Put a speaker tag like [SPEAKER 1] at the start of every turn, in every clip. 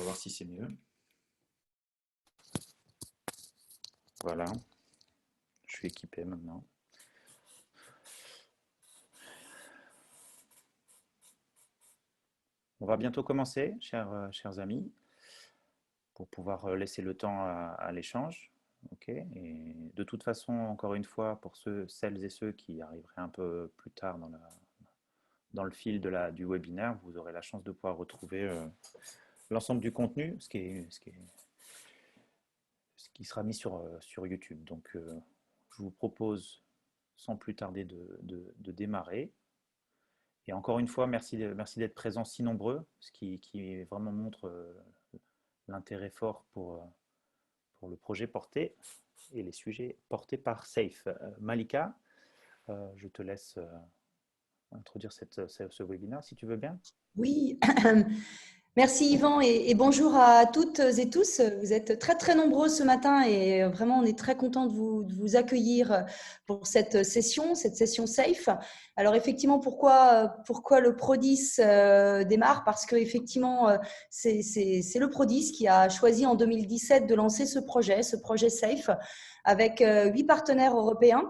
[SPEAKER 1] voir si c'est mieux. Voilà, je suis équipé maintenant. On va bientôt commencer, chers amis, pour pouvoir laisser le temps à l'échange. Ok. Et de toute façon, encore une fois, pour celles et ceux qui arriveraient un peu plus tard dans le fil du webinaire, vous aurez la chance de pouvoir retrouver l'ensemble du contenu, ce qui sera mis sur YouTube. Donc, je vous propose sans plus tarder de démarrer. Et encore une fois, merci d'être présents si nombreux, ce qui vraiment montre l'intérêt fort pour le projet porté et les sujets portés par SAFE. Malika, je te laisse introduire ce webinaire si tu veux bien.
[SPEAKER 2] Oui, merci Yvan et bonjour à toutes et tous. Vous êtes très très nombreux ce matin et vraiment on est très content de vous accueillir pour cette session SAFE. Alors effectivement, pourquoi le Prodis démarre? Parce que effectivement c'est le Prodis qui a choisi en 2017 de lancer ce projet SAFE avec 8 partenaires européens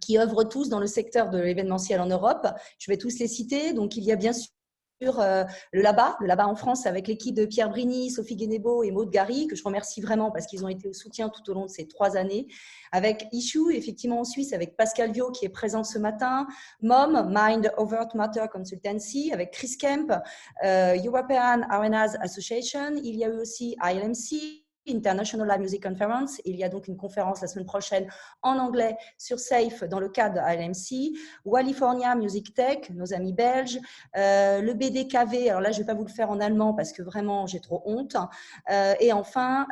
[SPEAKER 2] qui œuvrent tous dans le secteur de l'événementiel en Europe. Je vais tous les citer. Donc, il y a bien sûr le LABA en France avec l'équipe de Pierre Brigny, Sophie Guénébeau et Maud Gary, que je remercie vraiment parce qu'ils ont été au soutien tout au long de ces 3 années. Avec Issue, effectivement en Suisse, avec Pascal Viau qui est présent ce matin, MOM, Mind Over Matter Consultancy, avec Chris Kemp, European Arenas Association. Il y a eu aussi ILMC, International Live Music Conference. Il y a donc une conférence la semaine prochaine en anglais sur SAFE dans le cadre de l'ILMC. California Music Tech, nos amis belges. Le BDKV, alors là, je ne vais pas vous le faire en allemand parce que vraiment, j'ai trop honte. Et enfin,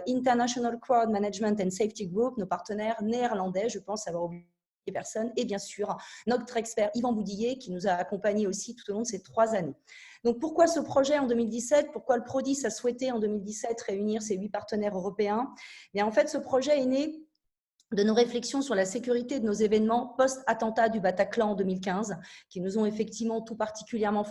[SPEAKER 2] International Crowd Management and Safety Group, nos partenaires néerlandais, je pense avoir oublié personne. Et bien sûr, notre expert Yvan Boudillet qui nous a accompagnés aussi tout au long de ces 3 années. Donc, pourquoi ce projet en 2017? Pourquoi le Prodis a souhaité en 2017 réunir ces 8 partenaires européens? Et en fait, ce projet est né de nos réflexions sur la sécurité de nos événements post-attentat du Bataclan en 2015, qui nous ont effectivement tout particulièrement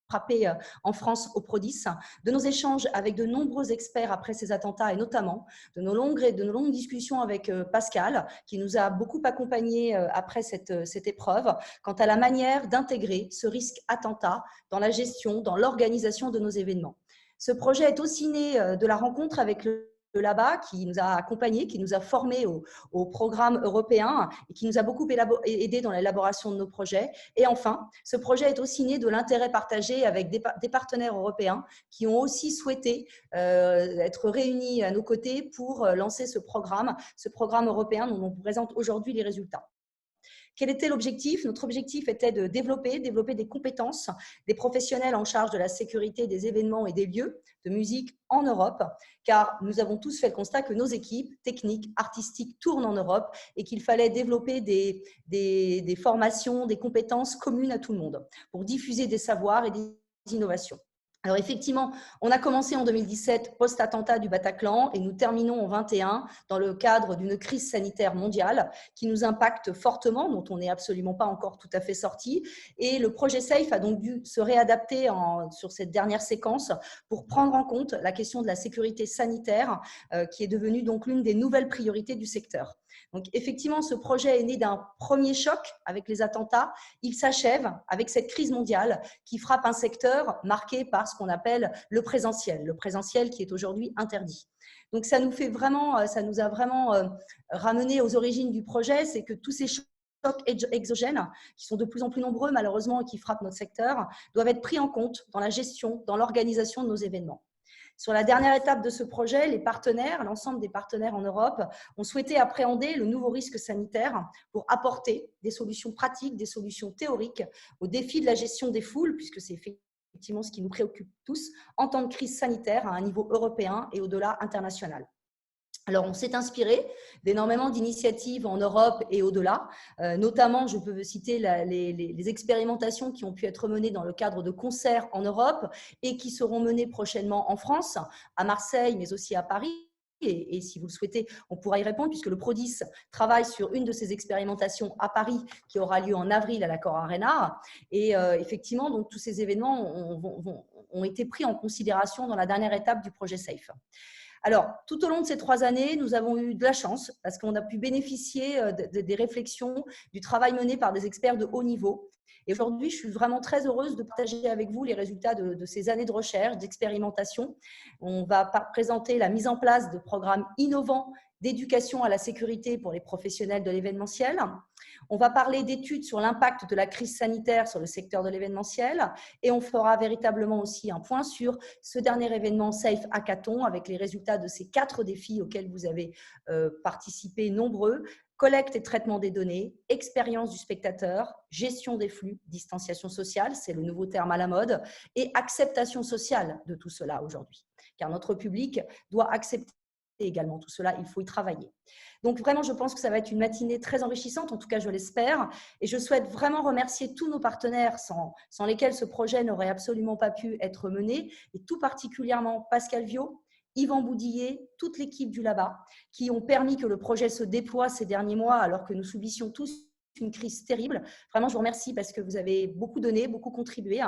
[SPEAKER 2] frappé en France au Prodis, de nos échanges avec de nombreux experts après ces attentats et notamment de nos longues discussions avec Pascal, qui nous a beaucoup accompagnés après cette épreuve, quant à la manière d'intégrer ce risque attentat dans la gestion, dans l'organisation de nos événements. Ce projet est aussi né de la rencontre avec le là-bas, qui nous a accompagnés, qui nous a formés au programme européen et qui nous a beaucoup aidé dans l'élaboration de nos projets. Et enfin, ce projet est aussi né de l'intérêt partagé avec des partenaires européens qui ont aussi souhaité être réunis à nos côtés pour lancer ce programme européen dont on vous présente aujourd'hui les résultats. Quel était l'objectif? Notre objectif était de développer des compétences des professionnels en charge de la sécurité des événements et des lieux de musique en Europe, car nous avons tous fait le constat que nos équipes techniques, artistiques tournent en Europe et qu'il fallait développer des formations, des compétences communes à tout le monde pour diffuser des savoirs et des innovations. Alors effectivement, on a commencé en 2017 post-attentat du Bataclan et nous terminons en 2021 dans le cadre d'une crise sanitaire mondiale qui nous impacte fortement, dont on n'est absolument pas encore tout à fait sorti. Et le projet SAFE a donc dû se réadapter sur cette dernière séquence pour prendre en compte la question de la sécurité sanitaire qui est devenue donc l'une des nouvelles priorités du secteur. Donc effectivement, ce projet est né d'un premier choc avec les attentats. Il s'achève avec cette crise mondiale qui frappe un secteur marqué par ce qu'on appelle le présentiel qui est aujourd'hui interdit. Donc ça nous a vraiment ramené aux origines du projet, c'est que tous ces chocs exogènes, qui sont de plus en plus nombreux malheureusement et qui frappent notre secteur, doivent être pris en compte dans la gestion, dans l'organisation de nos événements. Sur la dernière étape de ce projet, l'ensemble des partenaires en Europe ont souhaité appréhender le nouveau risque sanitaire pour apporter des solutions pratiques, des solutions théoriques au défi de la gestion des foules, puisque c'est effectivement ce qui nous préoccupe tous en temps de crise sanitaire à un niveau européen et au-delà international. Alors, on s'est inspiré d'énormément d'initiatives en Europe et au-delà. Notamment, je peux citer les expérimentations qui ont pu être menées dans le cadre de concerts en Europe et qui seront menées prochainement en France, à Marseille, mais aussi à Paris. Et si vous le souhaitez, on pourra y répondre puisque le Prodis travaille sur une de ces expérimentations à Paris qui aura lieu en avril à l'Accor Arena. Et effectivement, donc, tous ces événements ont été pris en considération dans la dernière étape du projet SAFE. Alors, tout au long de ces 3 années, nous avons eu de la chance parce qu'on a pu bénéficier des réflexions, du travail mené par des experts de haut niveau. Et aujourd'hui, je suis vraiment très heureuse de partager avec vous les résultats de ces années de recherche, d'expérimentation. On va présenter la mise en place de programmes innovants d'éducation à la sécurité pour les professionnels de l'événementiel. On va parler d'études sur l'impact de la crise sanitaire sur le secteur de l'événementiel et on fera véritablement aussi un point sur ce dernier événement Safe Hackathon avec les résultats de ces 4 défis auxquels vous avez participé nombreux. Collecte et traitement des données, expérience du spectateur, gestion des flux, distanciation sociale, c'est le nouveau terme à la mode, et acceptation sociale de tout cela aujourd'hui. Car notre public doit accepter également tout cela, il faut y travailler. Donc vraiment, je pense que ça va être une matinée très enrichissante, en tout cas je l'espère, et je souhaite vraiment remercier tous nos partenaires sans lesquels ce projet n'aurait absolument pas pu être mené, et tout particulièrement Pascal Viau, Yvan Boudillet, toute l'équipe du LABA, qui ont permis que le projet se déploie ces derniers mois alors que nous subissions tous une crise terrible. Vraiment, je vous remercie parce que vous avez beaucoup donné, beaucoup contribué.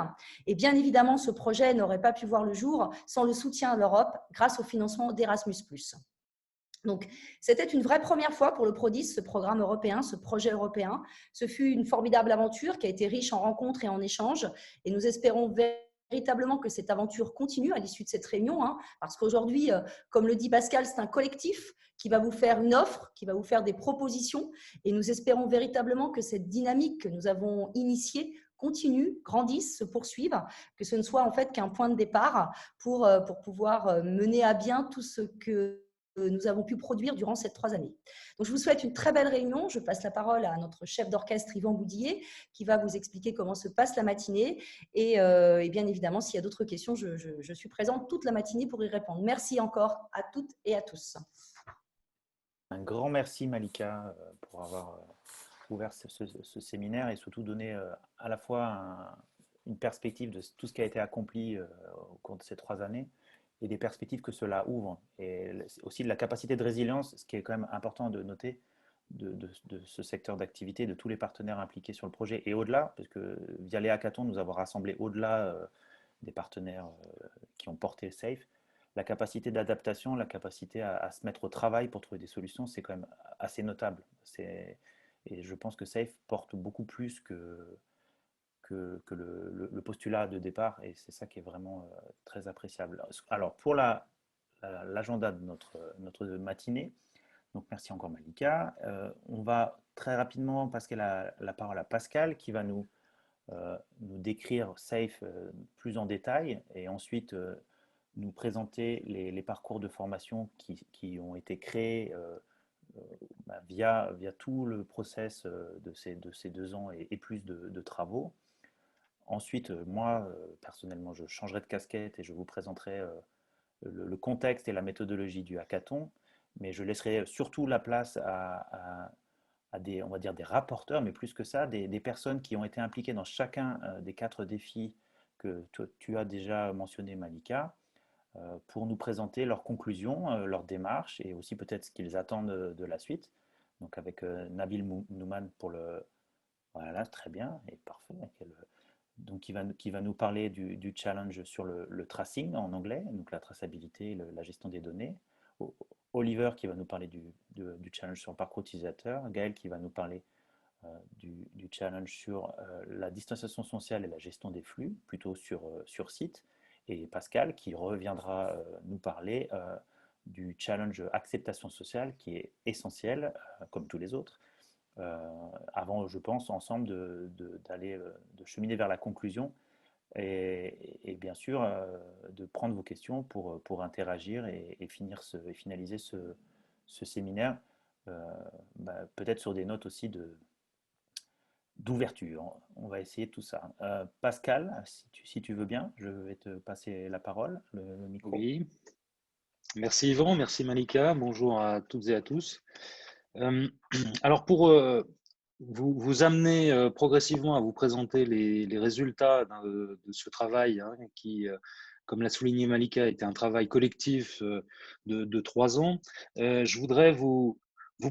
[SPEAKER 2] Et bien évidemment, ce projet n'aurait pas pu voir le jour sans le soutien de l'Europe grâce au financement d'Erasmus+. Donc, c'était une vraie première fois pour le PRODIS, ce programme européen, ce projet européen. Ce fut une formidable aventure qui a été riche en rencontres et en échanges. Et nous espérons véritablement que cette aventure continue à l'issue de cette réunion, parce qu'aujourd'hui, comme le dit Pascal, c'est un collectif qui va vous faire une offre, qui va vous faire des propositions. Et nous espérons véritablement que cette dynamique que nous avons initiée continue, grandisse, se poursuive, que ce ne soit en fait qu'un point de départ pour pouvoir mener à bien tout ce que nous avons pu produire durant ces 3 années. Donc, je vous souhaite une très belle réunion. Je passe la parole à notre chef d'orchestre, Yvan Boudillet, qui va vous expliquer comment se passe la matinée. Et bien évidemment, s'il y a d'autres questions, je suis présente toute la matinée pour y répondre. Merci encore à toutes et à tous.
[SPEAKER 1] Un grand merci Malika pour avoir ouvert ce séminaire et surtout donné à la fois une perspective de tout ce qui a été accompli au cours de ces 3 années et des perspectives que cela ouvre. Et aussi de la capacité de résilience, ce qui est quand même important de noter de ce secteur d'activité, de tous les partenaires impliqués sur le projet et au-delà, parce que via les hackathons, nous avons rassemblé au-delà des partenaires qui ont porté SAFE, la capacité d'adaptation, la capacité à se mettre au travail pour trouver des solutions, c'est quand même assez notable. Et je pense que SAFE porte beaucoup plus que le postulat de départ, et c'est ça qui est vraiment très appréciable. Alors, pour l'agenda de notre matinée, donc merci encore Malika, on va très rapidement passer la parole à Pascal qui va nous décrire SAFE plus en détail et ensuite nous présenter les parcours de formation qui ont été créés via tout le process de ces 2 ans et plus de travaux. Ensuite, moi, personnellement, je changerai de casquette et je vous présenterai le contexte et la méthodologie du hackathon, mais je laisserai surtout la place à des, on va dire, des rapporteurs, mais plus que ça, des personnes qui ont été impliquées dans chacun des 4 défis que tu as déjà mentionné, Malika, pour nous présenter leurs conclusions, leurs démarches et aussi peut-être ce qu'ils attendent de la suite. Donc avec Nabil Nouman pour le... Voilà, très bien, et parfait. Donc qui va nous parler du challenge sur le tracing en anglais, donc la traçabilité, la gestion des données. Oliver qui va nous parler du challenge sur le parcours utilisateur. Gaël qui va nous parler du challenge sur la distanciation sociale et la gestion des flux, plutôt sur site. Et Pascal qui reviendra nous parler du challenge acceptation sociale qui est essentiel, comme tous les autres, avant, je pense, ensemble de cheminer vers la conclusion et bien sûr de prendre vos questions pour interagir et finaliser ce séminaire, peut-être sur des notes aussi d'ouverture. On va essayer tout ça. Pascal, si tu veux bien, je vais te passer la parole, le micro.
[SPEAKER 3] Oui, merci Yvan, merci Malika, bonjour à toutes et à tous. Alors pour vous amener progressivement à vous présenter les résultats de ce travail qui, comme l'a souligné Malika, était un travail collectif de 3 ans, je voudrais vous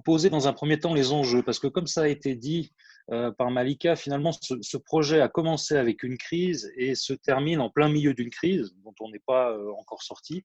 [SPEAKER 3] poser dans un premier temps les enjeux, parce que comme ça a été dit, par Malika, finalement, ce projet a commencé avec une crise et se termine en plein milieu d'une crise dont on n'est pas encore sorti.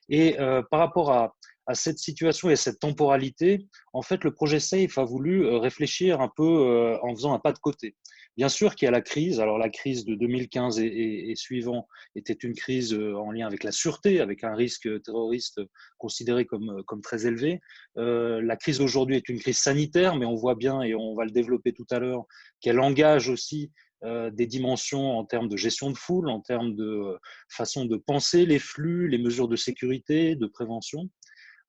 [SPEAKER 3] Et par rapport à cette situation et cette temporalité, en fait, le projet SAFE a voulu réfléchir un peu en faisant un pas de côté. Bien sûr qu'il y a la crise. Alors, la crise de 2015 et suivant était une crise en lien avec la sûreté, avec un risque terroriste considéré comme très élevé. La crise d'aujourd'hui est une crise sanitaire, mais on voit bien, et on va le développer tout à l'heure, qu'elle engage aussi des dimensions en termes de gestion de foule, en termes de façon de penser les flux, les mesures de sécurité, de prévention.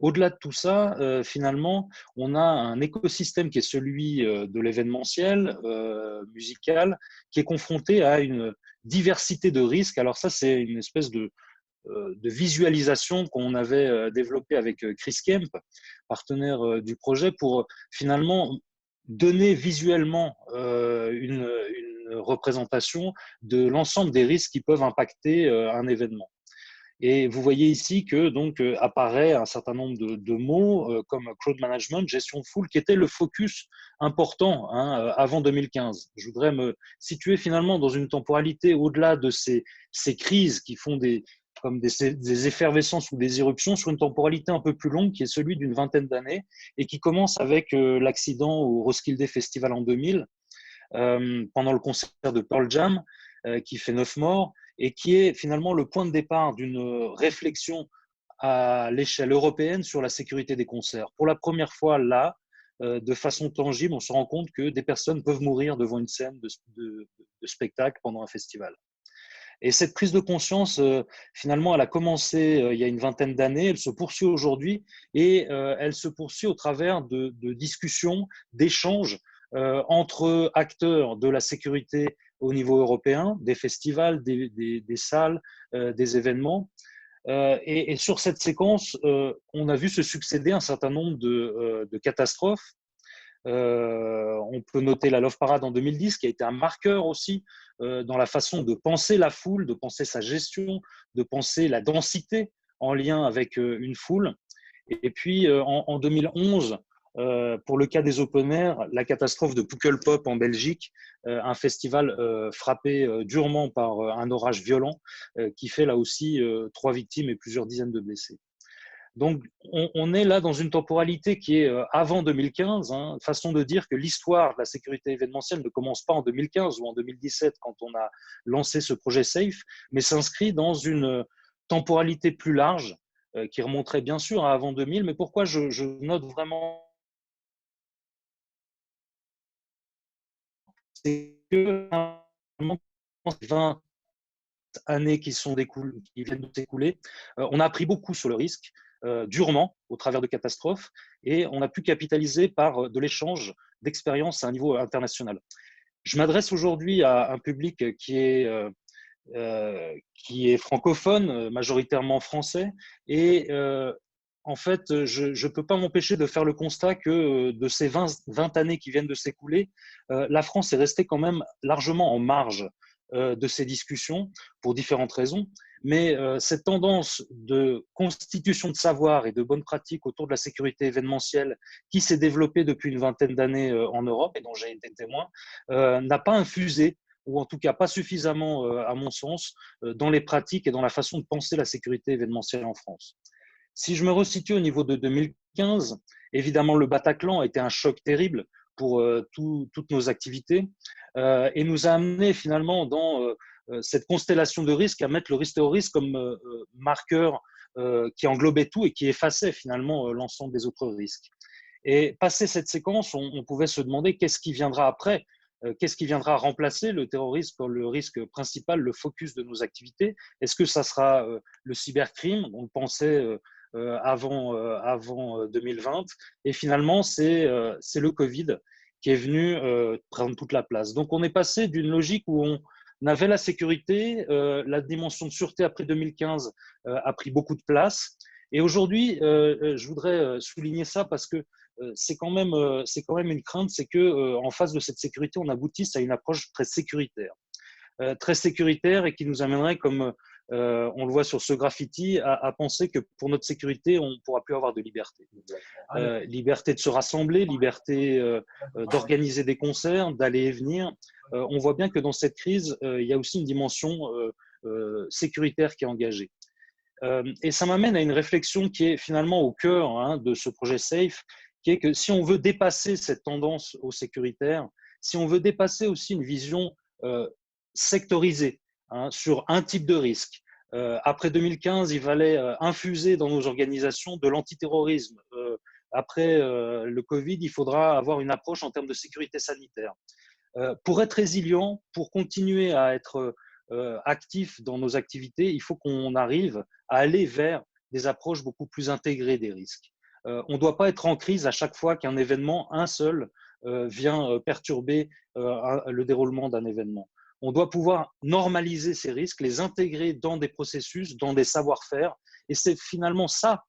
[SPEAKER 3] Au-delà de tout ça, finalement, on a un écosystème qui est celui de l'événementiel musical, qui est confronté à une diversité de risques. Alors ça, c'est une espèce de visualisation qu'on avait développée avec Chris Kemp, partenaire du projet, pour finalement donner visuellement une représentation de l'ensemble des risques qui peuvent impacter un événement. Et vous voyez ici que donc apparaît un certain nombre de mots comme crowd management, gestion de foule, qui était le focus important avant 2015. Je voudrais me situer finalement dans une temporalité au-delà de ces crises qui font comme des effervescences ou des éruptions, sur une temporalité un peu plus longue qui est celui d'une vingtaine d'années et qui commence avec l'accident au Roskilde Festival en 2000, pendant le concert de Pearl Jam, qui fait 9 morts, et qui est finalement le point de départ d'une réflexion à l'échelle européenne sur la sécurité des concerts. Pour la première fois, là, de façon tangible, on se rend compte que des personnes peuvent mourir devant une scène de spectacle pendant un festival. Et cette prise de conscience, finalement, elle a commencé il y a une vingtaine d'années, elle se poursuit aujourd'hui, et elle se poursuit au travers de discussions, d'échanges entre acteurs de la sécurité au niveau européen, des festivals, des salles, des événements. Et sur cette séquence, on a vu se succéder un certain nombre de catastrophes. On peut noter la Love Parade en 2010, qui a été un marqueur aussi dans la façon de penser la foule, de penser sa gestion, de penser la densité en lien avec une foule. Et puis en 2011, pour le cas des open air, la catastrophe de Pukkelpop en Belgique, un festival frappé durement par un orage violent qui fait là aussi 3 victimes et plusieurs dizaines de blessés. Donc, on est là dans une temporalité qui est avant 2015, façon de dire que l'histoire de la sécurité événementielle ne commence pas en 2015 ou en 2017 quand on a lancé ce projet SAFE, mais s'inscrit dans une temporalité plus large qui remonterait bien sûr à avant 2000. Mais pourquoi je note vraiment, c'est que 20 années qui viennent de s'écouler, on a appris beaucoup sur le risque, durement, au travers de catastrophes, et on a pu capitaliser par de l'échange d'expériences à un niveau international. Je m'adresse aujourd'hui à un public qui est francophone, majoritairement français, et en fait, je ne peux pas m'empêcher de faire le constat que de ces 20 années qui viennent de s'écouler, la France est restée quand même largement en marge de ces discussions pour différentes raisons. Mais cette tendance de constitution de savoir et de bonnes pratiques autour de la sécurité événementielle qui s'est développée depuis une vingtaine d'années en Europe et dont j'ai été témoin, n'a pas infusé, ou en tout cas pas suffisamment, à mon sens, dans les pratiques et dans la façon de penser la sécurité événementielle en France. Si je me resitue au niveau de 2015, évidemment, le Bataclan a été un choc terrible pour toutes nos activités et nous a amené finalement dans cette constellation de risques à mettre le risque terroriste comme marqueur qui englobait tout et qui effaçait finalement l'ensemble des autres risques. Et passé cette séquence, on pouvait se demander qu'est-ce qui viendra après, qu'est-ce qui viendra remplacer le terrorisme comme le risque principal, le focus de nos activités. Est-ce que ça sera le cybercrime? On le pensait avant 2020. Et finalement, c'est le Covid qui est venu prendre toute la place. Donc, on est passé d'une logique où on avait la sécurité, la dimension de sûreté après 2015 a pris beaucoup de place. Et aujourd'hui, je voudrais souligner ça parce que c'est quand même une crainte, c'est que en face de cette sécurité, on aboutisse à une approche très sécuritaire et qui nous amènerait comme on le voit sur ce graffiti, à penser que pour notre sécurité, on ne pourra plus avoir de liberté. Liberté de se rassembler, liberté d'organiser des concerts, d'aller et venir. On voit bien que dans cette crise, il y a aussi une dimension sécuritaire qui est engagée. Et ça m'amène à une réflexion qui est finalement au cœur de ce projet SAFE, qui est que si on veut dépasser cette tendance au sécuritaire, si on veut dépasser aussi une vision sectorisée sur un type de risque, après 2015, il fallait infuser dans nos organisations de l'antiterrorisme. Après le Covid, il faudra avoir une approche en termes de sécurité sanitaire. Pour être résilient, pour continuer à être actif dans nos activités, il faut qu'on arrive à aller vers des approches beaucoup plus intégrées des risques. On ne doit pas être en crise à chaque fois qu'un événement, un seul, vient perturber le déroulement d'un événement. On doit pouvoir normaliser ces risques, les intégrer dans des processus, dans des savoir-faire. Et c'est finalement ça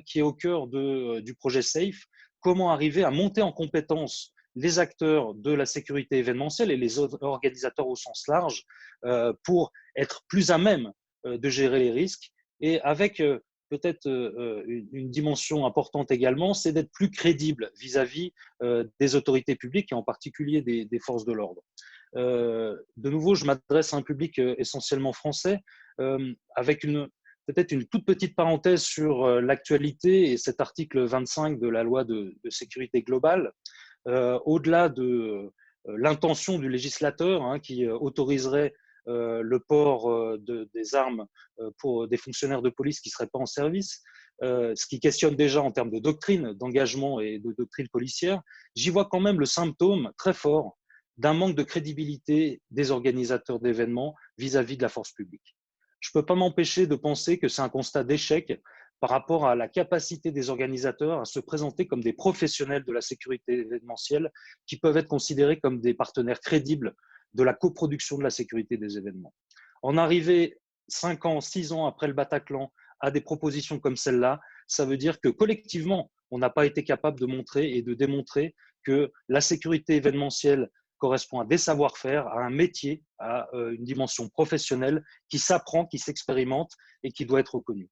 [SPEAKER 3] qui est au cœur du projet SAFE. Comment arriver à monter en compétence les acteurs de la sécurité événementielle et les organisateurs au sens large pour être plus à même de gérer les risques. Et avec peut-être une dimension importante également, c'est d'être plus crédible vis-à-vis des autorités publiques et en particulier des forces de l'ordre. De nouveau, je m'adresse à un public essentiellement français, avec peut-être une toute petite parenthèse sur l'actualité et cet article 25 de la loi de sécurité globale. Au-delà de l'intention du législateur qui autoriserait le port des armes pour des fonctionnaires de police qui ne seraient pas en service, ce qui questionne déjà en termes de doctrine, d'engagement et de doctrine policière, j'y vois quand même le symptôme très fort d'un manque de crédibilité des organisateurs d'événements vis-à-vis de la force publique. Je ne peux pas m'empêcher de penser que c'est un constat d'échec par rapport à la capacité des organisateurs à se présenter comme des professionnels de la sécurité événementielle qui peuvent être considérés comme des partenaires crédibles de la coproduction de la sécurité des événements. En arriver 5 ans, 6 ans après le Bataclan à des propositions comme celle-là, ça veut dire que collectivement, on n'a pas été capable de montrer et de démontrer que la sécurité événementielle correspond à des savoir-faire, à un métier, à une dimension professionnelle qui s'apprend, qui s'expérimente et qui doit être reconnue.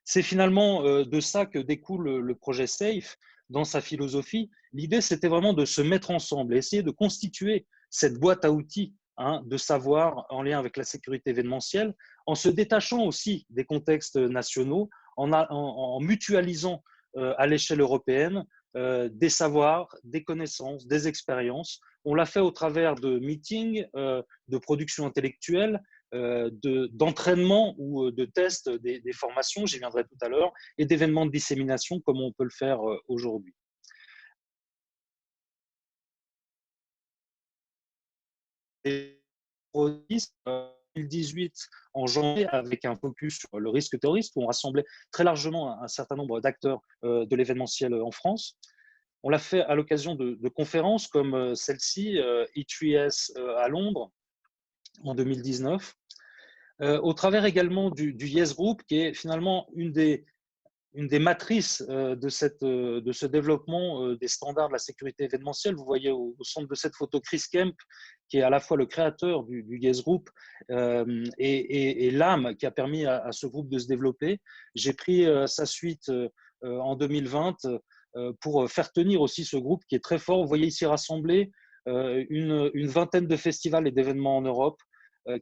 [SPEAKER 3] C'est finalement de ça que découle le projet SAFE dans sa philosophie. L'idée, c'était vraiment de se mettre ensemble et essayer de constituer cette boîte à outils de savoir en lien avec la sécurité événementielle, en se détachant aussi des contextes nationaux, en mutualisant à l'échelle européenne des savoirs, des connaissances, des expériences. On l'a fait au travers de meetings, de production intellectuelle, d'entraînement ou de tests des formations, j'y viendrai tout à l'heure, et d'événements de dissémination comme on peut le faire aujourd'hui. Et 2018 en janvier avec un focus sur le risque terroriste où on rassemblait très largement un certain nombre d'acteurs de l'événementiel en France. On l'a fait à l'occasion de conférences comme celle-ci, E3S à Londres en 2019. Au travers également du Yes Group, qui est finalement une des matrices de ce développement des standards de la sécurité événementielle. Vous voyez au centre de cette photo Chris Kemp, qui est à la fois le créateur du Yes Group et l'âme qui a permis à ce groupe de se développer. J'ai pris sa suite en 2020 pour faire tenir aussi ce groupe qui est très fort. Vous voyez ici rassemblés une vingtaine de festivals et d'événements en Europe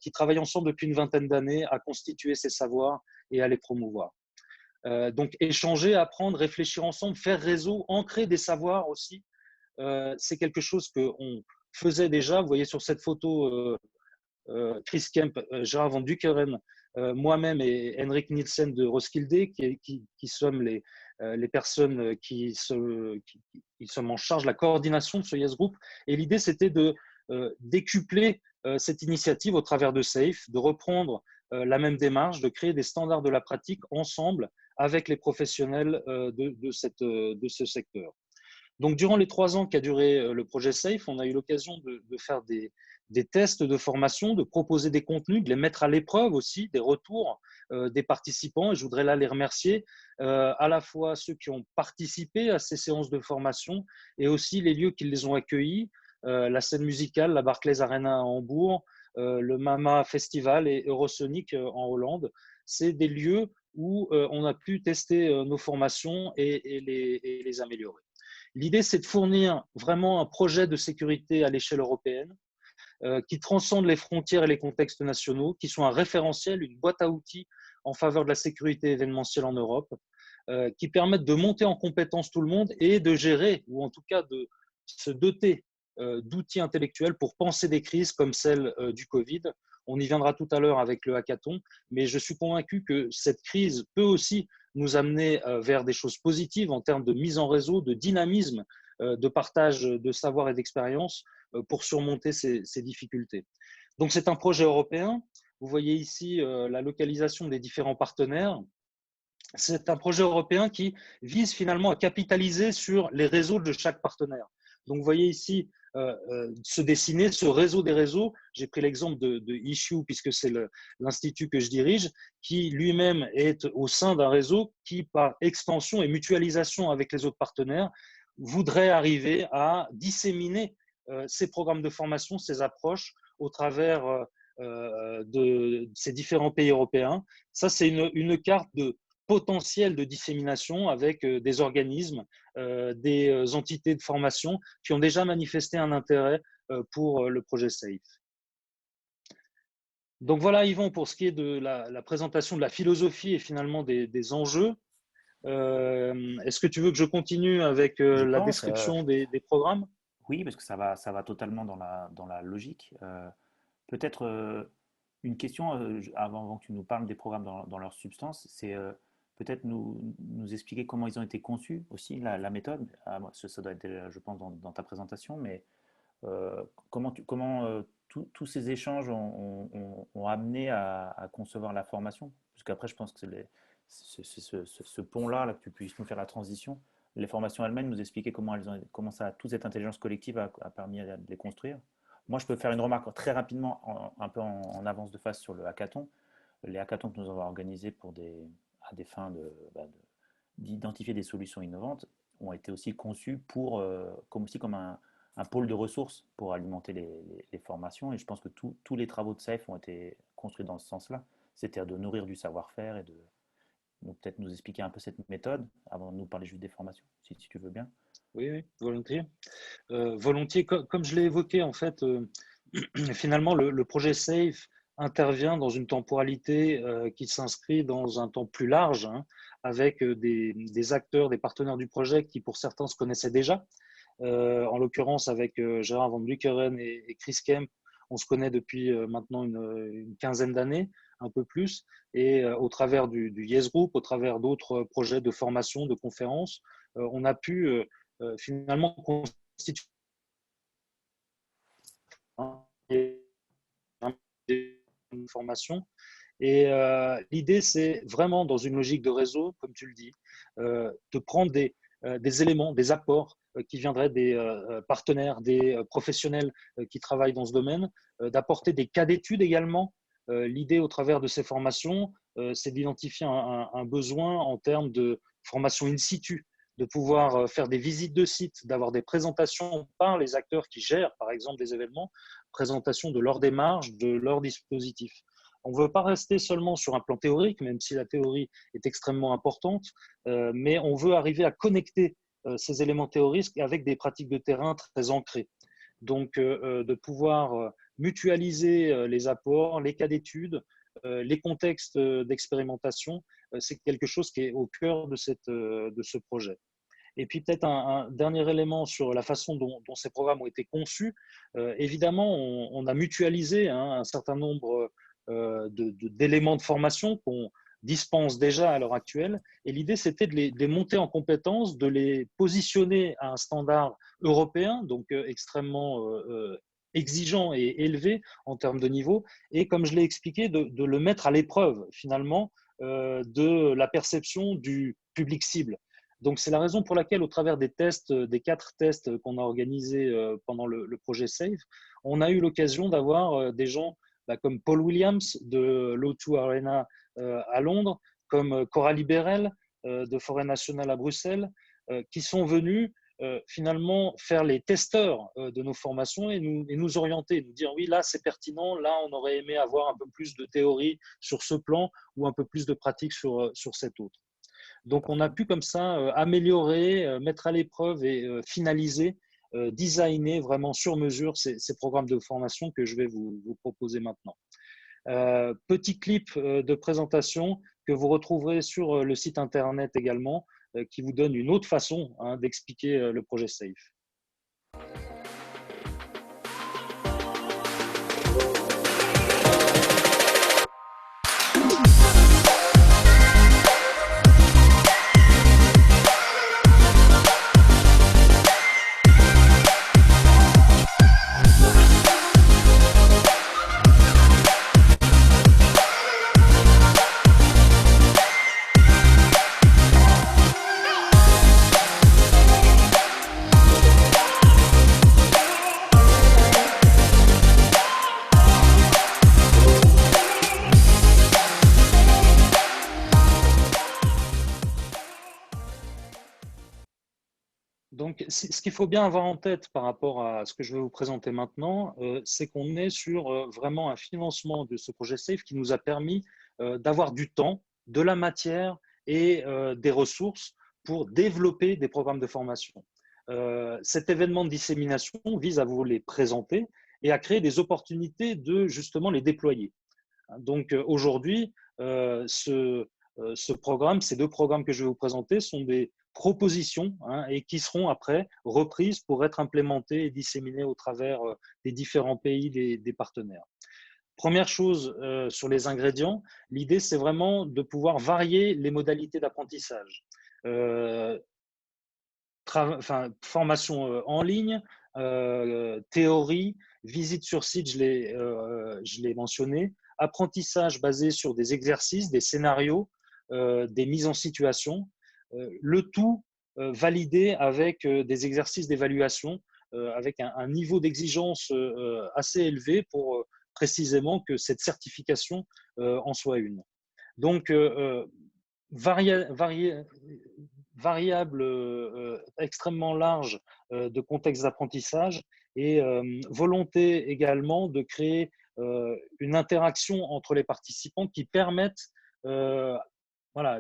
[SPEAKER 3] qui travaillent ensemble depuis une vingtaine d'années à constituer ces savoirs et à les promouvoir. Donc échanger, apprendre, réfléchir ensemble, faire réseau, ancrer des savoirs aussi, c'est quelque chose qu'on faisait déjà. Vous voyez sur cette photo Chris Kemp, Gérard Van Dukeren, moi-même et Henrik Nielsen de Roskilde, qui sommes les personnes qui sommes en charge de la coordination de ce Yes Group. Et l'idée, c'était de décupler cette initiative au travers de SAFE, de reprendre la même démarche, de créer des standards de la pratique ensemble avec les professionnels de ce secteur. Donc, durant les 3 ans qu'a duré le projet SAFE, on a eu l'occasion de faire des tests de formation, de proposer des contenus, de les mettre à l'épreuve aussi, des retours des participants. Et je voudrais là les remercier, à la fois ceux qui ont participé à ces séances de formation et aussi les lieux qui les ont accueillis, la scène musicale, la Barclays Arena à Hambourg, le Mama Festival et Eurosonic en Hollande. C'est des lieux où on a pu tester nos formations et les améliorer. L'idée, c'est de fournir vraiment un projet de sécurité à l'échelle européenne qui transcende les frontières et les contextes nationaux, qui sont un référentiel, une boîte à outils en faveur de la sécurité événementielle en Europe, qui permettent de monter en compétence tout le monde et de gérer, ou en tout cas de se doter d'outils intellectuels pour penser des crises comme celle du Covid. On y viendra tout à l'heure avec le hackathon, mais je suis convaincu que cette crise peut aussi nous amener vers des choses positives en termes de mise en réseau, de dynamisme, de partage de savoir et d'expérience pour surmonter ces difficultés. Donc, c'est un projet européen. Vous voyez ici la localisation des différents partenaires. C'est un projet européen qui vise finalement à capitaliser sur les réseaux de chaque partenaire. Donc, vous voyez ici se dessiner ce réseau des réseaux. J'ai pris l'exemple de Issue, puisque c'est l'institut que je dirige, qui lui-même est au sein d'un réseau qui, par extension et mutualisation avec les autres partenaires, voudrait arriver à disséminer ces programmes de formation, ces approches au travers de ces différents pays européens. Ça, c'est une carte de potentiel de dissémination avec des organismes, des entités de formation qui ont déjà manifesté un intérêt pour le projet SAFE. Donc voilà, Yvon, pour ce qui est de la présentation de la philosophie et finalement des enjeux. Est-ce que tu veux que je continue avec la description des programmes?
[SPEAKER 1] Oui, parce que ça va totalement dans la logique. Peut-être une question avant que tu nous parles des programmes dans leur substance, c'est peut-être nous expliquer comment ils ont été conçus aussi, la méthode. Ça doit être, je pense, dans ta présentation, mais comment tous ces échanges ont amené à concevoir la formation? Parce qu'après, je pense que c'est ce pont-là, que tu puisses nous faire la transition. Les formations elles-mêmes, nous expliquer comment toute cette intelligence collective a permis de les construire. Moi, je peux faire une remarque très rapidement, un peu en avance de phase sur le hackathon. Les hackathons que nous avons organisés à des fins d'identifier des solutions innovantes ont été aussi conçus comme un pôle de ressources pour alimenter les formations. Et je pense que tous les travaux de SAFE ont été construits dans ce sens-là, c'est-à-dire de nourrir du savoir-faire et donc peut-être nous expliquer un peu cette méthode avant de nous parler juste des formations, si tu veux bien.
[SPEAKER 3] Oui, volontiers. Volontiers, comme je l'ai évoqué, en fait, finalement, le projet SAFE intervient dans une temporalité qui s'inscrit dans un temps plus large, hein, avec des acteurs, des partenaires du projet qui, pour certains, se connaissaient déjà. En l'occurrence, avec Gérard Van Bluckeren et Chris Kemp, on se connaît depuis maintenant une quinzaine d'années, un peu plus, et au travers du Yes Group, au travers d'autres projets de formation, de conférences, on a pu finalement constituer une formation. Et l'idée, c'est vraiment dans une logique de réseau, comme tu le dis, de prendre des éléments, des apports qui viendraient des partenaires, des professionnels qui travaillent dans ce domaine, d'apporter des cas d'études également. L'idée au travers de ces formations, c'est d'identifier un besoin en termes de formation in situ, de pouvoir faire des visites de sites, d'avoir des présentations par les acteurs qui gèrent, par exemple, des événements, présentation de leur démarche, de leur dispositif. On ne veut pas rester seulement sur un plan théorique, même si la théorie est extrêmement importante, mais on veut arriver à connecter ces éléments théoriques avec des pratiques de terrain très ancrées. Donc, de pouvoir mutualiser les apports, les cas d'études, les contextes d'expérimentation, c'est quelque chose qui est au cœur de ce projet. Et puis peut-être un dernier élément sur la façon dont ces programmes ont été conçus. Évidemment, on a mutualisé un certain nombre d'éléments de formation qu'on dispense déjà à l'heure actuelle. Et l'idée, c'était de les monter en compétences, de les positionner à un standard européen, donc extrêmement exigeant et élevé en termes de niveau. Et comme je l'ai expliqué, de le mettre à l'épreuve, finalement, de la perception du public cible. Donc, c'est la raison pour laquelle, au travers des tests, des 4 tests qu'on a organisés pendant le projet SAFE, on a eu l'occasion d'avoir des gens comme Paul Williams de l'O2 Arena à Londres, comme Coralie Berel de Forêt Nationale à Bruxelles, qui sont venus finalement faire les testeurs de nos formations et nous orienter, nous dire oui, là c'est pertinent, là on aurait aimé avoir un peu plus de théorie sur ce plan ou un peu plus de pratique sur cet autre. Donc on a pu comme ça améliorer, mettre à l'épreuve et finaliser, designer vraiment sur mesure ces programmes de formation que je vais vous proposer maintenant. Petit clip de présentation que vous retrouverez sur le site internet également, qui vous donne une autre façon d'expliquer le projet SAFE. Donc, ce qu'il faut bien avoir en tête par rapport à ce que je vais vous présenter maintenant, c'est qu'on est sur vraiment un financement de ce projet SAFE qui nous a permis d'avoir du temps, de la matière et des ressources pour développer des programmes de formation. Cet événement de dissémination vise à vous les présenter et à créer des opportunités de justement les déployer. Donc aujourd'hui, ce programme, ces deux programmes que je vais vous présenter sont des propositions et qui seront après reprises pour être implémentées et disséminées au travers des différents pays des partenaires. Première chose sur les ingrédients, l'idée c'est vraiment de pouvoir varier les modalités d'apprentissage. Formation en ligne, théorie, visite sur site, je l'ai mentionné, apprentissage basé sur des exercices, des scénarios, des mises en situation, le tout validé avec des exercices d'évaluation, avec un niveau d'exigence assez élevé pour précisément que cette certification en soit une. Donc, variable extrêmement large de contexte d'apprentissage et volonté également de créer une interaction entre les participants qui permettent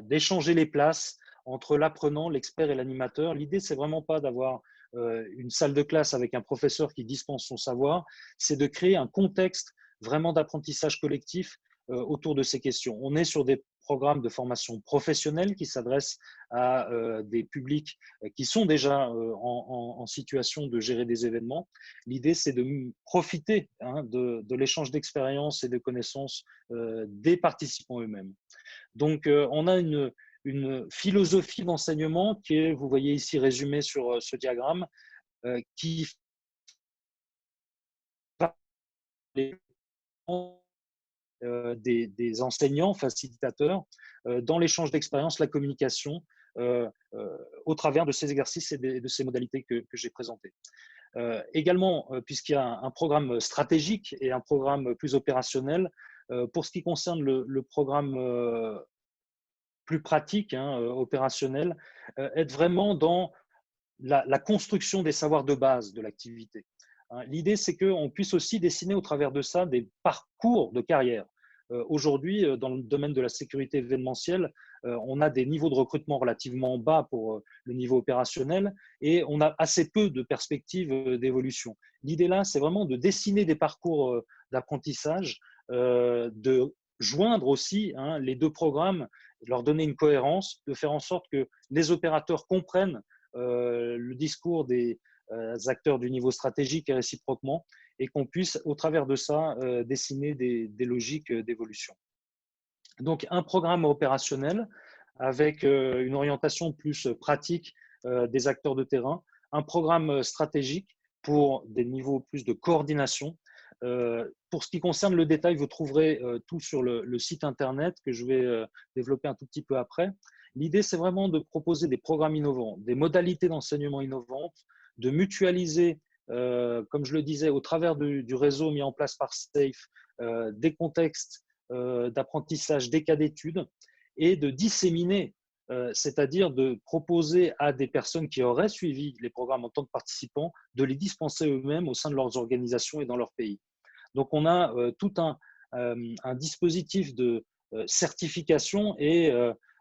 [SPEAKER 3] d'échanger les places entre l'apprenant, l'expert et l'animateur. L'idée, c'est vraiment pas d'avoir une salle de classe avec un professeur qui dispense son savoir, c'est de créer un contexte vraiment d'apprentissage collectif autour de ces questions. On est sur des programmes de formation professionnelle qui s'adressent à des publics qui sont déjà en situation de gérer des événements. L'idée, c'est de profiter de l'échange d'expériences et de connaissances des participants eux-mêmes. Donc, on a une philosophie d'enseignement qui est, vous voyez ici résumée sur ce diagramme, qui va des enseignants, facilitateurs, dans l'échange d'expériences, la communication, au travers de ces exercices et de ces modalités que j'ai présentées. Également, puisqu'il y a un programme stratégique et un programme plus opérationnel, pour ce qui concerne le programme plus pratique, opérationnel, être vraiment dans la construction des savoirs de base de l'activité. L'idée, c'est qu'on puisse aussi dessiner au travers de ça des parcours de carrière. Aujourd'hui, dans le domaine de la sécurité événementielle, on a des niveaux de recrutement relativement bas pour le niveau opérationnel et on a assez peu de perspectives d'évolution. L'idée là, c'est vraiment de dessiner des parcours d'apprentissage, de joindre aussi les deux programmes, leur donner une cohérence, de faire en sorte que les opérateurs comprennent le discours des acteurs du niveau stratégique et réciproquement, et qu'on puisse, au travers de ça, dessiner des logiques d'évolution. Donc, un programme opérationnel avec une orientation plus pratique des acteurs de terrain, un programme stratégique pour des niveaux plus de coordination. Pour ce qui concerne le détail, vous trouverez tout sur le site internet que je vais développer un tout petit peu après. L'idée, c'est vraiment de proposer des programmes innovants, des modalités d'enseignement innovantes, de mutualiser, comme je le disais, au travers du réseau mis en place par SAFE, des contextes d'apprentissage, des cas d'études, et de disséminer c'est-à-dire de proposer à des personnes qui auraient suivi les programmes en tant que participants de les dispenser eux-mêmes au sein de leurs organisations et dans leur pays. Donc, on a tout un dispositif de certification et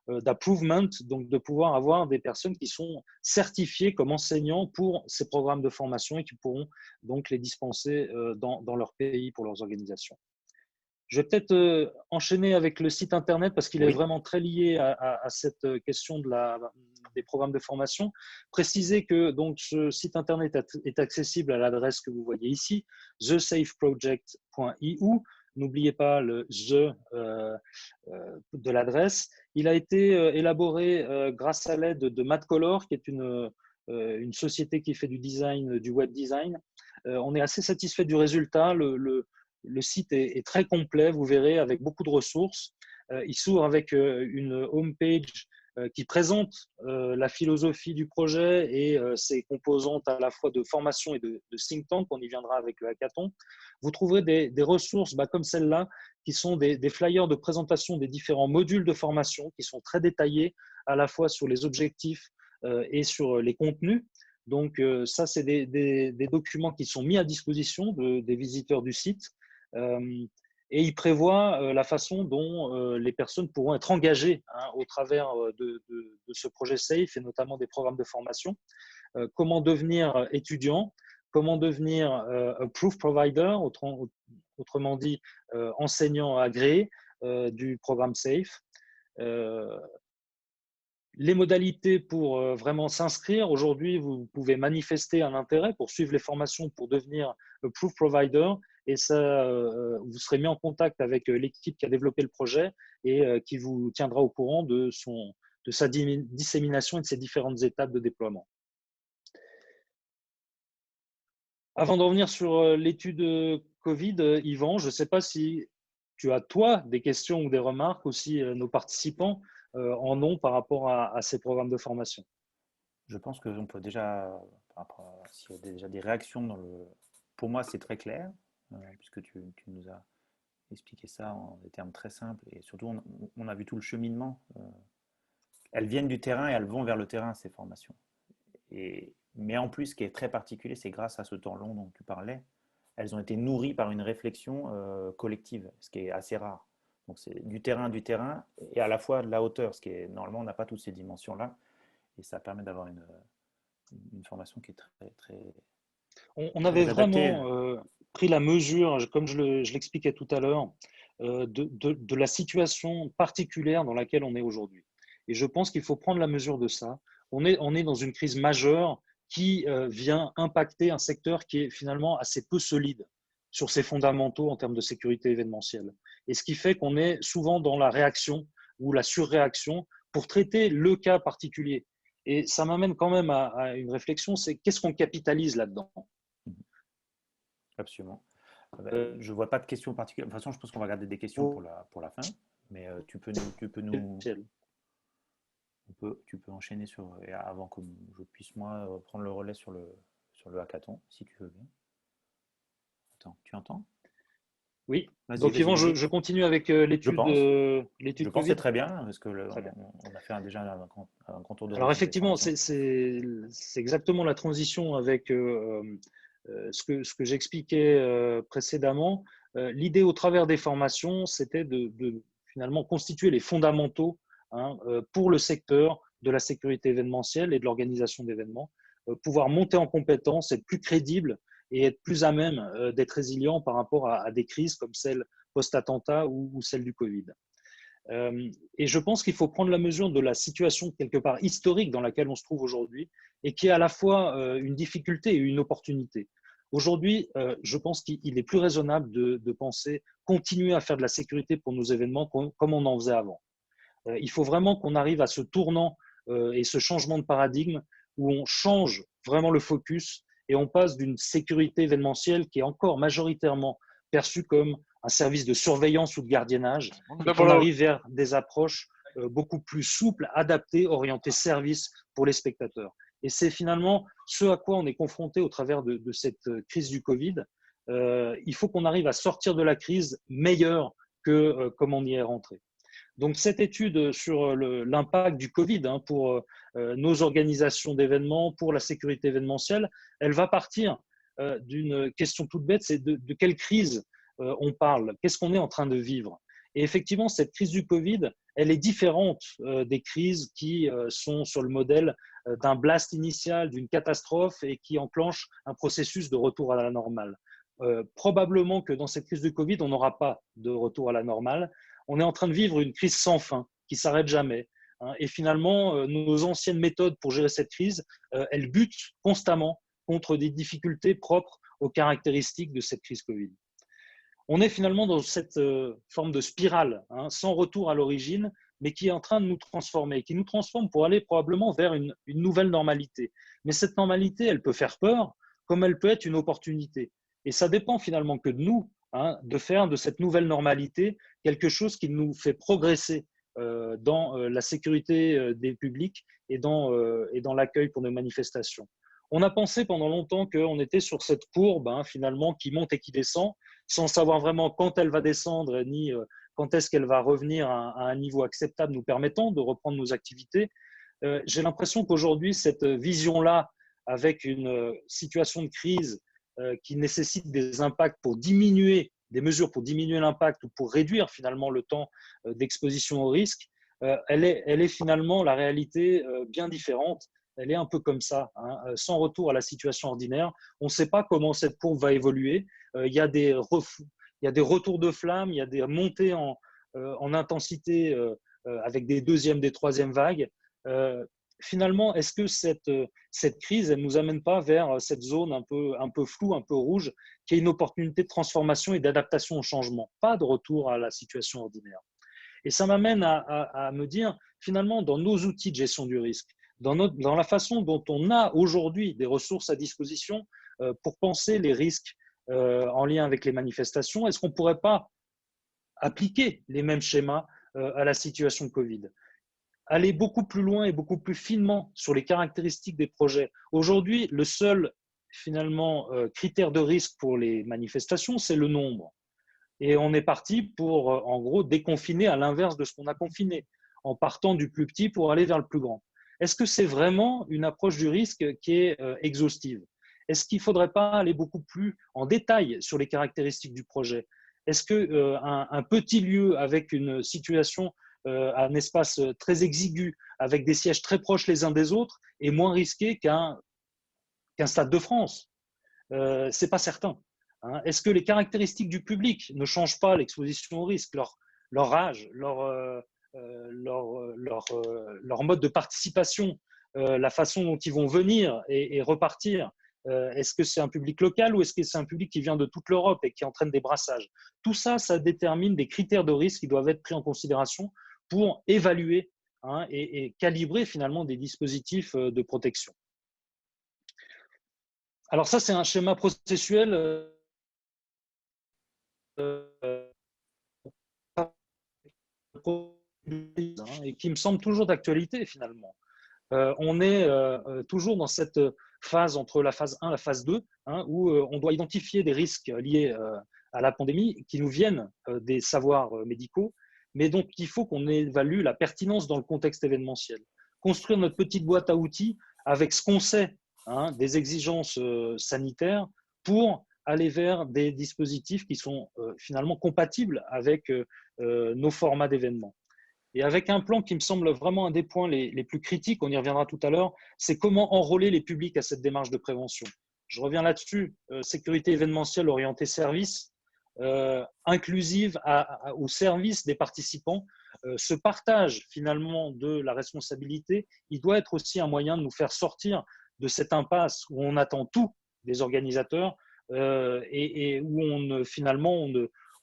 [SPEAKER 3] d'approvement, donc de pouvoir avoir des personnes qui sont certifiées comme enseignants pour ces programmes de formation et qui pourront donc les dispenser dans leur pays pour leurs organisations. Je vais peut-être enchaîner avec le site internet parce qu'il est vraiment très lié à cette question des programmes de formation. Préciser que donc, ce site internet est accessible à l'adresse que vous voyez ici, thesafeproject.eu. N'oubliez pas le the de l'adresse. Il a été élaboré grâce à l'aide de Madcolor, qui est une société qui fait du design, du web design. On est assez satisfait du résultat. Le site est très complet, vous verrez, avec beaucoup de ressources. Il s'ouvre avec une home page qui présente la philosophie du projet et ses composantes à la fois de formation et de think tank. On y viendra avec le hackathon. Vous trouverez des ressources comme celle-là qui sont des flyers de présentation des différents modules de formation qui sont très détaillés à la fois sur les objectifs et sur les contenus. Donc ça, c'est des documents qui sont mis à disposition des visiteurs du site. Et il prévoit la façon dont les personnes pourront être engagées au travers de ce projet SAFE et notamment des programmes de formation. Comment devenir étudiant, comment devenir approved provider, autrement dit enseignant agréé du programme SAFE. Les modalités pour vraiment s'inscrire. Aujourd'hui, vous pouvez manifester un intérêt pour suivre les formations pour devenir approved provider. Et ça, vous serez mis en contact avec l'équipe qui a développé le projet et qui vous tiendra au courant de sa dissémination et de ses différentes étapes de déploiement. Avant de revenir sur l'étude Covid, Yvan, je ne sais pas si tu as, toi, des questions ou des remarques, aussi nos participants en ont par rapport à ces programmes de formation.
[SPEAKER 1] Je pense qu'on peut déjà, s'il y a déjà des réactions, pour moi, c'est très clair. Puisque tu nous as expliqué ça en des termes très simples et surtout on a vu tout le cheminement. Elles viennent du terrain et elles vont vers le terrain, ces formations. Mais en plus, ce qui est très particulier, c'est grâce à ce temps long dont tu parlais, elles ont été nourries par une réflexion collective, ce qui est assez rare. Donc c'est du terrain et à la fois de la hauteur, ce qui est normalement on n'a pas toutes ces dimensions-là et ça permet d'avoir une formation qui est très très.
[SPEAKER 3] On avait vraiment pris la mesure, comme je l'expliquais tout à l'heure, de la situation particulière dans laquelle on est aujourd'hui. Et je pense qu'il faut prendre la mesure de ça. On est dans une crise majeure qui vient impacter un secteur qui est finalement assez peu solide sur ses fondamentaux en termes de sécurité événementielle. Et ce qui fait qu'on est souvent dans la réaction ou la surréaction pour traiter le cas particulier. Et ça m'amène quand même à une réflexion, c'est qu'est-ce qu'on capitalise là-dedans ?
[SPEAKER 1] Absolument. Je ne vois pas de questions particulières. De toute façon, je pense qu'on va garder des questions pour la fin. Mais tu peux nous. Tu peux enchaîner avant que je puisse, moi, prendre le relais sur le hackathon, si tu veux bien. Attends, tu entends ?
[SPEAKER 3] Oui. Donc, Yvan, je continue avec l'étude.
[SPEAKER 1] Je pense que c'est très bien, parce qu'on a fait déjà un contour de.
[SPEAKER 3] Alors, effectivement, c'est exactement la transition avec ce que j'expliquais précédemment. L'idée au travers des formations, c'était de finalement constituer les fondamentaux pour le secteur de la sécurité événementielle et de l'organisation d'événements, pouvoir monter en compétences, être plus crédible et être plus à même d'être résilient par rapport à des crises comme celle post-attentat ou celle du Covid. Et je pense qu'il faut prendre la mesure de la situation quelque part historique dans laquelle on se trouve aujourd'hui et qui est à la fois une difficulté et une opportunité. Aujourd'hui, je pense qu'il est plus raisonnable de penser continuer à faire de la sécurité pour nos événements comme on en faisait avant. Il faut vraiment qu'on arrive à ce tournant et ce changement de paradigme où on change vraiment le focus et on passe d'une sécurité événementielle qui est encore majoritairement perçue comme un service de surveillance ou de gardiennage, et qu'on arrive vers des approches beaucoup plus souples, adaptées, orientées service pour les spectateurs. Et c'est finalement ce à quoi on est confronté au travers de cette crise du Covid. Il faut qu'on arrive à sortir de la crise meilleur que comme on y est rentré. Donc, cette étude sur l'impact du Covid pour nos organisations d'événements, pour la sécurité événementielle, elle va partir d'une question toute bête, c'est de quelle crise on parle, qu'est-ce qu'on est en train de vivre. Et effectivement, cette crise du Covid, elle est différente des crises qui sont sur le modèle d'un blast initial, d'une catastrophe et qui enclenche un processus de retour à la normale. Probablement que dans cette crise du Covid, on n'aura pas de retour à la normale. On est en train de vivre une crise sans fin, qui ne s'arrête jamais. Et finalement, nos anciennes méthodes pour gérer cette crise, elles butent constamment contre des difficultés propres aux caractéristiques de cette crise Covid. On est finalement dans cette forme de spirale, sans retour à l'origine, mais qui est en train de nous transformer, qui nous transforme pour aller probablement vers une nouvelle normalité. Mais cette normalité, elle peut faire peur, comme elle peut être une opportunité. Et ça dépend finalement que de nous, de faire de cette nouvelle normalité quelque chose qui nous fait progresser dans la sécurité des publics et dans l'accueil pour nos manifestations. On a pensé pendant longtemps qu'on était sur cette courbe finalement qui monte et qui descend, sans savoir vraiment quand elle va descendre ni quand est-ce qu'elle va revenir à un niveau acceptable nous permettant de reprendre nos activités. J'ai l'impression qu'aujourd'hui, cette vision-là, avec une situation de crise qui nécessite des impacts pour diminuer, des mesures pour diminuer l'impact ou pour réduire finalement le temps d'exposition au risque, elle est finalement la réalité bien différente. Elle est un peu comme ça, sans retour à la situation ordinaire. On ne sait pas comment cette courbe va évoluer. Il y a des retours de flammes, il y a des montées en intensité avec des deuxièmes, des troisièmes vagues. Finalement, est-ce que cette crise, elle ne nous amène pas vers cette zone un peu floue, un peu rouge, qui est une opportunité de transformation et d'adaptation au changement, pas de retour à la situation ordinaire. Et ça m'amène à me dire, finalement, dans nos outils de gestion du risque, dans la façon dont on a aujourd'hui des ressources à disposition pour penser les risques en lien avec les manifestations, est-ce qu'on ne pourrait pas appliquer les mêmes schémas à la situation Covid ? Aller beaucoup plus loin et beaucoup plus finement sur les caractéristiques des projets. Aujourd'hui, le seul finalement critère de risque pour les manifestations, c'est le nombre. Et on est parti pour, en gros, déconfiner à l'inverse de ce qu'on a confiné, en partant du plus petit pour aller vers le plus grand. Est-ce que c'est vraiment une approche du risque qui est exhaustive ? Est-ce qu'il ne faudrait pas aller beaucoup plus en détail sur les caractéristiques du projet ? Est-ce qu'un petit lieu avec une situation, un espace très exigu, avec des sièges très proches les uns des autres, est moins risqué qu'un Stade de France ? Ce n'est pas certain. Est-ce que les caractéristiques du public ne changent pas l'exposition au risque, leur âge, leur mode de participation, la façon dont ils vont venir et repartir? Est-ce que c'est un public local ou est-ce que c'est un public qui vient de toute l'Europe et qui entraîne des brassages? Tout ça, ça détermine des critères de risque qui doivent être pris en considération pour évaluer et calibrer finalement des dispositifs de protection. Alors ça, c'est un schéma processuel et qui me semble toujours d'actualité finalement. On est toujours dans cette phase entre la phase 1 et la phase 2, où on doit identifier des risques liés à la pandémie qui nous viennent des savoirs médicaux, mais donc il faut qu'on évalue la pertinence dans le contexte événementiel. Construire notre petite boîte à outils avec ce qu'on sait des exigences sanitaires pour aller vers des dispositifs qui sont finalement compatibles avec nos formats d'événements. Et avec un plan qui me semble vraiment un des points les plus critiques, on y reviendra tout à l'heure, c'est comment enrôler les publics à cette démarche de prévention. Je reviens là-dessus, sécurité événementielle orientée service, inclusive au service des participants. Ce partage finalement de la responsabilité, il doit être aussi un moyen de nous faire sortir de cette impasse où on attend tout des organisateurs et où finalement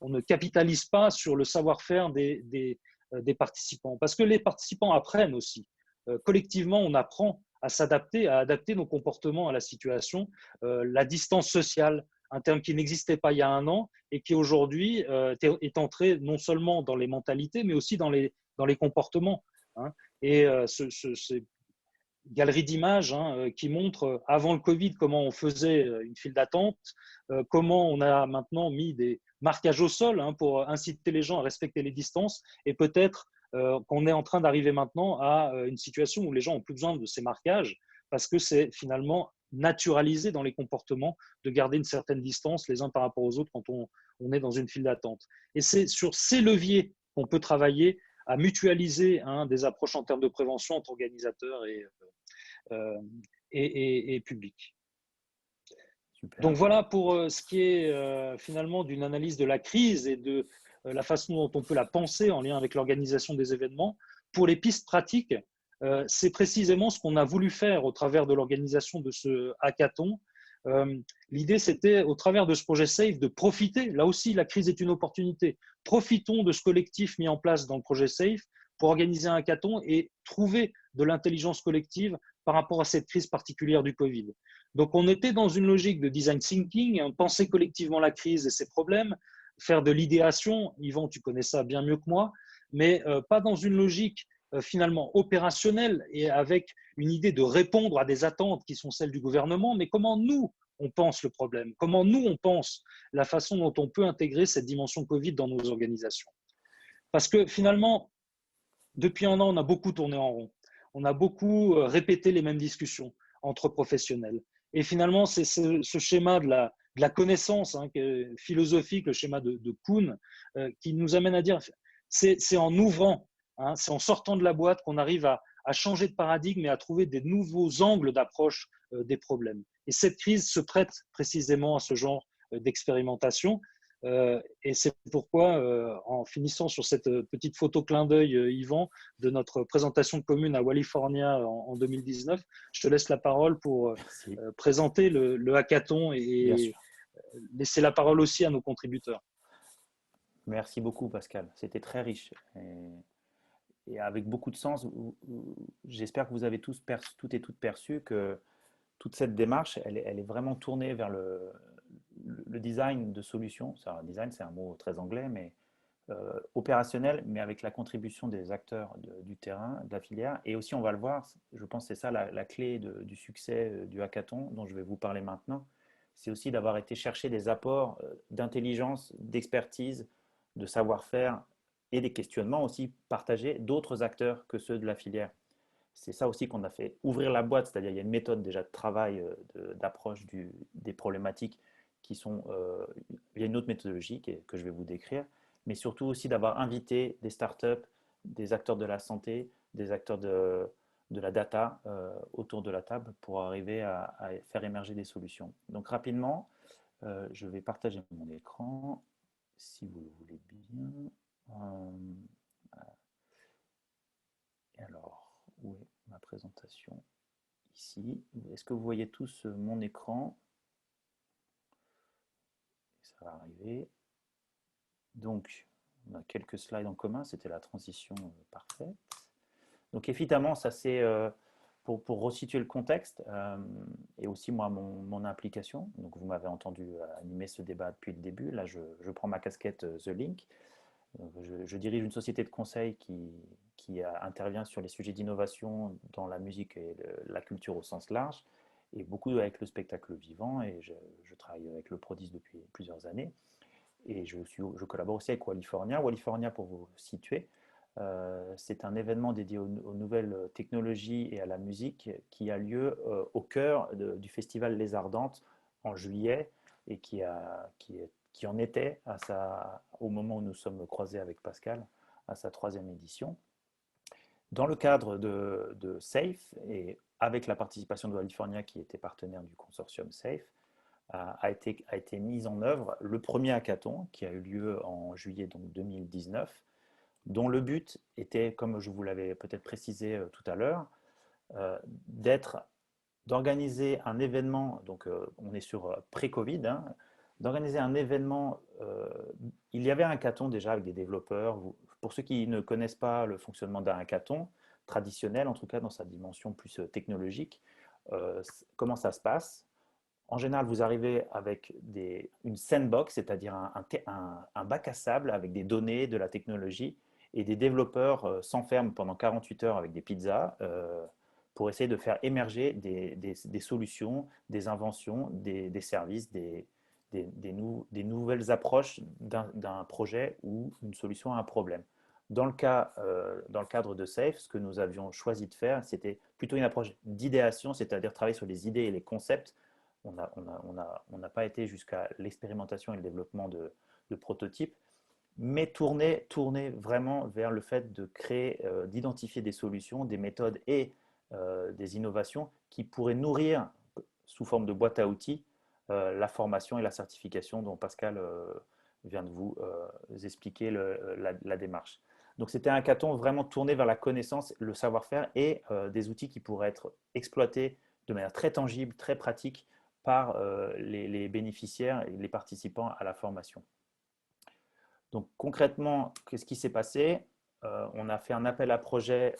[SPEAKER 3] on ne capitalise pas sur le savoir-faire des participants. Parce que les participants apprennent aussi. Collectivement, on apprend à s'adapter, à adapter nos comportements à la situation. La distance sociale, un terme qui n'existait pas il y a un an et qui aujourd'hui est entré non seulement dans les mentalités, mais aussi dans les comportements. Et ces galeries d'images qui montrent avant le Covid comment on faisait une file d'attente, comment on a maintenant mis des marquages au sol pour inciter les gens à respecter les distances et peut-être qu'on est en train d'arriver maintenant à une situation où les gens n'ont plus besoin de ces marquages parce que c'est finalement naturalisé dans les comportements de garder une certaine distance les uns par rapport aux autres quand on est dans une file d'attente. Et c'est sur ces leviers qu'on peut travailler à mutualiser des approches en termes de prévention entre organisateurs et public.
[SPEAKER 1] Super.
[SPEAKER 3] Donc voilà pour ce qui est finalement d'une analyse de la crise et de la façon dont on peut la penser en lien avec l'organisation des événements. Pour les pistes pratiques, c'est précisément ce qu'on a voulu faire au travers de l'organisation de ce hackathon. L'idée, c'était, au travers de ce projet SAFE, de profiter. Là aussi, la crise est une opportunité. Profitons de ce collectif mis en place dans le projet SAFE pour organiser un hackathon et trouver de l'intelligence collective par rapport à cette crise particulière du Covid. Donc, on était dans une logique de design thinking, penser collectivement la crise et ses problèmes, faire de l'idéation. Yvan, tu connais ça bien mieux que moi, mais pas dans une logique finalement opérationnelle et avec une idée de répondre à des attentes qui sont celles du gouvernement, mais comment nous, on pense le problème, comment nous, on pense la façon dont on peut intégrer cette dimension Covid dans nos organisations. Parce que finalement, depuis un an, on a beaucoup tourné en rond. On a beaucoup répété les mêmes discussions entre professionnels. Et finalement, c'est ce schéma de la connaissance philosophique, le schéma de Kuhn, qui nous amène à dire, c'est en ouvrant, c'est en sortant de la boîte qu'on arrive à changer de paradigme et à trouver des nouveaux angles d'approche des problèmes. Et cette crise se prête précisément à ce genre d'expérimentation. Et c'est pourquoi, en finissant sur cette petite photo clin d'œil, Yvan, de notre présentation commune à California en 2019, je te laisse la parole pour présenter le hackathon et laisser la parole aussi à nos contributeurs.
[SPEAKER 1] Merci beaucoup, Pascal. C'était très riche et avec beaucoup de sens. J'espère que vous avez toutes et toutes perçu que toute cette démarche, elle est vraiment tournée vers le design de solutions. Design, c'est un mot très anglais, mais opérationnel, mais avec la contribution des acteurs du terrain, de la filière. Et aussi, on va le voir, je pense que c'est ça la clé du succès du hackathon dont je vais vous parler maintenant. C'est aussi d'avoir été chercher des apports d'intelligence, d'expertise, de savoir-faire et des questionnements aussi partagés d'autres acteurs que ceux de la filière. C'est ça aussi qu'on a fait ouvrir la boîte, c'est-à-dire il y a une méthode déjà de travail, d'approche des problématiques qui sont, il y a une autre méthodologie que je vais vous décrire, mais surtout aussi d'avoir invité des startups, des acteurs de la santé, des acteurs de la data autour de la table pour arriver à faire émerger des solutions. Donc rapidement, je vais partager mon écran, si vous le voulez bien. Alors, où est ma présentation? Ici. Est-ce que vous voyez tous mon écran? Ça va arriver. Donc, on a quelques slides en commun. C'était la transition parfaite. Donc, évidemment, ça c'est pour resituer le contexte et aussi moi mon implication. Donc, vous m'avez entendu animer ce débat depuis le début. Là, je prends ma casquette The Link. Je dirige une société de conseil qui intervient sur les sujets d'innovation dans la musique et la culture au sens large, et beaucoup avec le spectacle vivant. Et je travaille avec le Prodis depuis plusieurs années. Et je collabore aussi avec California. California, pour vous situer, c'est un événement dédié aux nouvelles technologies et à la musique qui a lieu au cœur du festival Les Ardentes en juillet et qui en était au moment où nous sommes croisés avec Pascal à sa 3e édition. Dans le cadre de SAFE et avec la participation de California qui était partenaire du consortium SAFE, a été mis en œuvre le premier hackathon qui a eu lieu en juillet donc 2019, dont le but était, comme je vous l'avais peut-être précisé tout à l'heure, d'organiser un événement, donc on est sur pré-Covid, d'organiser un événement. Il y avait un hackathon déjà avec des développeurs. Pour ceux qui ne connaissent pas le fonctionnement d'un hackathon traditionnel, en tout cas dans sa dimension plus technologique, comment ça se passe? En général, vous arrivez avec une sandbox, c'est-à-dire un bac à sable avec des données, de la technologie, et des développeurs s'enferment pendant 48 heures avec des pizzas pour essayer de faire émerger des solutions, des inventions, des services, des nouvelles approches d'un projet ou une solution à un problème. Dans le cadre de SAFE, ce que nous avions choisi de faire, c'était plutôt une approche d'idéation, c'est-à-dire travailler sur les idées et les concepts. On n'a pas été jusqu'à l'expérimentation et le développement de prototypes, mais tourner vraiment vers le fait de créer, d'identifier des solutions, des méthodes et des innovations qui pourraient nourrir, sous forme de boîte à outils, la formation et la certification dont Pascal vient de vous expliquer la démarche. Donc c'était un hackathon vraiment tourné vers la connaissance, le savoir-faire et des outils qui pourraient être exploités de manière très tangible, très pratique par les bénéficiaires et les participants à la formation. Donc concrètement, qu'est-ce qui s'est passé? On a fait un appel à projet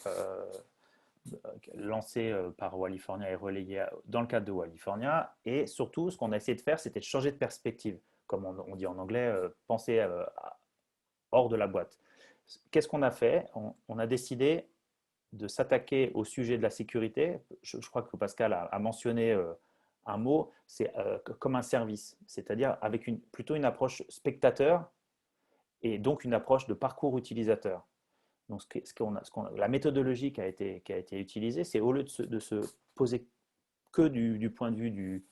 [SPEAKER 1] lancé par Wallifornia et relayé dans le cadre de Wallifornia. Et surtout, ce qu'on a essayé de faire, c'était de changer de perspective. Comme on dit en anglais, penser hors de la boîte. Qu'est-ce qu'on a fait? On a décidé de s'attaquer au sujet de la sécurité. Je crois que Pascal a mentionné un mot, c'est comme un service, c'est-à-dire avec plutôt une approche spectateur et donc une approche de parcours utilisateur. Donc, la méthodologie qui a été utilisée, c'est au lieu de se poser que du point de vue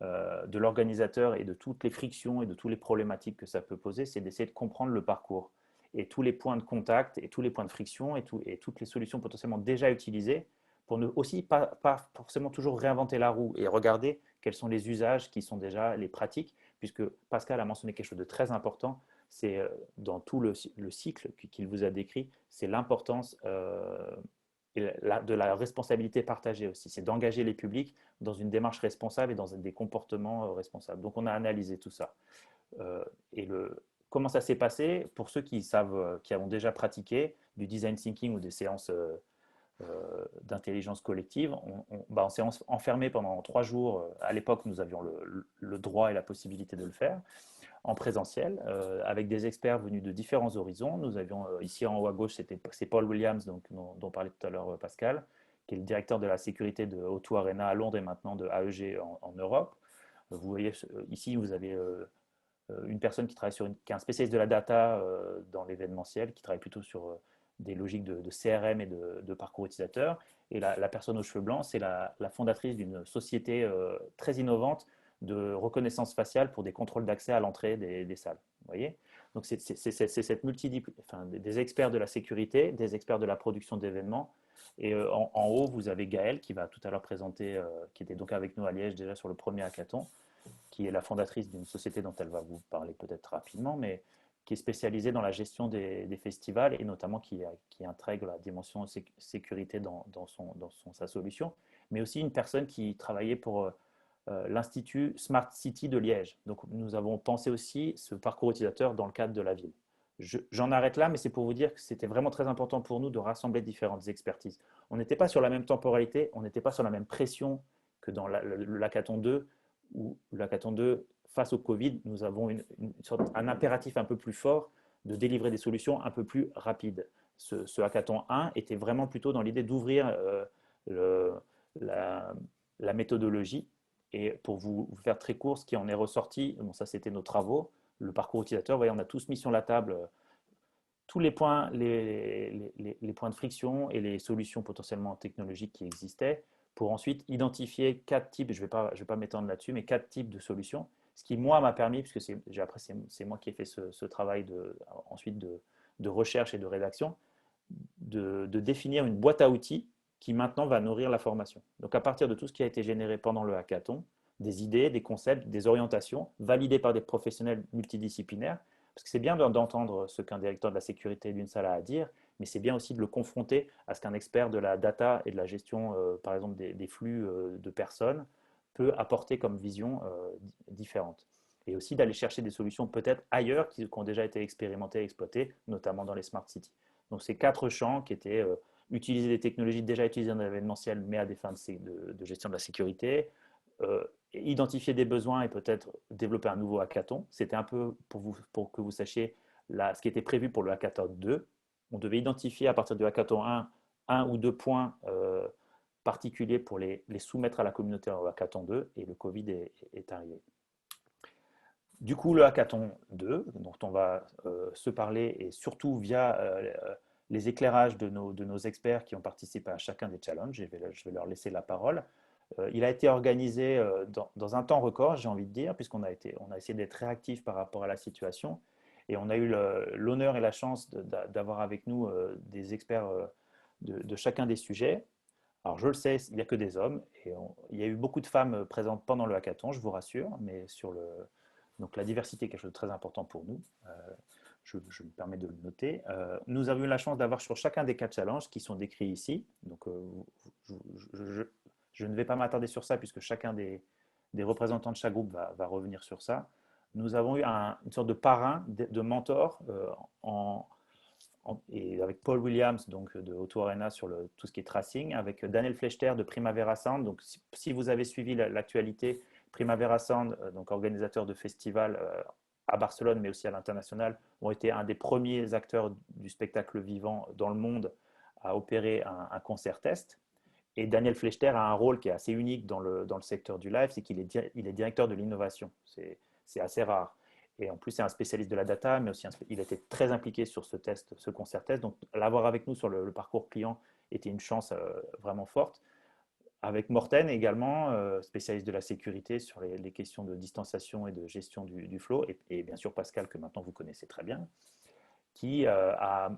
[SPEAKER 1] de l'organisateur et de toutes les frictions et de toutes les problématiques que ça peut poser, c'est d'essayer de comprendre le parcours et tous les points de contact et tous les points de friction et toutes les solutions potentiellement déjà utilisées pour ne aussi pas forcément toujours réinventer la roue et regarder quels sont les usages qui sont déjà les pratiques, puisque Pascal a mentionné quelque chose de très important, c'est dans tout le cycle qu'il vous a décrit, c'est l'importance de la responsabilité partagée aussi. C'est d'engager les publics dans une démarche responsable et dans des comportements responsables. Donc, on a analysé tout ça. Et comment ça s'est passé? Pour ceux qui savent, qui ont déjà pratiqué du design thinking ou des séances d'intelligence collective, on s'est enfermé pendant 3 jours. À l'époque, nous avions le droit et la possibilité de le faire en présentiel, avec des experts venus de différents horizons. Nous avions ici en haut à gauche, c'est Paul Williams, donc, dont parlait tout à l'heure Pascal, qui est le directeur de la sécurité de O2 Arena à Londres et maintenant de AEG en Europe. Vous voyez ici, vous avez une personne qui travaille qui est un spécialiste de la data dans l'événementiel, qui travaille plutôt sur des logiques de CRM et de parcours utilisateur. Et la personne aux cheveux blancs, c'est la fondatrice d'une société très innovante de reconnaissance faciale pour des contrôles d'accès à l'entrée des salles. Vous voyez? Donc, c'est cette des experts de la sécurité, des experts de la production d'événements. Et en haut, vous avez Gaëlle qui va tout à l'heure présenter, qui était donc avec nous à Liège déjà sur le premier hackathon, qui est la fondatrice d'une société dont elle va vous parler peut-être rapidement, mais qui est spécialisée dans la gestion des festivals et notamment qui intègre la dimension sécurité dans sa solution, mais aussi une personne qui travaillait pour l'Institut Smart City de Liège. Donc, nous avons pensé aussi ce parcours utilisateur dans le cadre de la ville. J'en arrête là, mais c'est pour vous dire que c'était vraiment très important pour nous de rassembler différentes expertises. On n'était pas sur la même temporalité, on n'était pas sur la même pression que dans l'hackathon 2, où l'hackathon 2, face au Covid, nous avons un impératif un peu plus fort de délivrer des solutions un peu plus rapides. Ce hackathon 1 était vraiment plutôt dans l'idée d'ouvrir la méthodologie. Et pour vous faire très court, ce qui en est ressorti, bon, ça c'était nos travaux, le parcours utilisateur, vous voyez, on a tous mis sur la table tous les points, les points de friction et les solutions potentiellement technologiques qui existaient pour ensuite identifier 4 types, je ne vais pas m'étendre là-dessus, mais 4 types de solutions. Ce qui, moi, m'a permis, puisque c'est moi qui ai fait ce travail ensuite de recherche et de rédaction, de définir une boîte à outils qui maintenant va nourrir la formation. Donc à partir de tout ce qui a été généré pendant le hackathon, des idées, des concepts, des orientations validées par des professionnels multidisciplinaires, parce que c'est bien d'entendre ce qu'un directeur de la sécurité d'une salle a à dire, mais c'est bien aussi de le confronter à ce qu'un expert de la data et de la gestion, par exemple, des flux de personnes peut apporter comme vision différente. Et aussi d'aller chercher des solutions peut-être ailleurs qui ont déjà été expérimentées et exploitées, notamment dans les smart cities. Donc ces 4 champs qui étaient utiliser des technologies déjà utilisées dans l'événementiel, mais à des fins de gestion de la sécurité, identifier des besoins et peut-être développer un nouveau hackathon. C'était un peu pour que vous sachiez ce qui était prévu pour le hackathon 2. On devait identifier à partir du hackathon 1 ou 2 points particuliers pour les soumettre à la communauté au hackathon 2 et le Covid est arrivé. Du coup, le hackathon 2, dont on va se parler, et surtout via les éclairages de nos experts qui ont participé à chacun des challenges, je vais leur laisser la parole. Il a été organisé dans un temps record, j'ai envie de dire, puisqu'on on a essayé d'être réactif par rapport à la situation. Et on a eu l'honneur et la chance d'avoir avec nous des experts de chacun des sujets. Alors, je le sais, il n'y a que des hommes. Et il y a eu beaucoup de femmes présentes pendant le hackathon, je vous rassure. Mais donc, la diversité est quelque chose de très important pour nous. Je me permets de le noter. Nous avons eu la chance d'avoir sur chacun des 4 challenges qui sont décrits ici. Donc, je, je- je ne vais pas m'attarder sur ça puisque chacun des représentants de chaque groupe va revenir sur ça. Nous avons eu une sorte de parrain, de mentor, et avec Paul Williams donc de Auto Arena sur tout ce qui est tracing, avec Daniel Flechter de Primavera Sound. Donc, si vous avez suivi l'actualité, Primavera Sound, donc organisateur de festivals à Barcelone, mais aussi à l'international, ont été un des premiers acteurs du spectacle vivant dans le monde à opérer un concert test. Et Daniel Flechter a un rôle qui est assez unique dans le secteur du live, c'est qu'il est directeur de l'innovation. C'est assez rare. Et en plus, c'est un spécialiste de la data, mais aussi il était très impliqué sur ce test, ce concert test. Donc, l'avoir avec nous sur le parcours client était une chance vraiment forte. Avec Morten également, spécialiste de la sécurité sur les questions de distanciation et de gestion du flow. Et bien sûr, Pascal, que maintenant vous connaissez très bien, qui a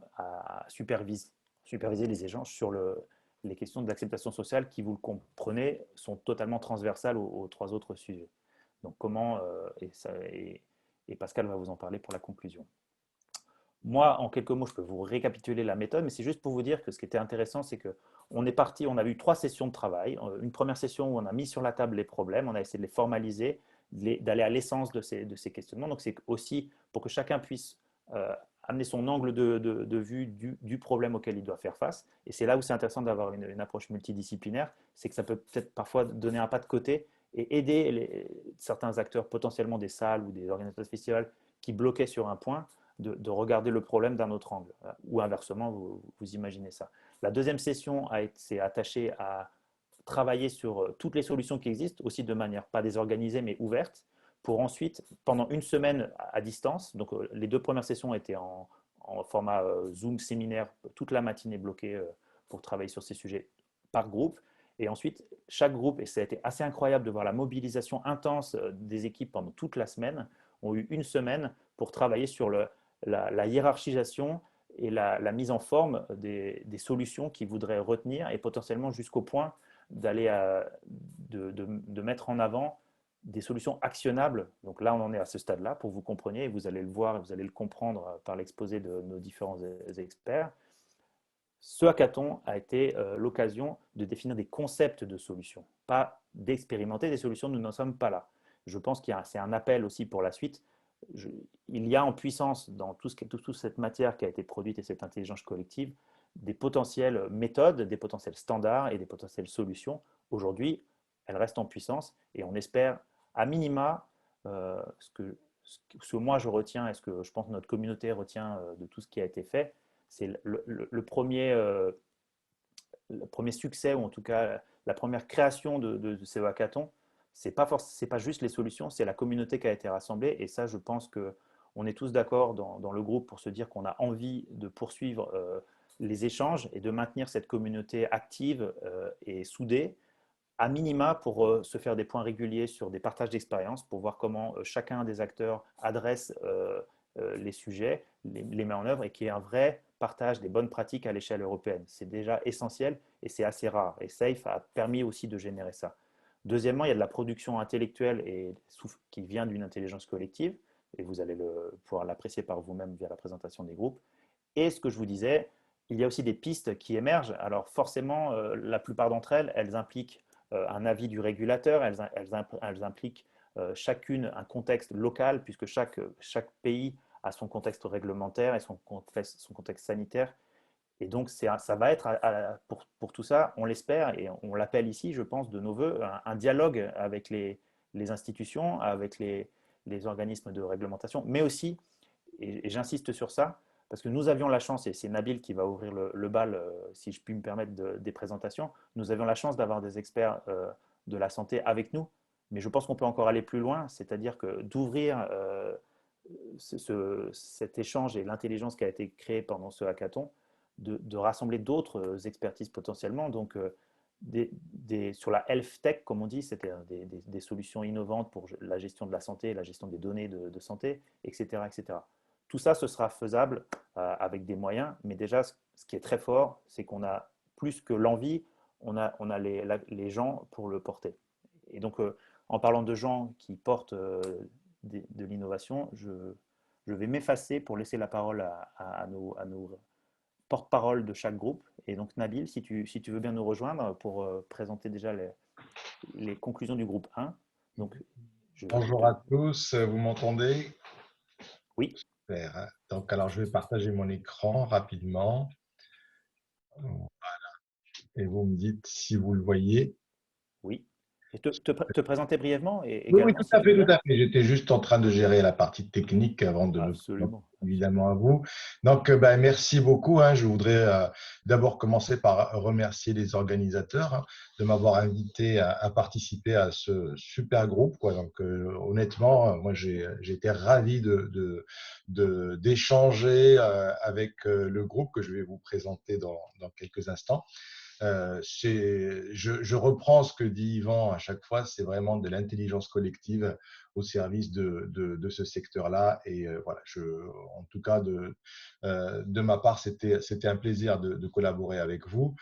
[SPEAKER 1] supervisé les échanges sur les questions d'acceptation sociale qui, vous le comprenez, sont totalement transversales aux 3 autres sujets. Donc comment, et Pascal va vous en parler pour la conclusion. Moi, en quelques mots, je peux vous récapituler la méthode, mais c'est juste pour vous dire que ce qui était intéressant, c'est que on est parti, on a eu 3 sessions de travail. Une première session où on a mis sur la table les problèmes, on a essayé de les formaliser, d'aller à l'essence de ces questionnements. Donc c'est aussi pour que chacun puisse amener son angle de vue du problème auquel il doit faire face. Et c'est là où c'est intéressant d'avoir une approche multidisciplinaire, c'est que ça peut peut-être parfois donner un pas de côté et aider certains acteurs, potentiellement des salles ou des organisateurs de festivals, qui bloquaient sur un point, de regarder le problème d'un autre angle. Ou inversement, vous imaginez ça. La deuxième session s'est attachée à travailler sur toutes les solutions qui existent, aussi de manière pas désorganisée mais ouverte, pour ensuite, pendant une semaine à distance, donc les 2 premières sessions étaient en format Zoom séminaire, toute la matinée bloquée pour travailler sur ces sujets par groupe. Et ensuite, chaque groupe, et ça a été assez incroyable de voir la mobilisation intense des équipes pendant toute la semaine, ont eu une semaine pour travailler sur la hiérarchisation et la mise en forme des solutions qu'ils voudraient retenir et potentiellement jusqu'au point d'aller de mettre en avant des solutions actionnables. Donc là, on en est à ce stade-là pour que vous compreniez, et vous allez le voir et vous allez le comprendre par l'exposé de nos différents experts. Ce hackathon a été l'occasion de définir des concepts de solutions, pas d'expérimenter des solutions, nous n'en sommes pas là. Je pense que c'est un appel aussi pour la suite. Il y a en puissance dans toute cette matière qui a été produite et cette intelligence collective des potentielles méthodes, des potentiels standards et des potentielles solutions. Aujourd'hui, elles restent en puissance et on espère à minima ce que moi je retiens et ce que je pense que notre communauté retient de tout ce qui a été fait, c'est le premier succès, ou en tout cas la première création de ces hackathons. C'est pas juste les solutions, c'est la communauté qui a été rassemblée. Et ça, je pense qu'on est tous d'accord dans le groupe pour se dire qu'on a envie de poursuivre les échanges et de maintenir cette communauté active et soudée, à minima pour se faire des points réguliers sur des partages d'expériences, pour voir comment chacun des acteurs adresse les sujets, les met en œuvre, et qu'il y ait un vrai partage des bonnes pratiques à l'échelle européenne. C'est déjà essentiel et c'est assez rare. Et SAFE a permis aussi de générer ça. Deuxièmement, il y a de la production intellectuelle qui vient d'une intelligence collective, et vous allez pouvoir l'apprécier par vous-même via la présentation des groupes. Et ce que je vous disais, il y a aussi des pistes qui émergent. Alors forcément, la plupart d'entre elles, elles impliquent un avis du régulateur, elles impliquent chacune un contexte local, puisque chaque pays a son contexte réglementaire et son contexte sanitaire. Et donc, ça va être, pour tout ça, on l'espère, et on l'appelle ici, je pense, de nos voeux, un dialogue avec les institutions, avec les organismes de réglementation, mais aussi, et j'insiste sur ça, parce que nous avions la chance, et c'est Nabil qui va ouvrir le bal, si je puis me permettre, des présentations, nous avions la chance d'avoir des experts de la santé avec nous, mais je pense qu'on peut encore aller plus loin, c'est-à-dire que d'ouvrir cet échange et l'intelligence qui a été créée pendant ce hackathon, de rassembler d'autres expertises potentiellement. Donc, sur la health tech, comme on dit, c'est-à-dire des solutions innovantes pour la gestion de la santé, la gestion des données de santé, etc., etc. Tout ça, ce sera faisable avec des moyens, mais déjà, ce qui est très fort, c'est qu'on a plus que l'envie, on a les gens pour le porter. Et donc, en parlant de gens qui portent de l'innovation, je vais m'effacer pour laisser la parole à nos porte-parole de chaque groupe. Et donc, Nabil, si tu veux bien nous rejoindre pour présenter déjà les conclusions du groupe 1. Donc,
[SPEAKER 4] Bonjour à tous, vous m'entendez?
[SPEAKER 1] Oui.
[SPEAKER 4] Super, hein. Donc, alors, je vais partager mon écran rapidement. Voilà. Et vous me dites si vous le voyez.
[SPEAKER 1] Oui. Et te présenter brièvement
[SPEAKER 4] Oui, oui,
[SPEAKER 1] également,
[SPEAKER 4] tout
[SPEAKER 1] si
[SPEAKER 4] à
[SPEAKER 1] tu veux
[SPEAKER 4] fait, tout
[SPEAKER 1] bien.
[SPEAKER 4] à fait. J'étais juste en train de gérer la partie technique avant de me présenter
[SPEAKER 1] Absolument.
[SPEAKER 4] évidemment à vous. Donc, ben, merci beaucoup, hein. Je voudrais d'abord commencer par remercier les organisateurs, hein, de m'avoir invité à participer à ce super groupe, quoi. Donc, honnêtement, moi, j'ai été ravi d'échanger avec le groupe que je vais vous présenter dans quelques instants. Je reprends ce que dit Yvan à chaque fois, c'est vraiment de l'intelligence collective au service de ce secteur-là. Et voilà, en tout cas, de ma part, c'était un plaisir de collaborer avec vous.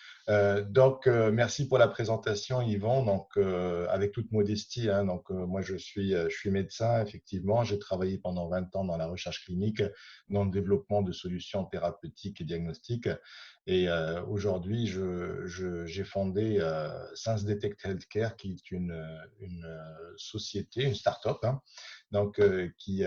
[SPEAKER 4] Donc, merci pour la présentation, Yvan. Donc, avec toute modestie, hein, donc, moi, je suis médecin, effectivement. J'ai travaillé pendant 20 ans dans la recherche clinique, dans le développement de solutions thérapeutiques et diagnostiques. Et aujourd'hui, j'ai fondé ScienceDetect Healthcare, qui est une société, une start-up, hein, donc, qui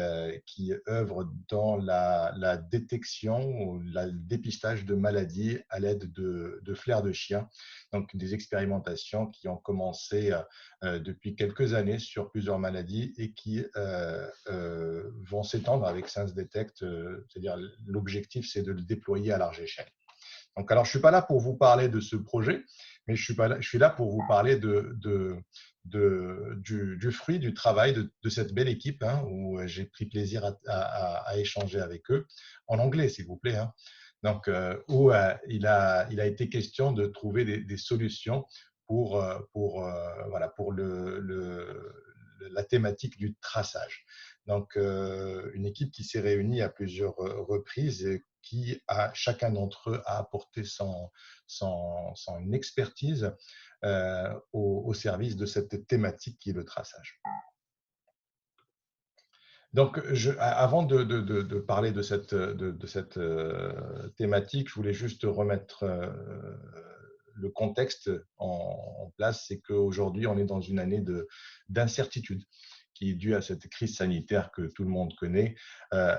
[SPEAKER 4] œuvre dans la détection ou le dépistage de maladies à l'aide de flair de chien. Donc, des expérimentations qui ont commencé depuis quelques années sur plusieurs maladies et qui vont s'étendre avec ScienceDetect. C'est-à-dire, l'objectif, c'est de le déployer à large échelle. Donc, alors, je ne suis pas là pour vous parler de ce projet, mais je suis là pour vous parler du fruit du travail de cette belle équipe, hein, où j'ai pris plaisir à échanger avec eux, en anglais, s'il vous plaît. Hein. Donc, où il a été question de trouver des solutions pour la thématique du traçage. Donc, une équipe qui s'est réunie à plusieurs reprises et qui, chacun d'entre eux, a apporté son expertise au service de cette thématique qui est le traçage. Donc, avant de parler de cette thématique, je voulais juste remettre le contexte en place. C'est qu'aujourd'hui, on est dans une année d'incertitude qui est due à cette crise sanitaire que tout le monde connaît.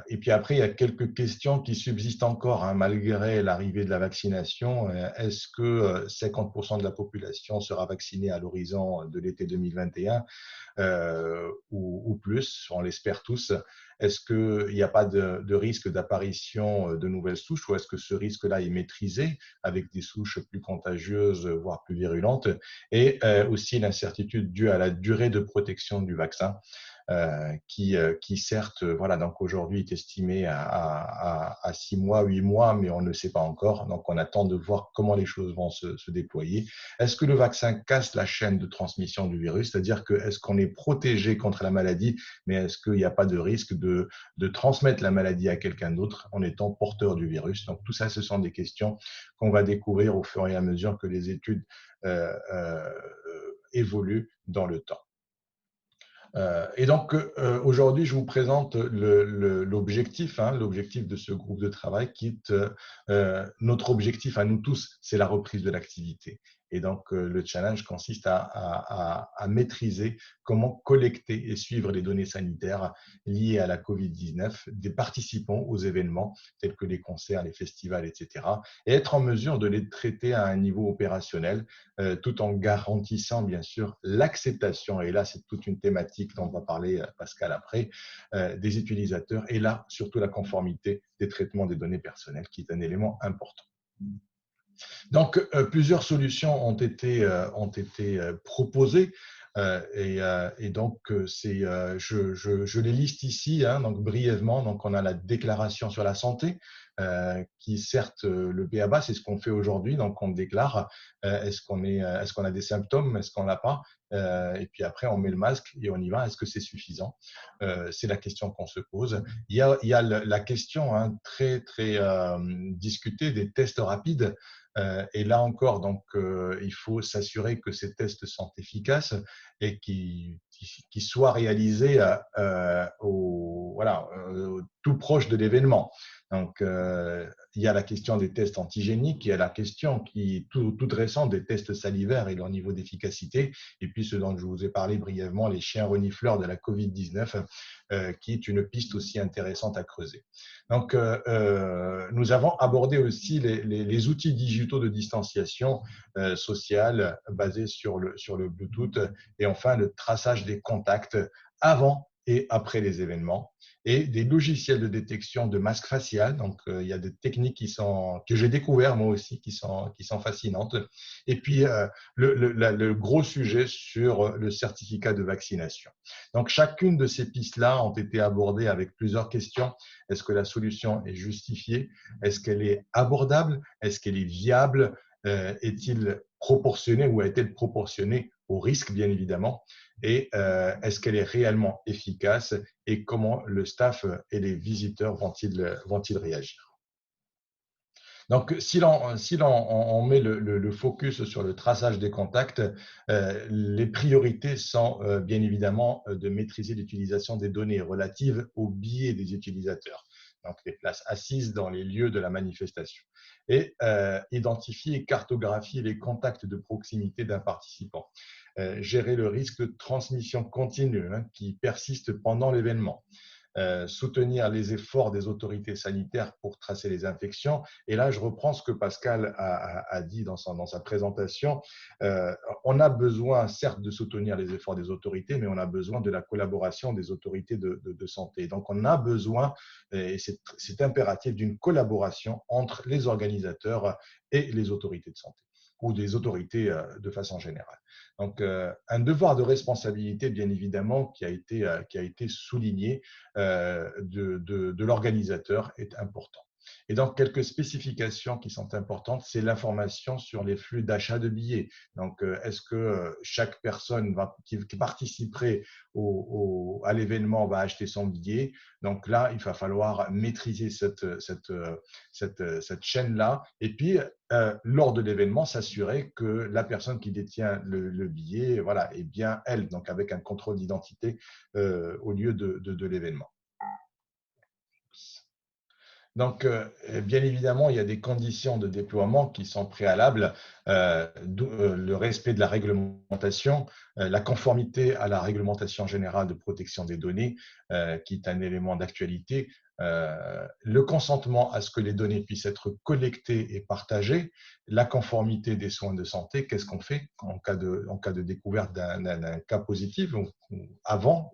[SPEAKER 4] Et puis après, il y a quelques questions qui subsistent encore, hein, malgré l'arrivée de la vaccination. Est-ce que 50% de la population sera vaccinée à l'horizon de l'été 2021 ou plus, on l'espère tous? Est-ce qu'il n'y a pas de risque d'apparition de nouvelles souches, ou est-ce que ce risque-là est maîtrisé avec des souches plus contagieuses, voire plus virulentes? Et aussi l'incertitude due à la durée de protection du vaccin, qui certes, voilà, donc aujourd'hui est estimé à 6 mois, 8 mois, mais on ne sait pas encore. Donc, on attend de voir comment les choses vont se déployer. Est-ce que le vaccin casse la chaîne de transmission du virus? C'est-à-dire que est-ce qu'on est protégé contre la maladie, mais est-ce qu'il n'y a pas de risque de transmettre la maladie à quelqu'un d'autre en étant porteur du virus? Donc, tout ça, ce sont des questions qu'on va découvrir au fur et à mesure que les études évoluent dans le temps. Et donc, aujourd'hui, je vous présente l'objectif, hein, l'objectif de ce groupe de travail qui est notre objectif à nous tous, c'est la reprise de l'activité. Et donc, le challenge consiste à maîtriser comment collecter et suivre les données sanitaires liées à la COVID-19 des participants aux événements tels que les concerts, les festivals, etc. Et être en mesure de les traiter à un niveau opérationnel tout en garantissant, bien sûr, l'acceptation. Et là, c'est toute une thématique dont va parler Pascal après, des utilisateurs. Et là, surtout la conformité des traitements des données personnelles, qui est un élément important. Donc, plusieurs solutions ont été proposées. Et donc, je les liste ici, hein, donc brièvement. Donc, on a la déclaration sur la santé, qui certes le b.a.-ba, c'est ce qu'on fait aujourd'hui. Donc, on déclare est-ce qu'on a des symptômes, est-ce qu'on l'a pas, et puis après on met le masque et on y va. Est-ce que c'est suffisant? C'est la question qu'on se pose. Il y a la question, hein, très très discutée, des tests rapides. Et là encore, donc, il faut s'assurer que ces tests sont efficaces et qu'ils soient réalisés tout proche de l'événement. Donc, il y a la question des tests antigéniques, il y a la question toute récente des tests salivaires et leur niveau d'efficacité, et puis ce dont je vous ai parlé brièvement, les chiens renifleurs de la Covid-19, qui est une piste aussi intéressante à creuser. Donc, nous avons abordé aussi les outils digitaux de distanciation sociale basés sur le Bluetooth, et enfin le traçage des contacts avant et après les événements, et des logiciels de détection de masques faciales. Donc, il y a des techniques que j'ai découvert moi aussi, qui sont fascinantes. Et puis, le gros sujet sur le certificat de vaccination. Donc, chacune de ces pistes-là ont été abordées avec plusieurs questions. Est-ce que la solution est justifiée? Est-ce qu'elle est abordable? Est-ce qu'elle est viable? Est-il proportionné ou est-elle proportionnée au risque, bien évidemment? Et est-ce qu'elle est réellement efficace? Et comment le staff et les visiteurs vont-ils réagir? Donc, si l'on met le focus sur le traçage des contacts, les priorités sont bien évidemment de maîtriser l'utilisation des données relatives aux billets des utilisateurs, donc les places assises dans les lieux de la manifestation, et identifier et cartographier les contacts de proximité d'un participant. Gérer le risque de transmission continue, hein, qui persiste pendant l'événement. Soutenir les efforts des autorités sanitaires pour tracer les infections. Et là, je reprends ce que Pascal a dit dans sa présentation. On a besoin, certes, de soutenir les efforts des autorités, mais on a besoin de la collaboration des autorités de santé. Donc, on a besoin, et c'est impératif, d'une collaboration entre les organisateurs et les autorités de santé, ou des autorités de façon générale. Donc, un devoir de responsabilité, bien évidemment, qui a été souligné de l'organisateur est important. Et donc, quelques spécifications qui sont importantes, c'est l'information sur les flux d'achat de billets. Donc, est-ce que chaque personne qui participerait à l'événement va acheter son billet? Donc là, il va falloir maîtriser cette chaîne-là. Et puis, lors de l'événement, s'assurer que la personne qui détient le billet, voilà, est bien elle, donc avec un contrôle d'identité au lieu de l'événement. Donc, bien évidemment, il y a des conditions de déploiement qui sont préalables, le respect de la réglementation, la conformité à la réglementation générale de protection des données, qui est un élément d'actualité, le consentement à ce que les données puissent être collectées et partagées, la conformité des soins de santé. Qu'est-ce qu'on fait en cas de découverte d'un cas positif, avant,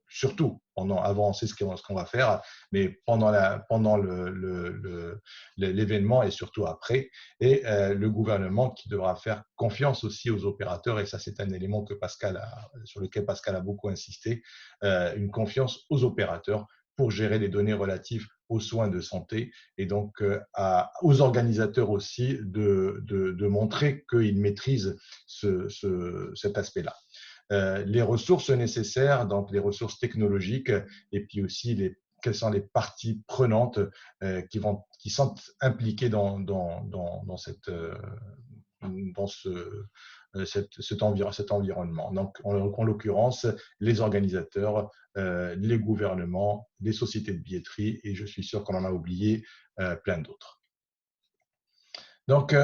[SPEAKER 4] surtout avant, on sait ce qu'on va faire, mais pendant l'événement et surtout après, et le gouvernement qui devra faire confiance aussi aux opérateurs, et ça c'est un élément sur lequel Pascal a beaucoup insisté, une confiance aux opérateurs pour gérer les données relatives aux soins de santé, et donc aux organisateurs aussi de montrer qu'ils maîtrisent cet aspect-là. Les ressources nécessaires, donc les ressources technologiques, et puis aussi quelles sont les parties prenantes qui sont impliquées dans cet environnement. Donc, en l'occurrence, les organisateurs, les gouvernements, les sociétés de billetterie, et je suis sûr qu'on en a oublié plein d'autres. Donc,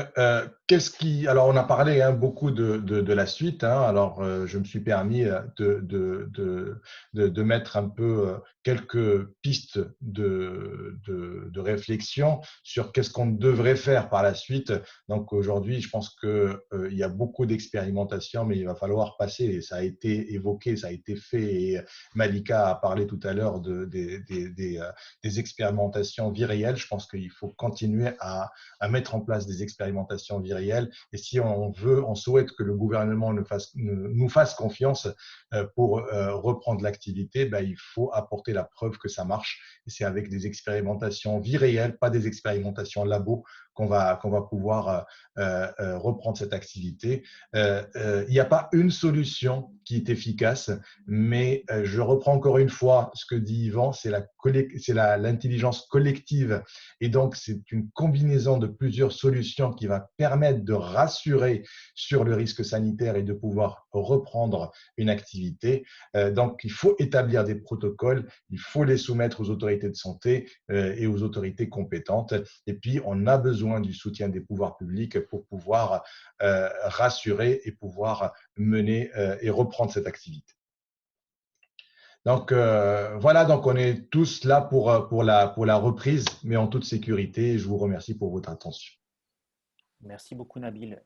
[SPEAKER 4] Alors, on a parlé beaucoup de la suite. Alors, je me suis permis de mettre un peu quelques pistes de réflexion sur qu'est-ce qu'on devrait faire par la suite. Donc, aujourd'hui, je pense qu'il y a beaucoup d'expérimentations, mais il va falloir passer. Et ça a été évoqué, ça a été fait. Et Malika a parlé tout à l'heure des expérimentations vie réelle. Je pense qu'il faut continuer à mettre en place des expérimentations vie réelle. Et si on souhaite que le gouvernement nous fasse confiance pour reprendre l'activité, il faut apporter la preuve que ça marche. Et c'est avec des expérimentations vie réelle, pas des expérimentations labo, qu'on va pouvoir reprendre cette activité. Il n'y a pas une solution qui est efficace, mais je reprends encore une fois ce que dit Yvan, c'est l'intelligence collective. Et donc, c'est une combinaison de plusieurs solutions qui va permettre de rassurer sur le risque sanitaire et de pouvoir reprendre une activité. Donc, il faut établir des protocoles, il faut les soumettre aux autorités de santé et aux autorités compétentes. Et puis, on a besoin du soutien des pouvoirs publics pour pouvoir rassurer et pouvoir mener et reprendre cette activité. Donc, voilà, donc on est tous là pour la reprise, mais en toute sécurité. Je vous remercie pour votre attention.
[SPEAKER 1] Merci beaucoup, Nabil.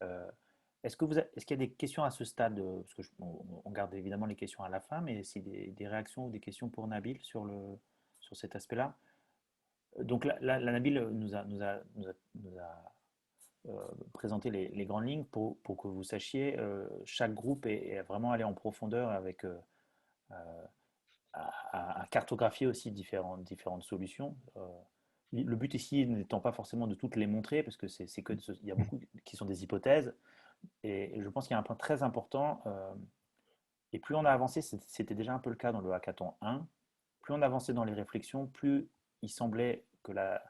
[SPEAKER 1] Est-ce qu'il y a des questions à ce stade? Parce que on garde évidemment les questions à la fin, mais c'est des réactions ou des questions pour Nabil sur cet aspect-là. Donc là, Nabil nous a présenté les grandes lignes pour que vous sachiez. Chaque groupe est vraiment allé en profondeur avec à cartographier aussi différentes solutions. Le but ici n'étant pas forcément de toutes les montrer, parce que il y a beaucoup qui sont des hypothèses, et je pense qu'il y a un point très important, et plus on a avancé, c'était déjà un peu le cas dans le hackathon 1, plus on avançait dans les réflexions, plus il semblait que la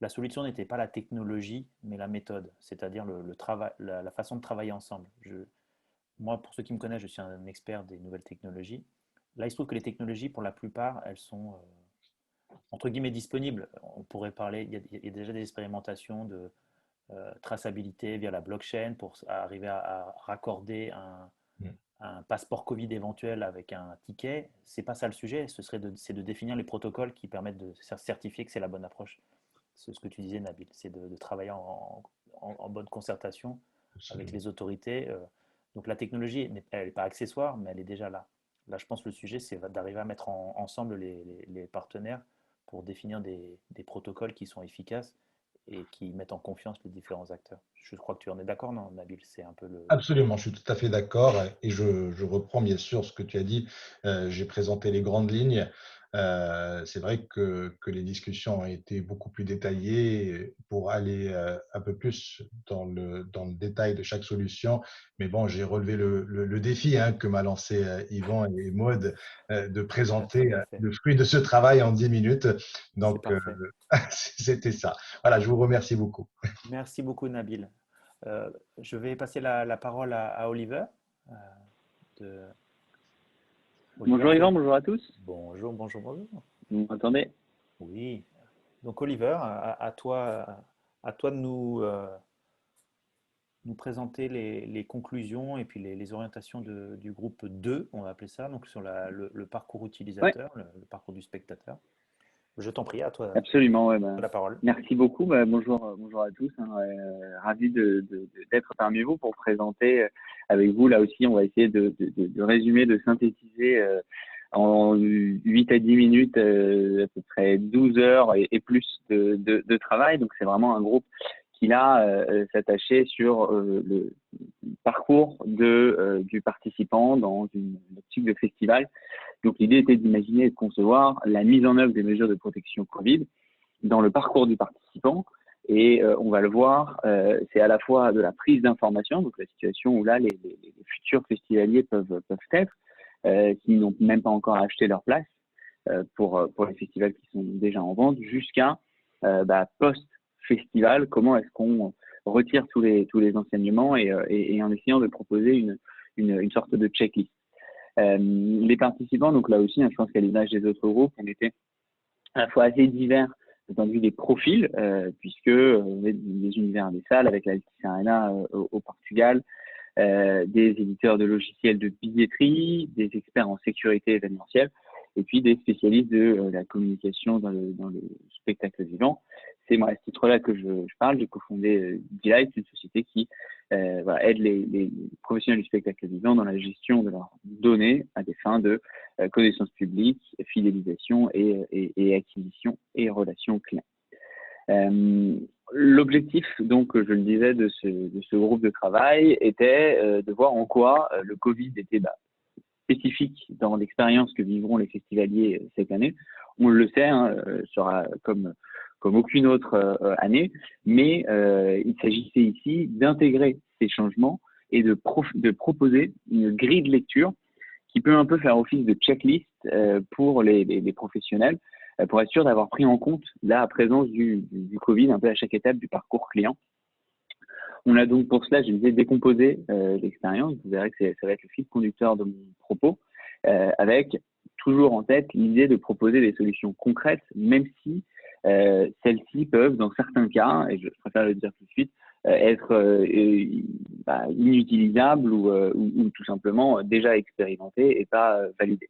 [SPEAKER 1] solution n'était pas la technologie, mais la méthode, c'est-à-dire le travail, la façon de travailler ensemble. Moi, pour ceux qui me connaissent, je suis un expert des nouvelles technologies. Là, il se trouve que les technologies, pour la plupart, elles sont entre guillemets disponibles. On pourrait parler, il y a déjà des expérimentations de traçabilité via la blockchain pour arriver à raccorder un passeport Covid éventuel avec un ticket. C'est pas ça le sujet, c'est de définir les protocoles qui permettent de certifier que c'est la bonne approche. C'est ce que tu disais, Nabil, c'est de travailler en bonne concertation avec les autorités. Donc la technologie, elle n'est pas accessoire, mais elle est déjà là. Là, je pense que le sujet, c'est d'arriver à mettre ensemble les partenaires pour définir des protocoles qui sont efficaces et qui mettent en confiance les différents acteurs. Je crois que tu en es d'accord, non, Nabil? C'est un peu le…
[SPEAKER 4] Absolument, je suis tout à fait d'accord et je reprends bien sûr ce que tu as dit. J'ai présenté les grandes lignes. C'est vrai que les discussions ont été beaucoup plus détaillées pour aller un peu plus dans le détail de chaque solution. Mais bon, j'ai relevé le défi que m'a lancé Yvan et Maud de présenter le fruit de ce travail en 10 minutes. Donc, c'était ça. Voilà, je vous remercie beaucoup.
[SPEAKER 1] Merci beaucoup, Nabil. Je vais passer la parole à Oliver. Oliver.
[SPEAKER 5] Bonjour Yvan, bonjour à tous.
[SPEAKER 1] Bonjour.
[SPEAKER 5] Vous m'entendez?
[SPEAKER 1] Oui. Donc Oliver, à toi de nous présenter les conclusions et puis les orientations du groupe 2, on va appeler ça, donc sur le parcours utilisateur, le parcours du spectateur. Je t'en prie, à toi.
[SPEAKER 5] Absolument,
[SPEAKER 1] la parole.
[SPEAKER 5] Merci beaucoup. Bonjour à tous. Ravi d'être parmi vous pour présenter avec vous. Là aussi, on va essayer de résumer, de synthétiser en 8 à 10 minutes, à peu près 12 heures et plus de travail. Donc, c'est vraiment un groupe qui a s'attaché sur le parcours du participant dans une optique de festival. Donc, l'idée était d'imaginer et de concevoir la mise en œuvre des mesures de protection Covid dans le parcours du participant. Et on va le voir, c'est à la fois de la prise d'information, donc la situation où là, les futurs festivaliers peuvent être, qui n'ont même pas encore acheté leur place pour les festivals qui sont déjà en vente, jusqu'à post-festival, comment est-ce qu'on retire tous les enseignements et en essayant de proposer une sorte de checklist. Les participants, donc là aussi, je pense qu'à l'image des autres groupes, on était à la fois assez divers d'un point de vue des profils, puisque des univers des salles avec la Altice Arena au Portugal, des éditeurs de logiciels de billetterie, des experts en sécurité événementielle, et puis des spécialistes de la communication dans le spectacle vivant. C'est moi à ce titre-là que je parle. J'ai cofondé D-Light, une société qui aide les professionnels du spectacle vivant dans la gestion de leurs données à des fins de connaissance publique, fidélisation et acquisition et relations clients. L'objectif, donc, je le disais, de ce groupe de travail était de voir en quoi le Covid était spécifique dans l'expérience que vivront les festivaliers cette année. On le sait, sera comme aucune autre année, mais il s'agissait ici d'intégrer ces changements et de proposer une grille de lecture qui peut un peu faire office de checklist pour les professionnels, pour être sûr d'avoir pris en compte la présence du Covid un peu à chaque étape du parcours client. On a donc pour cela, je disais, décomposé l'expérience. Vous verrez que ça va être le fil conducteur de mon propos, avec toujours en tête l'idée de proposer des solutions concrètes, même si celles-ci peuvent, dans certains cas, et je préfère le dire tout de suite, être inutilisables ou tout simplement déjà expérimentées et pas validées.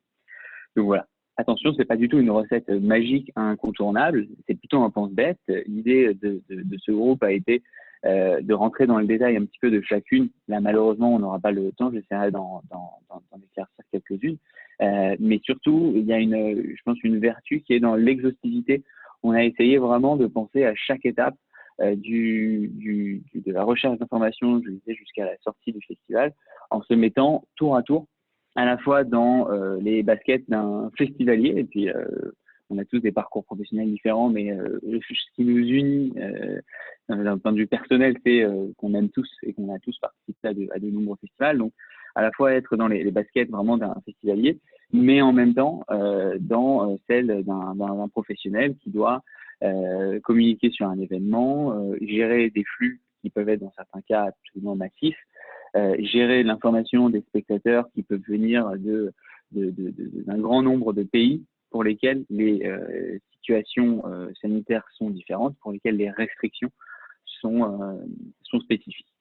[SPEAKER 5] Donc voilà. Attention, c'est pas du tout une recette magique incontournable, c'est plutôt un pense-bête. L'idée de ce groupe a été de rentrer dans le détail un petit peu de chacune. Là, malheureusement, on n'aura pas le temps, j'essaierai d'en éclaircir quelques-unes. Mais surtout, il y a je pense, une vertu qui est dans l'exhaustivité. On a essayé vraiment de penser à chaque étape de la recherche d'informations, je disais, jusqu'à la sortie du festival, en se mettant tour à tour, à la fois dans les baskets d'un festivalier, et puis on a tous des parcours professionnels différents, mais ce qui nous unit d'un point de vue personnel, c'est qu'on aime tous et qu'on a tous participé à de nombreux festivals. Donc, à la fois être dans les baskets vraiment d'un festivalier, mais en même temps dans celle d'un professionnel qui doit communiquer sur un événement, gérer des flux qui peuvent être dans certains cas absolument massifs, gérer l'information des spectateurs qui peuvent venir d'un grand nombre de pays pour lesquels les situations sanitaires sont différentes, pour lesquelles les restrictions sont spécifiques.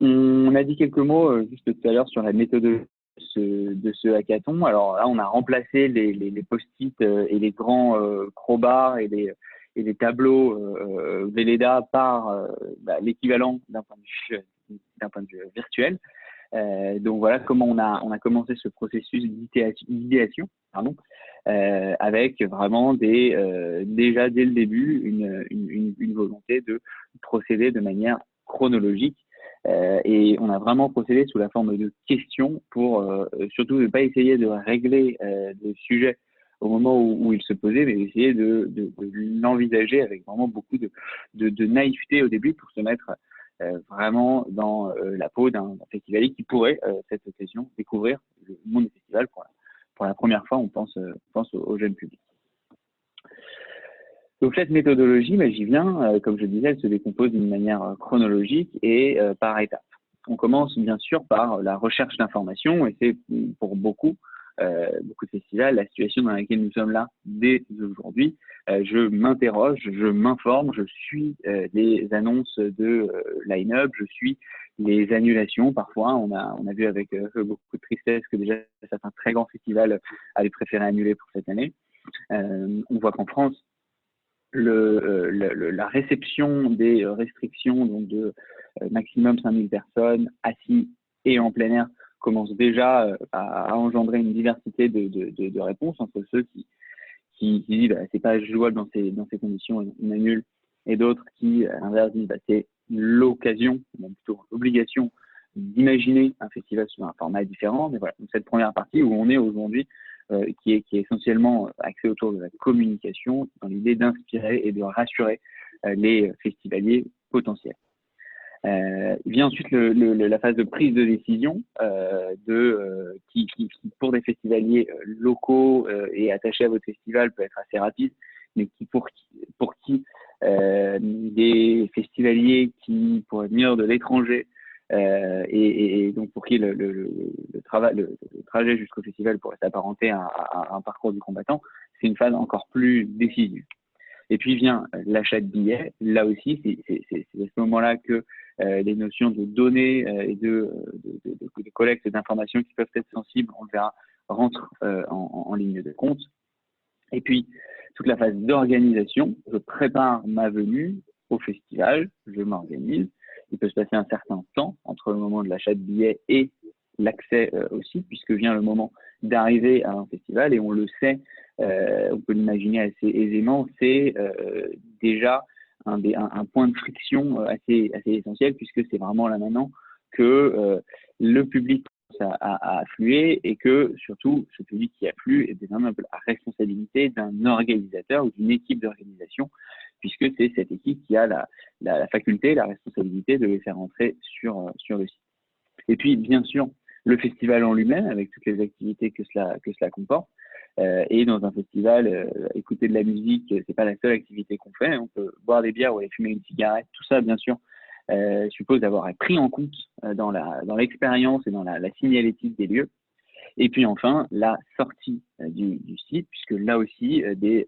[SPEAKER 5] On a dit quelques mots juste tout à l'heure sur la méthodologie de ce hackathon. Alors là, on a remplacé les post-it et les grands crowbars et les tableaux Velleda par l'équivalent d'un point de vue virtuel. Donc voilà comment on a commencé ce processus d'idéation, avec vraiment déjà dès le début une volonté de procéder de manière chronologique. Et on a vraiment procédé sous la forme de questions pour surtout ne pas essayer de régler le sujet au moment où il se posait, mais essayer de l'envisager avec vraiment beaucoup de naïveté au débui pour se mettre vraiment dans la peau d'un festivalier qui pourrait, cette occasion, découvrir le monde du festival pour la première fois. On pense au jeune public. Donc cette méthodologie, j'y viens, comme je disais, elle se décompose d'une manière chronologique et par étapes. On commence bien sûr par la recherche d'informations, et c'est pour beaucoup de festivals la situation dans laquelle nous sommes là dès aujourd'hui. Je m'interroge, je m'informe, je suis les annonces de line-up, je suis les annulations. Parfois, on a vu avec beaucoup de tristesse que déjà certains très grands festivals avaient préféré annuler pour cette année. On voit qu'en France, la réception des restrictions donc de maximum 5000 personnes assis et en plein air commence déjà à engendrer une diversité de réponses entre ceux qui disent c'est pas jouable dans ces conditions, on annule, et d'autres qui à l'inverse disent c'est l'occasion, plutôt l'obligation d'imaginer un festival sous un format différent. Mais voilà, donc cette première partie où on est aujourd'hui, qui est essentiellement axée autour de la communication, dans l'idée d'inspirer et de rassurer les festivaliers potentiels. Vient ensuite la phase de prise de décision qui pour des festivaliers locaux et attachés à votre festival peut être assez rapide, mais qui pour qui des festivaliers qui pourraient venir de l'étranger et donc pour qui le trajet jusqu'au festival pourrait s'apparenter à un parcours du combattant, c'est une phase encore plus décisive. Et puis vient l'achat de billets. Là aussi, c'est à ce moment-là que les notions de données et de collecte d'informations qui peuvent être sensibles, on le verra, rentrent en ligne de compte. Et puis, toute la phase d'organisation, je prépare ma venue au festival, je m'organise. Il peut se passer un certain temps entre le moment de l'achat de billets et l'accès aussi, puisque vient le moment d'arriver à un festival, et on le sait, on peut l'imaginer assez aisément, c'est déjà un point de friction assez essentiel, puisque c'est vraiment là maintenant que le public commence à affluer, et que surtout ce public qui afflue est désormais un peu la responsabilité d'un organisateur ou d'une équipe d'organisation, puisque c'est cette équipe qui a la faculté, la responsabilité de les faire entrer sur le site. Et puis, bien sûr, le festival en lui-même, avec toutes les activités que cela comporte. Et dans un festival, écouter de la musique, c'est pas la seule activité qu'on fait. On peut boire des bières ou aller fumer une cigarette. Tout ça, bien sûr, suppose d'avoir pris en compte dans l'expérience et dans la signalétique des lieux. Et puis enfin, la sortie du site, puisque là aussi, des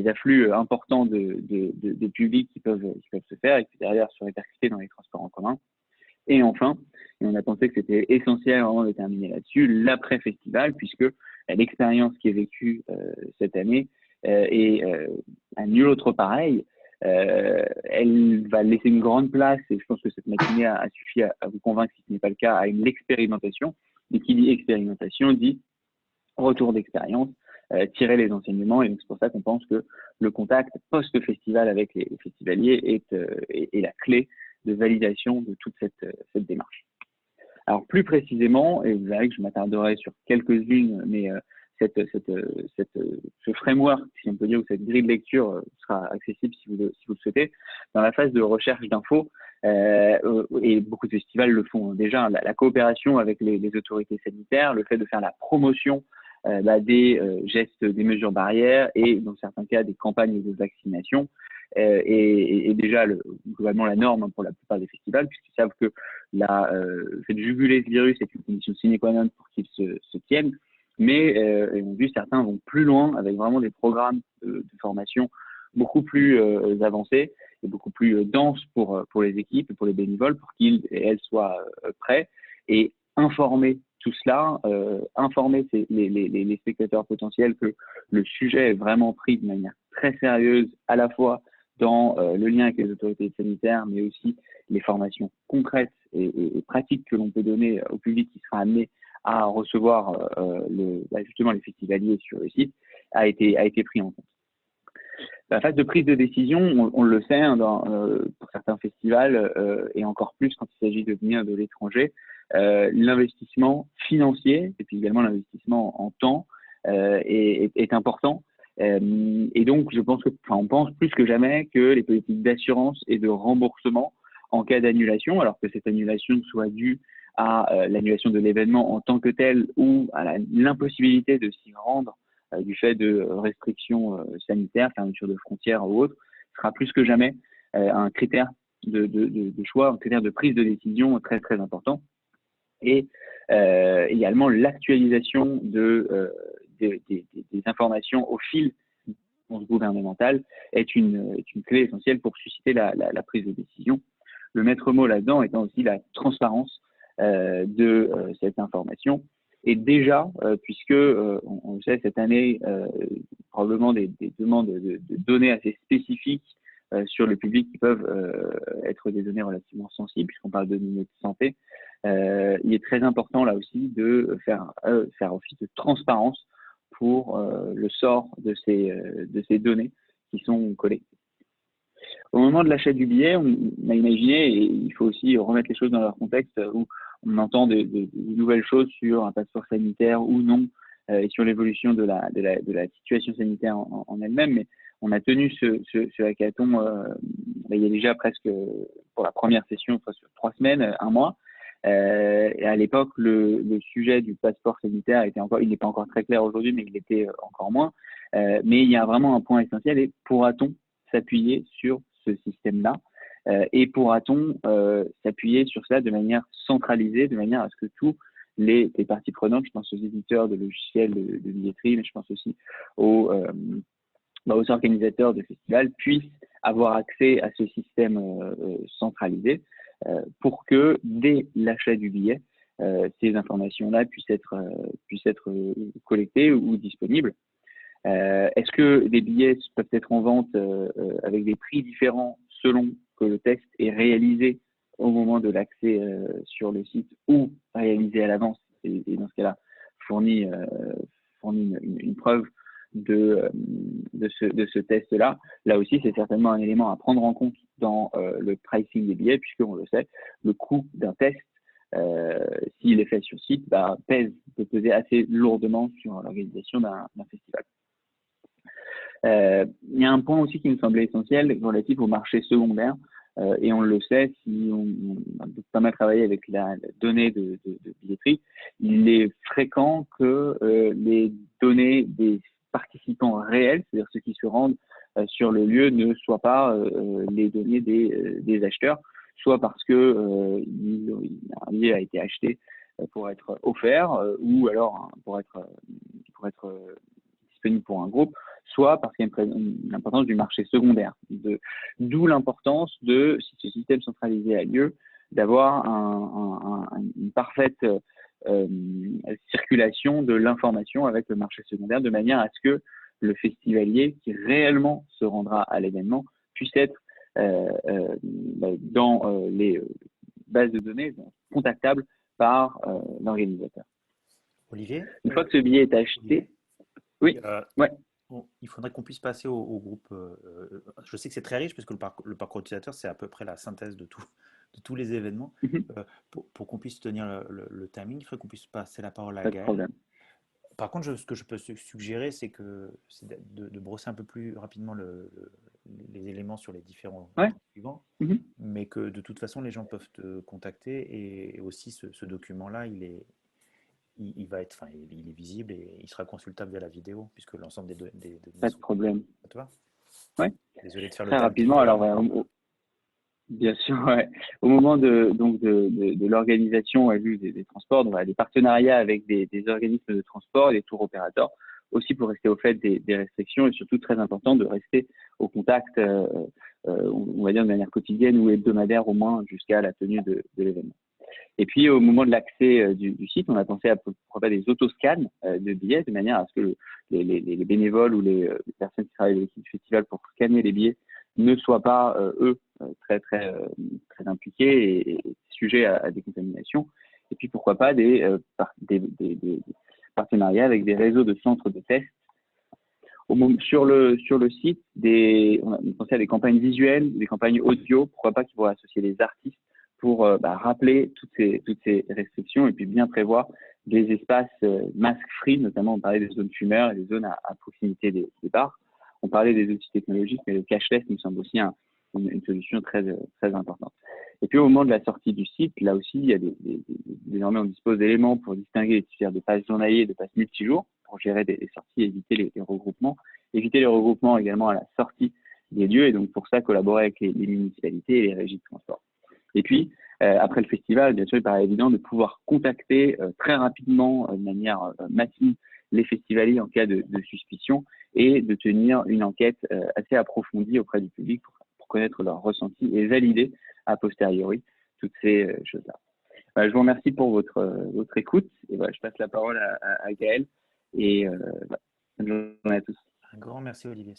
[SPEAKER 5] afflux importants de public qui peuvent se faire et qui derrière se répercuter dans les transports en commun. Et enfin, et on a pensé que c'était essentiel vraiment de terminer là-dessus, l'après-festival, puisque l'expérience qui est vécue cette année est à nul autre pareil. Elle va laisser une grande place, et je pense que cette matinée a suffi à vous convaincre, si ce n'est pas le cas, à l'expérimentation. Et qui dit expérimentation dit retour d'expérience, tirer les enseignements, et donc c'est pour ça qu'on pense que le contact post-festival avec les festivaliers est la clé de validation de toute cette démarche. Alors plus précisément, et vous verrez que je m'attarderai sur quelques-unes, mais ce framework, si on peut dire, ou cette grille de lecture sera accessible si vous le souhaitez, dans la phase de recherche d'infos, et beaucoup de festivals le font déjà, la coopération avec les autorités sanitaires, le fait de faire la promotion des gestes, des mesures barrières, et dans certains cas des campagnes de vaccination, et déjà globalement la norme pour la plupart des festivals, puisqu'ils savent que le fait de juguler ce virus est une condition sine qua non pour qu'ils se tiennent. Mais on a vu certains vont plus loin avec vraiment des programmes de formation beaucoup plus avancés et beaucoup plus denses pour les équipes et pour les bénévoles, pour qu'ils et elles soient prêts, et informer tout cela, informer les spectateurs potentiels que le sujet est vraiment pris de manière très sérieuse, à la fois dans le lien avec les autorités sanitaires, mais aussi les formations concrètes et pratiques que l'on peut donner au public qui sera amené à recevoir justement les festivaliers sur le site, a été pris en compte. La phase de prise de décision, on le sait, hein, pour certains festivals, et encore plus quand il s'agit de venir de l'étranger, l'investissement financier et puis également l'investissement en temps est important. Et donc, on pense plus que jamais que les politiques d'assurance et de remboursement en cas d'annulation, alors que cette annulation soit due à l'annulation de l'événement en tant que tel ou à l'impossibilité de s'y rendre du fait de restrictions sanitaires, fermeture de frontières ou autres, sera plus que jamais un critère de choix, un critère de prise de décision très très important. Et également l'actualisation des informations au fil gouvernemental est une clé essentielle pour susciter la prise de décision. Le maître mot là-dedans étant aussi la transparence de cette information. Et déjà, puisque on sait cette année, probablement des demandes de données assez spécifiques sur le public qui peuvent être des données relativement sensibles, puisqu'on parle de données de santé, il est très important là aussi de faire office de transparence pour le sort de ces données qui sont collectées. Au moment de l'achat du billet, on a imaginé, et il faut aussi remettre les choses dans leur contexte, où on entend de nouvelles choses sur un passeport sanitaire ou non, et sur l'évolution de la situation sanitaire en elle-même, mais on a tenu ce hackathon il y a déjà presque, pour la première session, sur 3 semaines, 1 mois. Et à l'époque, le sujet du passeport sanitaire il n'est pas encore très clair aujourd'hui, mais il était encore moins. Mais il y a vraiment un point essentiel, et pourra-t-on s'appuyer sur ce système-là, et pourra-t-on s'appuyer sur cela de manière centralisée, de manière à ce que tous les parties prenantes, je pense aux éditeurs de logiciels de billetterie, mais je pense aussi aux organisateurs de festivals, puissent avoir accès à ce système centralisé pour que dès l'achat du billet, ces informations-là puissent être collectées ou disponibles. Est-ce que les billets peuvent être en vente avec des prix différents selon que le test est réalisé au moment de l'accès sur le site ou réalisé à l'avance et dans ce cas-là fournit une preuve de ce test-là. Là aussi, c'est certainement un élément à prendre en compte dans le pricing des billets, puisqu'on le sait, le coût d'un test, s'il est fait sur site, peut peser assez lourdement sur l'organisation d'un festival. Il y a un point aussi qui nous semblait essentiel relatif au marché secondaire, et on le sait, si on a pas mal travaillé avec la donnée de billetterie, il est fréquent que les données des participants réels, c'est-à-dire ceux qui se rendent sur le lieu, ne soient pas les données des acheteurs, soit parce que un billet a été acheté pour être offert, ou alors pour être disponible pour un groupe, soit parce qu'il y a une importance du marché secondaire. D'où l'importance de, si ce système centralisé a lieu, d'avoir une parfaite circulation de l'information avec le marché secondaire, de manière à ce que le festivalier qui réellement se rendra à l'événement puisse être dans les bases de données contactables par l'organisateur.
[SPEAKER 1] Olivier,
[SPEAKER 5] une fois que ce billet est acheté, oui, ouais.
[SPEAKER 1] Il faudrait qu'on puisse passer au groupe. Je sais que c'est très riche parce que le parcours utilisateur, c'est à peu près la synthèse de tous les événements. Pour qu'on puisse tenir le timing, il faudrait qu'on puisse passer la parole à Gaël. Par contre, ce que je peux suggérer, c'est de brosser un peu plus rapidement les éléments sur les différents suivants, mais que de toute façon, les gens peuvent te contacter et aussi ce document-là, il est visible et il sera consultable via la vidéo, puisque l'ensemble des données.
[SPEAKER 5] Pas de problème.
[SPEAKER 1] À toi.
[SPEAKER 5] Ouais.
[SPEAKER 1] Désolé de faire
[SPEAKER 5] très rapidement. Alors, bien sûr, ouais. Au moment de l'organisation des transports, donc, des partenariats avec des organismes de transport et des tours opérateurs, aussi pour rester au fait des restrictions et surtout très important de rester au contact, on va dire de manière quotidienne ou hebdomadaire au moins jusqu'à la tenue de l'événement. Et puis, au moment de l'accès du site, on a pensé à pourquoi pas des autoscans de billets, de manière à ce que les bénévoles ou les personnes qui travaillent avec l'équipe du festival pour scanner les billets ne soient pas, eux, très impliqués et sujets à des contaminations. Et puis, pourquoi pas des partenariats avec des réseaux de centres de tests. Sur le site, on a pensé à des campagnes visuelles, des campagnes audio, pourquoi pas qu'ils pourraient associer des artistes pour rappeler toutes ces restrictions et puis bien prévoir des espaces masque-free, notamment on parlait des zones fumeurs et des zones à proximité des bars. On parlait des outils technologiques, mais le cashless nous semble aussi une solution très importante. Et puis au moment de la sortie du site, là aussi, il y a désormais on dispose d'éléments pour distinguer les titulaires de passes journaliers et de passes multijours pour gérer des sorties et éviter les regroupements. Éviter les regroupements également à la sortie des lieux et donc pour ça collaborer avec les municipalités et les régies de transport. Et puis, après le festival, bien sûr, il paraît évident de pouvoir contacter très rapidement, de manière massive, les festivaliers en cas de suspicion et de tenir une enquête assez approfondie auprès du public pour connaître leurs ressentis et valider a posteriori toutes ces choses-là. Je vous remercie pour votre écoute et je passe la parole à Gaël et bonne journée à tous.
[SPEAKER 1] Un grand merci Olivier.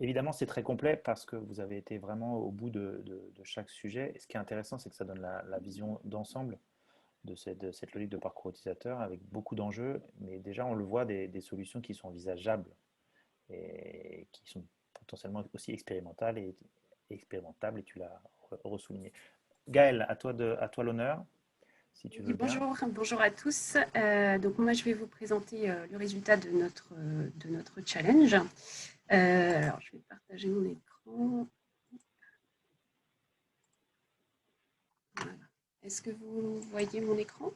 [SPEAKER 1] Évidemment, c'est très complet parce que vous avez été vraiment au bout de chaque sujet. Et ce qui est intéressant, c'est que ça donne la vision d'ensemble de cette logique de parcours utilisateur avec beaucoup d'enjeux. Mais déjà, on le voit, des solutions qui sont envisageables et qui sont potentiellement aussi expérimentales et tu l'as ressouligné. Gaëlle, à toi l'honneur. Si tu veux bien.
[SPEAKER 6] Bonjour à tous. Donc moi, je vais vous présenter le résultat de notre challenge. Alors, je vais partager mon écran. Voilà. Est-ce que vous voyez mon écran?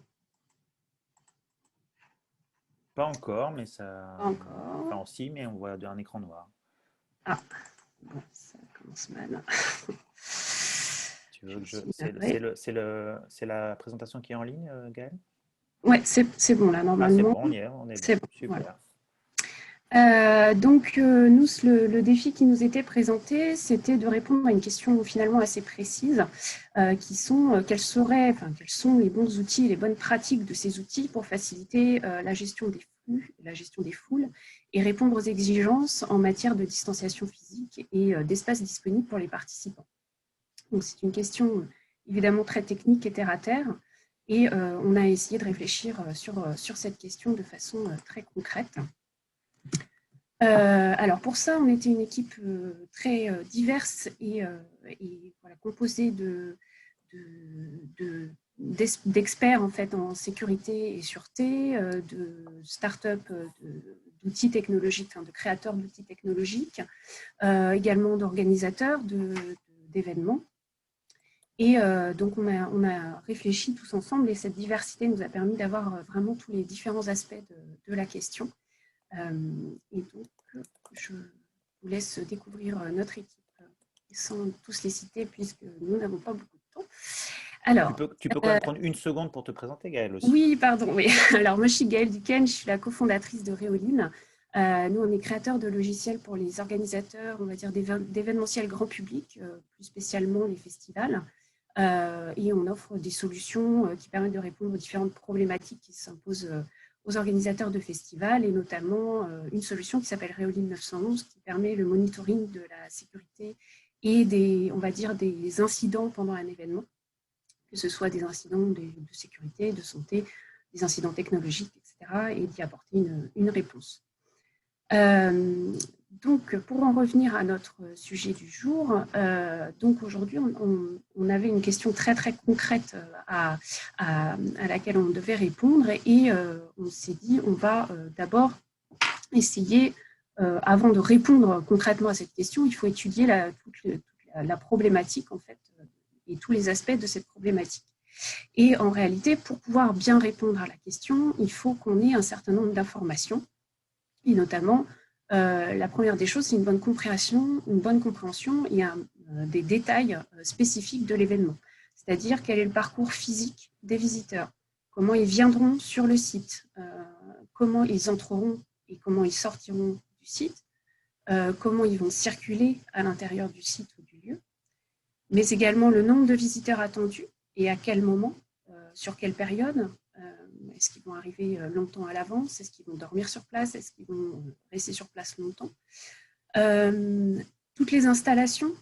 [SPEAKER 1] Pas encore, mais ça.
[SPEAKER 6] Pas encore.
[SPEAKER 1] Enfin, si, mais on voit un écran noir.
[SPEAKER 6] Ah, bon, ça commence mal.
[SPEAKER 1] Tu veux que c'est la présentation qui est en ligne, Gaëlle?
[SPEAKER 6] Ouais, c'est bon là,
[SPEAKER 1] Ah, c'est
[SPEAKER 6] normalement.
[SPEAKER 1] bon, on est
[SPEAKER 6] C'est
[SPEAKER 1] bon.
[SPEAKER 6] bon,
[SPEAKER 1] Super.
[SPEAKER 6] voilà. Nous, le défi qui nous était présenté, c'était de répondre à une question finalement assez précise, qui sont quels sont les bons outils, les bonnes pratiques de ces outils pour faciliter la gestion des flux, la gestion des foules, et répondre aux exigences en matière de distanciation physique et d'espace disponible pour les participants. Donc c'est une question évidemment très technique et terre à terre, et on a essayé de réfléchir sur cette question de façon très concrète. Alors pour ça, on était une équipe très diverse et voilà, composée d'experts en fait en sécurité et sûreté, de start-up, d'outils technologiques, enfin, de créateurs d'outils technologiques, également d'organisateurs d'événements. Et donc on a réfléchi tous ensemble et cette diversité nous a permis d'avoir vraiment tous les différents aspects de la question. Et donc, je vous laisse découvrir notre équipe sans tous les citer puisque nous n'avons pas beaucoup de temps. Alors,
[SPEAKER 1] tu peux quand même prendre une seconde pour te présenter, Gaëlle, aussi.
[SPEAKER 6] Oui, pardon. Oui. Alors, moi, je suis Gaëlle Duquesne, je suis la cofondatrice de Réoline. Nous, on est créateurs de logiciels pour les organisateurs, on va dire, d'événementiels grand public, plus spécialement les festivals. Et on offre des solutions qui permettent de répondre aux différentes problématiques qui s'imposent aux organisateurs de festivals, et notamment une solution qui s'appelle Réoline 911, qui permet le monitoring de la sécurité et on va dire, des incidents pendant un événement, que ce soit des incidents de sécurité, de santé, des incidents technologiques, etc., et d'y apporter une réponse. Donc, pour en revenir à notre sujet du jour, donc aujourd'hui, on avait une question très, très concrète à laquelle on devait répondre, et on s'est dit, on va d'abord essayer, avant de répondre concrètement à cette question, il faut étudier toute la problématique, en fait, et tous les aspects de cette problématique. Et en réalité, pour pouvoir bien répondre à la question, il faut qu'on ait un certain nombre d'informations, et notamment, la première des choses, c'est une bonne compréhension et des détails spécifiques de l'événement. C'est-à-dire quel est le parcours physique des visiteurs, comment ils viendront sur le site, comment ils entreront et comment ils sortiront du site, comment ils vont circuler à l'intérieur du site ou du lieu, mais également le nombre de visiteurs attendus et à quel moment, sur quelle période. Est-ce qu'ils vont arriver longtemps à l'avance? Est-ce qu'ils vont dormir sur place? Est-ce qu'ils vont rester sur place longtemps? Toutes les installations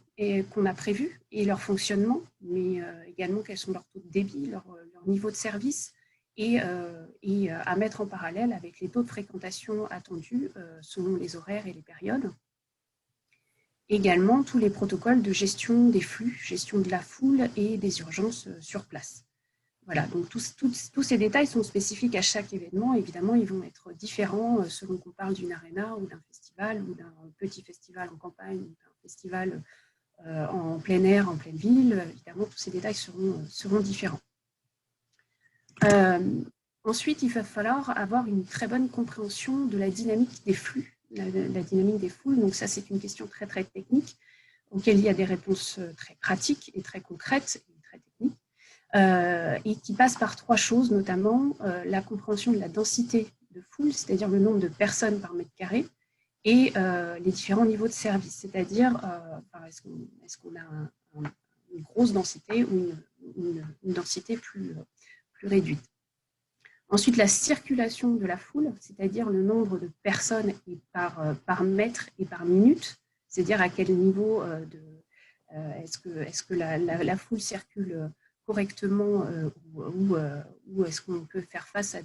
[SPEAKER 6] qu'on a prévues et leur fonctionnement, mais également quels sont leurs taux de débit, leur niveau de service, et à mettre en parallèle avec les taux de fréquentation attendus selon les horaires et les périodes. Également tous les protocoles de gestion des flux, gestion de la foule et des urgences sur place. Voilà, donc tous ces détails sont spécifiques à chaque événement. Évidemment, ils vont être différents selon qu'on parle d'une arena ou d'un festival ou d'un petit festival en campagne ou d'un festival en plein air, en pleine ville. Évidemment, tous ces détails seront différents. Ensuite, il va falloir avoir une très bonne compréhension de la dynamique des flux, la dynamique des foules. Donc ça, c'est une question très, très technique, auquel il y a des réponses très pratiques et très concrètes et très techniques. Et qui passe par trois choses, notamment la compréhension de la densité de foule, c'est-à-dire le nombre de personnes par mètre carré, et les différents niveaux de service, c'est-à-dire est-ce qu'on a une grosse densité ou une densité plus réduite. Ensuite, la circulation de la foule, c'est-à-dire le nombre de personnes et par mètre et par minute, c'est-à-dire à quel niveau est-ce que la foule circule correctement ou est-ce qu'on peut faire face à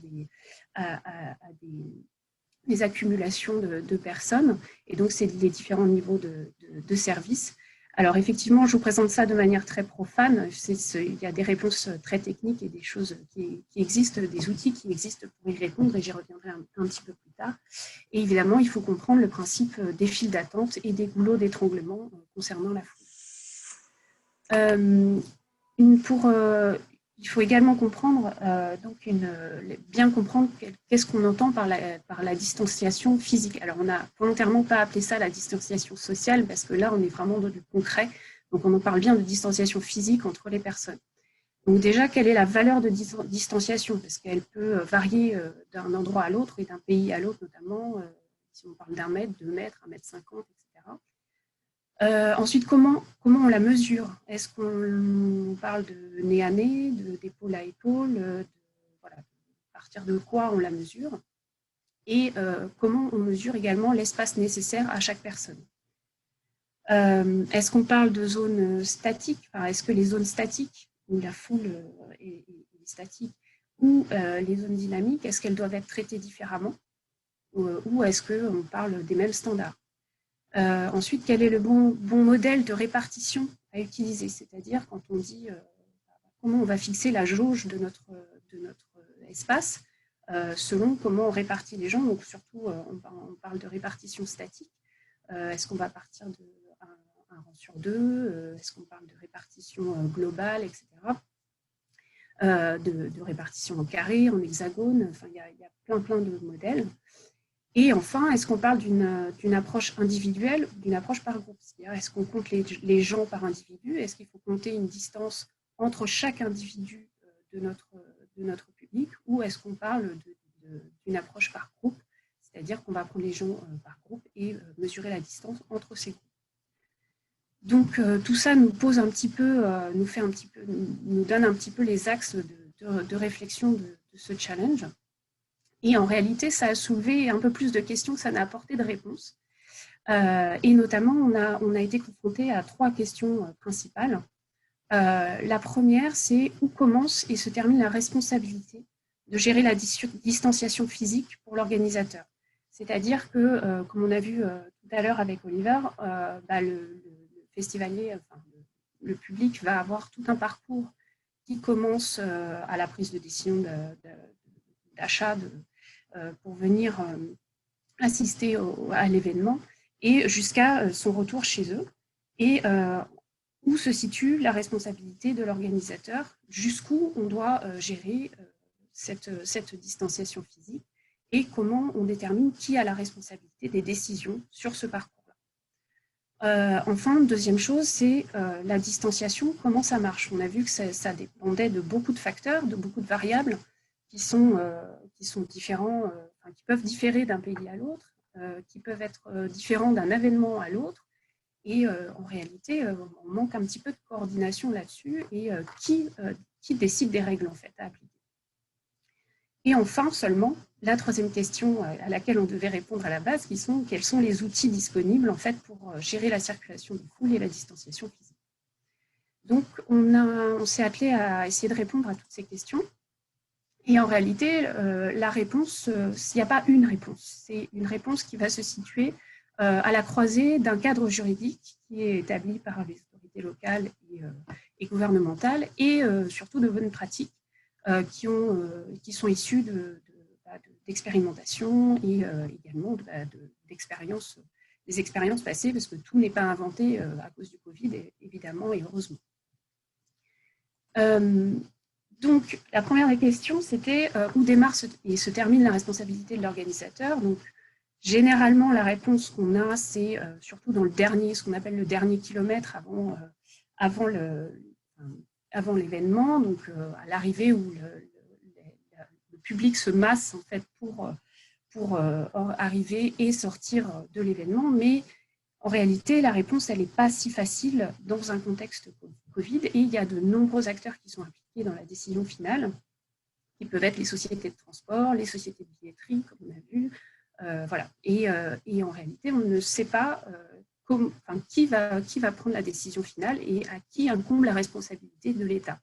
[SPEAKER 6] des accumulations de personnes. Et donc, c'est les différents niveaux de service. Alors, effectivement, je vous présente ça de manière très profane. Il y a des réponses très techniques et des choses qui existent, des outils qui existent pour y répondre, et j'y reviendrai un petit peu plus tard. Et évidemment, il faut comprendre le principe des files d'attente et des goulots d'étranglement concernant la foule. Il faut également comprendre, bien comprendre qu'est-ce qu'on entend par la distanciation physique. Alors, on n'a volontairement pas appelé ça la distanciation sociale, parce que là, on est vraiment dans du concret. Donc, on en parle bien de distanciation physique entre les personnes. Donc déjà, quelle est la valeur de distanciation? Parce qu'elle peut varier d'un endroit à l'autre et d'un pays à l'autre, notamment si on parle d'1 mètre, 2 mètres, 1,50 m, etc. Ensuite, comment on la mesure? Est-ce qu'on parle de nez à nez, d'épaule à épaule, voilà, à partir de quoi on la mesure? Et comment on mesure également l'espace nécessaire à chaque personne? Est-ce qu'on parle de zones statiques? Est-ce que les zones statiques, où la foule est statique, ou les zones dynamiques, est-ce qu'elles doivent être traitées différemment? Ou est-ce qu'on parle des mêmes standards? Ensuite, quel est le bon modèle de répartition à utiliser? C'est-à-dire quand on dit comment on va fixer la jauge de notre espace selon comment on répartit les gens. Donc surtout, on parle de répartition statique. Est-ce qu'on va partir de un rang sur 2? Est-ce qu'on parle de répartition globale, etc. De répartition en carré, en hexagone? Enfin, il y a plein de modèles. Et enfin, est-ce qu'on parle d'une approche individuelle ou d'une approche par groupe? C'est-à-dire, est-ce qu'on compte les gens par individu? Est-ce qu'il faut compter une distance entre chaque individu de notre public? Ou est-ce qu'on parle d'une approche par groupe? C'est-à-dire qu'on va prendre les gens par groupe et mesurer la distance entre ces groupes. Donc, tout ça nous pose un petit peu, nous donne un petit peu les axes de réflexion de ce challenge. Et en réalité, ça a soulevé un peu plus de questions que ça n'a apporté de réponses. Et notamment, on a été confronté à 3 questions principales. La première, c'est où commence et se termine la responsabilité de gérer la distanciation physique pour l'organisateur. C'est-à-dire que, comme on a vu tout à l'heure avec Oliver, le festivalier, le public va avoir tout un parcours qui commence à la prise de décision d'achat pour venir assister à l'événement et jusqu'à son retour chez eux. Et où se situe la responsabilité de l'organisateur, jusqu'où on doit gérer cette distanciation physique et comment on détermine qui a la responsabilité des décisions sur ce parcours-là. Enfin, deuxième chose, c'est la distanciation, comment ça marche. On a vu que ça dépendait de beaucoup de facteurs, de beaucoup de variables qui sont différents, qui peuvent différer d'un pays à l'autre, qui peuvent être différents d'un événement à l'autre. Et en réalité, on manque un petit peu de coordination là-dessus et qui décide des règles en fait, à appliquer. Et enfin, seulement, la troisième question à laquelle on devait répondre à la base, quels sont les outils disponibles en fait, pour gérer la circulation de foule et la distanciation physique. Donc, on s'est attelé à essayer de répondre à toutes ces questions. Et en réalité, la réponse, il n'y a pas une réponse. C'est une réponse qui va se situer à la croisée d'un cadre juridique qui est établi par les autorités locales et gouvernementales et surtout de bonnes pratiques qui sont issues d'expérimentation et également des expériences passées, parce que tout n'est pas inventé à cause du Covid, évidemment, et heureusement. Donc, la première des questions, c'était où démarre et se termine la responsabilité de l'organisateur. Donc, généralement, la réponse qu'on a, c'est surtout dans ce qu'on appelle le dernier kilomètre avant l'événement, donc à l'arrivée où le public se masse en fait pour arriver et sortir de l'événement. Mais en réalité, la réponse, elle n'est pas si facile dans un contexte Covid et il y a de nombreux acteurs qui sont impliqués dans la décision finale, qui peuvent être les sociétés de transport, les sociétés de billetterie, comme on a vu. Voilà. Et en réalité, on ne sait pas qui va prendre la décision finale et à qui incombe la responsabilité de l'État.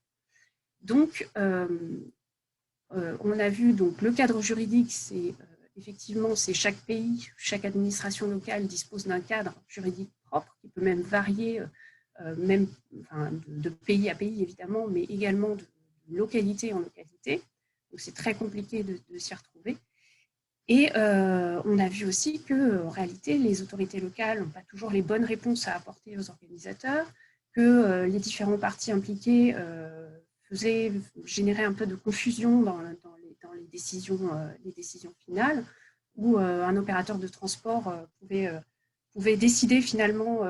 [SPEAKER 6] Donc, on a vu donc, le cadre juridique, effectivement, c'est chaque pays, chaque administration locale dispose d'un cadre juridique propre qui peut même varier de pays à pays, évidemment, mais également de localité en localité. Donc, c'est très compliqué de s'y retrouver. Et on a vu aussi qu'en réalité, les autorités locales n'ont pas toujours les bonnes réponses à apporter aux organisateurs, que les différents partis impliqués généraient un peu de confusion dans les décisions finales, où un opérateur de transport pouvait décider finalement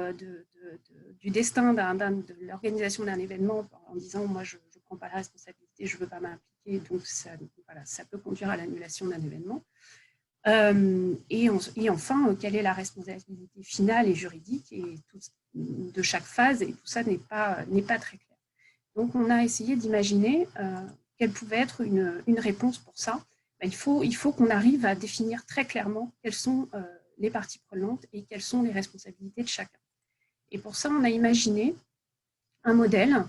[SPEAKER 6] du destin de l'organisation d'un événement en disant « moi je prends pas la responsabilité, je ne veux pas m'impliquer, donc ça peut conduire à l'annulation d'un événement. Et enfin, quelle est la responsabilité finale et juridique de chaque phase, et tout ça n'est pas très clair. Donc, on a essayé d'imaginer quelle pouvait être une réponse pour ça. Il faut qu'on arrive à définir très clairement quelles sont les parties prenantes et quelles sont les responsabilités de chacun. Et pour ça, on a imaginé un modèle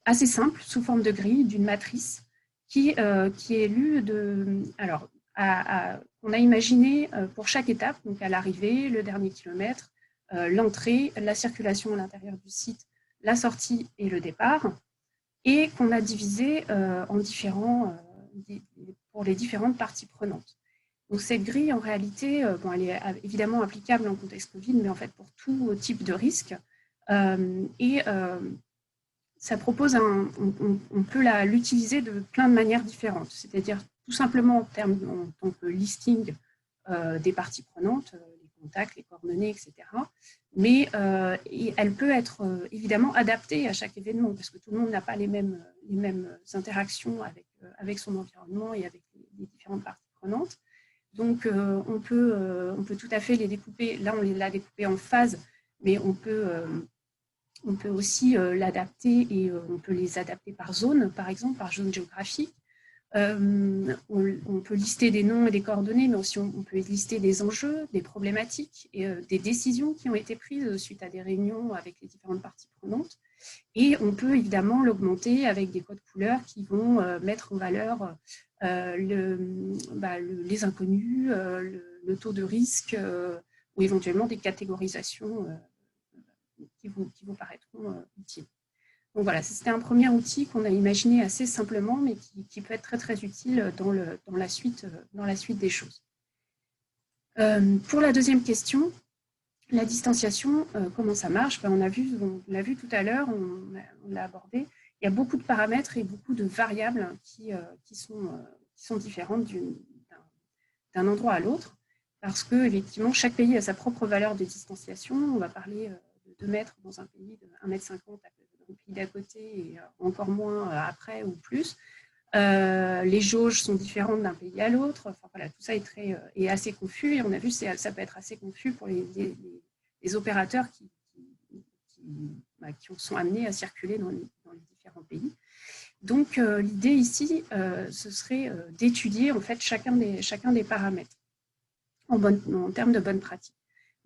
[SPEAKER 6] assez simple, sous forme de grille, d'une matrice, qui est lu de... Alors, on a imaginé pour chaque étape, donc à l'arrivée, le dernier kilomètre, l'entrée, la circulation à l'intérieur du site, la sortie et le départ, et qu'on a divisé pour les différentes parties prenantes. Donc cette grille, en réalité, elle est évidemment applicable en contexte Covid, mais en fait pour tout type de risque. Ça propose, on peut l'utiliser de plein de manières différentes, c'est-à-dire tout simplement en tant que listing des parties prenantes, les contacts, les coordonnées, etc. Mais elle peut être évidemment adaptée à chaque événement, parce que tout le monde n'a pas les mêmes interactions avec son environnement et avec les différentes parties prenantes. Donc, on peut tout à fait les découper. Là, on l'a découpé en phases, mais on peut aussi l'adapter, et on peut les adapter par zone, par exemple, par zone géographique. On peut lister des noms et des coordonnées, mais aussi on peut lister des enjeux, des problématiques et des décisions qui ont été prises suite à des réunions avec les différentes parties prenantes. Et on peut évidemment l'augmenter avec des codes couleurs qui vont mettre en valeur les inconnus, le taux de risque ou éventuellement des catégorisations qui vous paraîtront utiles. Donc voilà, c'était un premier outil qu'on a imaginé assez simplement, mais qui peut être très très utile dans la suite des choses. Pour la deuxième question, la distanciation, comment ça marche? On l'a vu tout à l'heure, on l'a abordé. Il y a beaucoup de paramètres et beaucoup de variables qui sont différentes d'un endroit à l'autre, parce que effectivement, chaque pays a sa propre valeur de distanciation. On va parler de 2 mètres dans un pays, de 1,50 m dans le pays d'à côté, et encore moins après ou plus. Les jauges sont différentes d'un pays à l'autre. Enfin, voilà, tout ça est assez confus, et on a vu que ça peut être assez confus pour les opérateurs qui sont amenés à circuler dans les différents pays. Donc, l'idée ici, ce serait d'étudier en fait chacun des paramètres en termes de bonne pratique.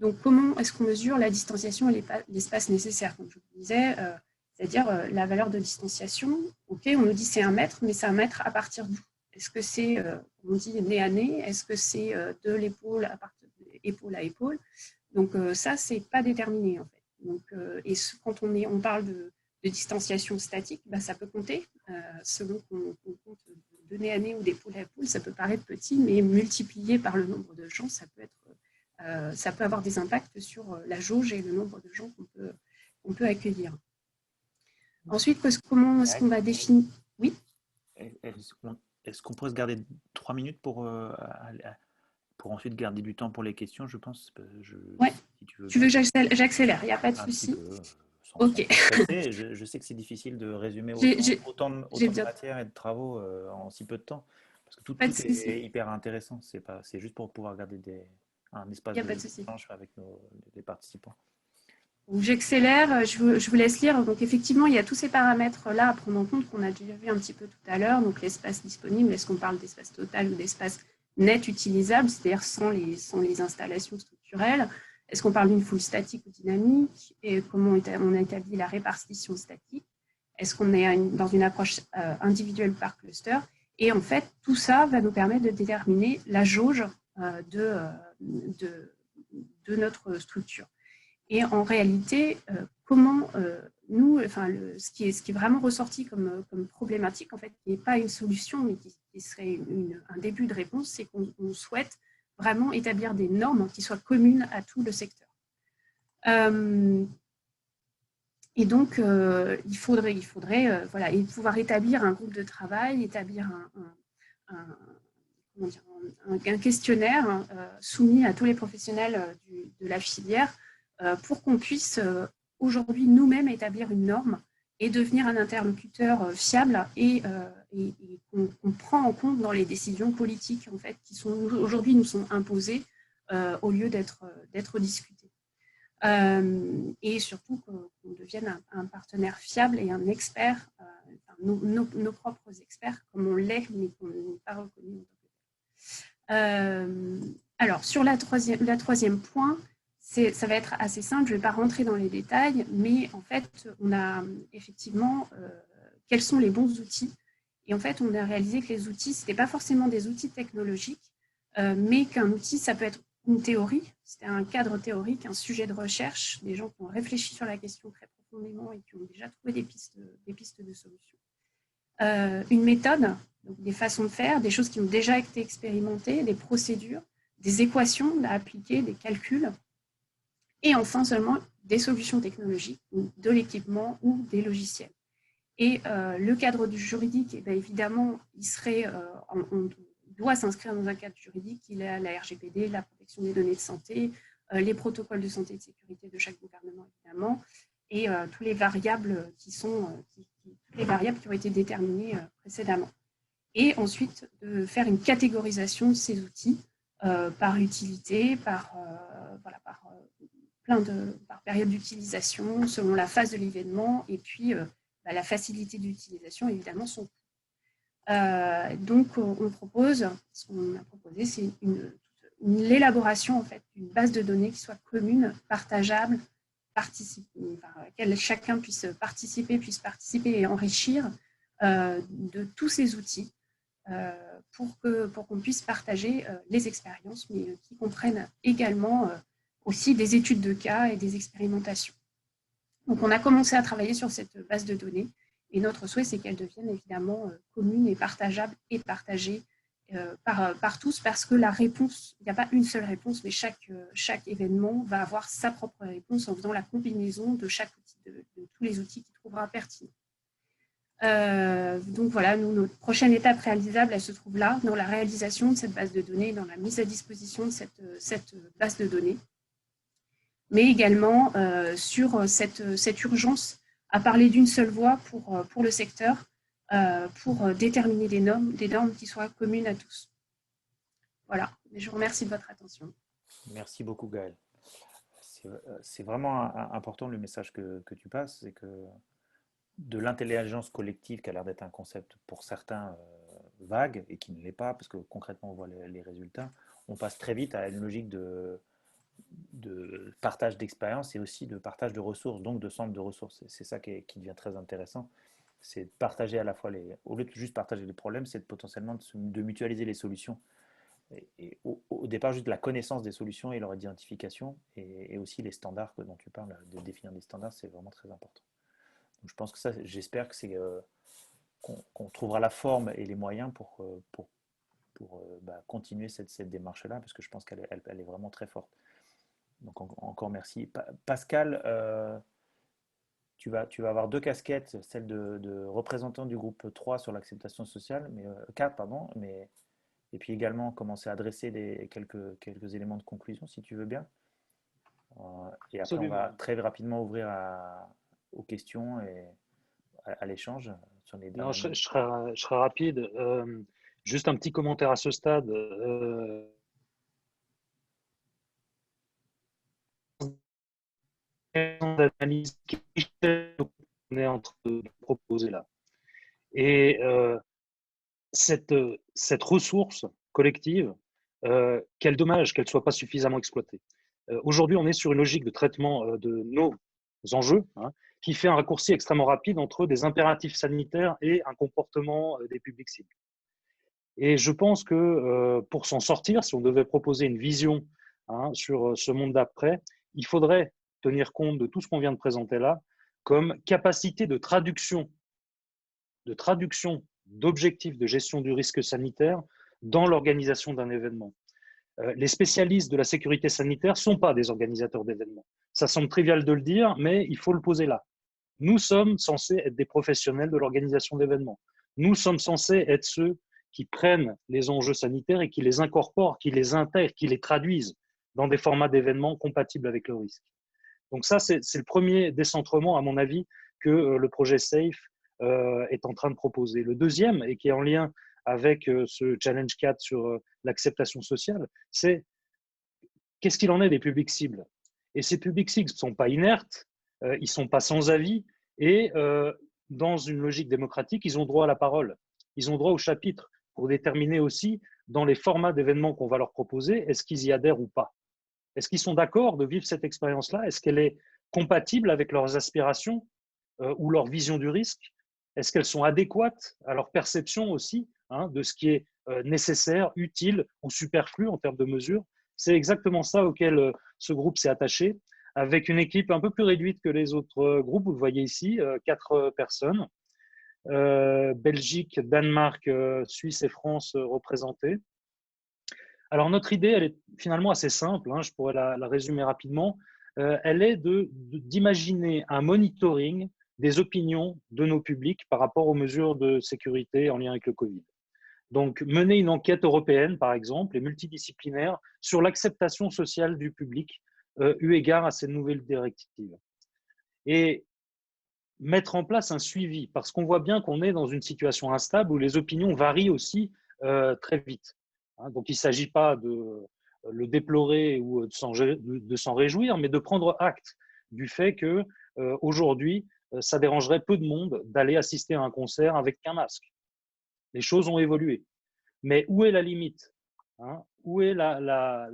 [SPEAKER 6] Donc, comment est-ce qu'on mesure la distanciation et l'espace nécessaire, comme je vous disais, c'est-à-dire la valeur de distanciation. OK, on nous dit c'est 1 mètre, mais c'est 1 mètre à partir d'où? Est-ce que c'est, on dit nez à nez? Est-ce que c'est de l'épaule à partir d'épaule à épaule? Donc, ça, c'est pas déterminé, en fait. Donc, et quand on parle de distanciation statique, ça peut compter. Selon qu'on compte de nez à nez ou d'épaule à épaule, ça peut paraître petit, mais multiplié par le nombre de gens, ça peut avoir des impacts sur la jauge et le nombre de gens qu'on peut accueillir. Ensuite, comment est-ce qu'on va définir? Oui.
[SPEAKER 1] Est-ce qu'on pourrait se garder 3 minutes pour ensuite garder du temps pour les questions, je pense.
[SPEAKER 6] Ouais. Si tu veux que j'accélère, il n'y a pas de souci. Ok.
[SPEAKER 1] Je sais que c'est difficile de résumer autant de matière et de travaux en si peu de temps, parce que tout est hyper intéressant. C'est juste pour pouvoir garder un espace d'échange avec les participants.
[SPEAKER 6] J'accélère, je vous laisse lire. Donc effectivement, il y a tous ces paramètres-là à prendre en compte qu'on a déjà vu un petit peu tout à l'heure. Donc l'espace disponible, est-ce qu'on parle d'espace total ou d'espace net utilisable, c'est-à-dire sans les installations structurelles? Est-ce qu'on parle d'une foule statique ou dynamique? Et comment on a établi la répartition statique? Est-ce qu'on est dans une approche individuelle par cluster? Et en fait, tout ça va nous permettre de déterminer la jauge de notre structure. Et en réalité, comment ce qui est vraiment ressorti comme problématique, en fait, qui n'est pas une solution, mais qui serait un début de réponse, c'est qu'on souhaite vraiment établir des normes qui soient communes à tout le secteur. Et donc, il faudrait pouvoir établir un groupe de travail, établir un questionnaire soumis à tous les professionnels de la filière, pour qu'on puisse aujourd'hui nous-mêmes établir une norme et devenir un interlocuteur fiable et qu'on prend en compte dans les décisions politiques en fait, qui sont aujourd'hui nous sont imposées au lieu d'être discutées. Et surtout qu'on devienne un partenaire fiable et un expert, nos propres experts, comme on l'est, mais qu'on n'est pas reconnu en tant que tel. Alors, sur la troisième point, ça va être assez simple, je ne vais pas rentrer dans les détails, mais en fait, on a effectivement quels sont les bons outils. Et en fait, on a réalisé que les outils, ce n'étaient pas forcément des outils technologiques, mais qu'un outil, ça peut être une théorie, c'était un cadre théorique, un sujet de recherche, des gens qui ont réfléchi sur la question très profondément et qui ont déjà trouvé des pistes de solutions. Une méthode, donc des façons de faire, des choses qui ont déjà été expérimentées, des procédures, des équations à appliquer, des calculs, et enfin seulement des solutions technologiques, de l'équipement ou des logiciels. Et le cadre du juridique, eh bien, évidemment, on doit s'inscrire dans un cadre juridique, il est la RGPD, la protection des données de santé, les protocoles de santé et de sécurité de chaque gouvernement, évidemment, et toutes les variables qui ont été déterminées précédemment. Et ensuite, de faire une catégorisation de ces outils par utilité, par période d'utilisation, selon la phase de l'événement, et puis la facilité d'utilisation, évidemment, son coût. Donc, on propose, ce qu'on a proposé, c'est l'élaboration en fait, d'une base de données qui soit commune, partageable, par laquelle chacun puisse participer et enrichir de tous ces outils pour qu'on puisse partager les expériences, mais qui comprennent également aussi des études de cas et des expérimentations. Donc, on a commencé à travailler sur cette base de données et notre souhait, c'est qu'elle devienne évidemment commune et partageable et partagée par tous, parce que la réponse, il n'y a pas une seule réponse, mais chaque événement va avoir sa propre réponse en faisant la combinaison de chaque outil, de tous les outils qu'il trouvera pertinents. Donc voilà, notre prochaine étape réalisable, elle se trouve là, dans la réalisation de cette base de données, dans la mise à disposition de cette base de données, mais également sur cette urgence à parler d'une seule voix pour le secteur, pour déterminer des normes qui soient communes à tous. Voilà, je vous remercie de votre attention.
[SPEAKER 1] Merci beaucoup Gaëlle. C'est vraiment important le message que tu passes, c'est que de l'intelligence collective qui a l'air d'être un concept pour certains vague et qui ne l'est pas, parce que concrètement on voit les résultats, on passe très vite à une logique de partage d'expérience et aussi de partage de ressources, donc de centre de ressources. C'est ça qui devient très intéressant. C'est de partager à la fois au lieu de juste partager les problèmes, c'est potentiellement de mutualiser les solutions. Et au départ, juste la connaissance des solutions et leur identification, et aussi les standards dont tu parles, de définir des standards, c'est vraiment très important. Donc, je pense que ça, j'espère que c'est qu'on trouvera la forme et les moyens pour continuer cette démarche-là, parce que je pense qu'elle est vraiment très forte. Donc encore merci. Pascal, tu vas avoir deux casquettes, celle de représentant du groupe 3 sur l'acceptation sociale, 4, pardon, et puis également commencer à adresser quelques éléments de conclusion, si tu veux bien. Et après, absolument, on va très rapidement ouvrir aux questions et à l'échange sur les
[SPEAKER 3] dernières. Non, je serai rapide. Juste un petit commentaire à ce stade. D'analyse qu'on est en train de proposer là. Et cette ressource collective, quel dommage qu'elle ne soit pas suffisamment exploitée. Aujourd'hui, on est sur une logique de traitement de nos enjeux, qui fait un raccourci extrêmement rapide entre des impératifs sanitaires et un comportement des publics cibles. Et je pense que pour s'en sortir, si on devait proposer une vision sur ce monde d'après, il faudrait tenir compte de tout ce qu'on vient de présenter là comme capacité de traduction d'objectifs de gestion du risque sanitaire dans l'organisation d'un événement. Les spécialistes de la sécurité sanitaire ne sont pas des organisateurs d'événements. Ça semble trivial de le dire, mais il faut le poser là. Nous sommes censés être des professionnels de l'organisation d'événements. Nous sommes censés être ceux qui prennent les enjeux sanitaires et qui les incorporent, qui les intègrent, qui les traduisent dans des formats d'événements compatibles avec le risque. Donc ça, c'est le premier décentrement, à mon avis, que le projet SAFE est en train de proposer. Le deuxième, et qui est en lien avec ce Challenge 4 sur l'acceptation sociale, c'est qu'est-ce qu'il en est des publics cibles? Et ces publics cibles ne sont pas inertes, ils ne sont pas sans avis, et dans une logique démocratique, ils ont droit à la parole, ils ont droit au chapitre pour déterminer aussi dans les formats d'événements qu'on va leur proposer, est-ce qu'ils y adhèrent ou pas? Est-ce qu'ils sont d'accord de vivre cette expérience-là? Est-ce qu'elle est compatible avec leurs aspirations ou leur vision du risque? Est-ce qu'elles sont adéquates à leur perception aussi de ce qui est nécessaire, utile ou superflu en termes de mesures? C'est exactement ça auquel ce groupe s'est attaché, avec une équipe un peu plus réduite que les autres groupes. Vous le voyez ici, 4 personnes. Belgique, Danemark, Suisse et France représentées. Alors notre idée, elle est finalement assez simple, je pourrais la résumer rapidement. Elle est d'imaginer un monitoring des opinions de nos publics par rapport aux mesures de sécurité en lien avec le Covid. Donc, mener une enquête européenne, par exemple, et multidisciplinaire sur l'acceptation sociale du public eu égard à ces nouvelles directives. Et mettre en place un suivi, parce qu'on voit bien qu'on est dans une situation instable où les opinions varient aussi très vite. Donc, il ne s'agit pas de le déplorer ou de s'en réjouir, mais de prendre acte du fait que aujourd'hui, ça dérangerait peu de monde d'aller assister à un concert avec qu'un masque. Les choses ont évolué. Mais où est la limite? Où est la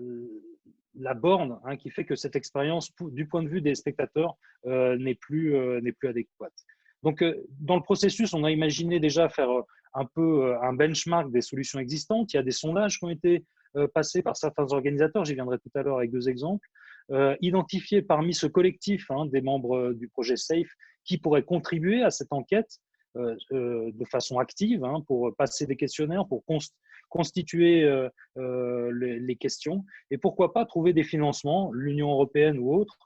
[SPEAKER 3] borne qui fait que cette expérience, du point de vue des spectateurs, n'est plus adéquate? Donc, dans le processus, on a imaginé déjà faire un peu un benchmark des solutions existantes. Il y a des sondages qui ont été passés par certains organisateurs, j'y viendrai tout à l'heure avec 2 exemples. Identifier parmi ce collectif des membres du projet SAFE qui pourraient contribuer à cette enquête de façon active pour passer des questionnaires, pour constituer les questions et pourquoi pas trouver des financements, l'Union européenne ou autre,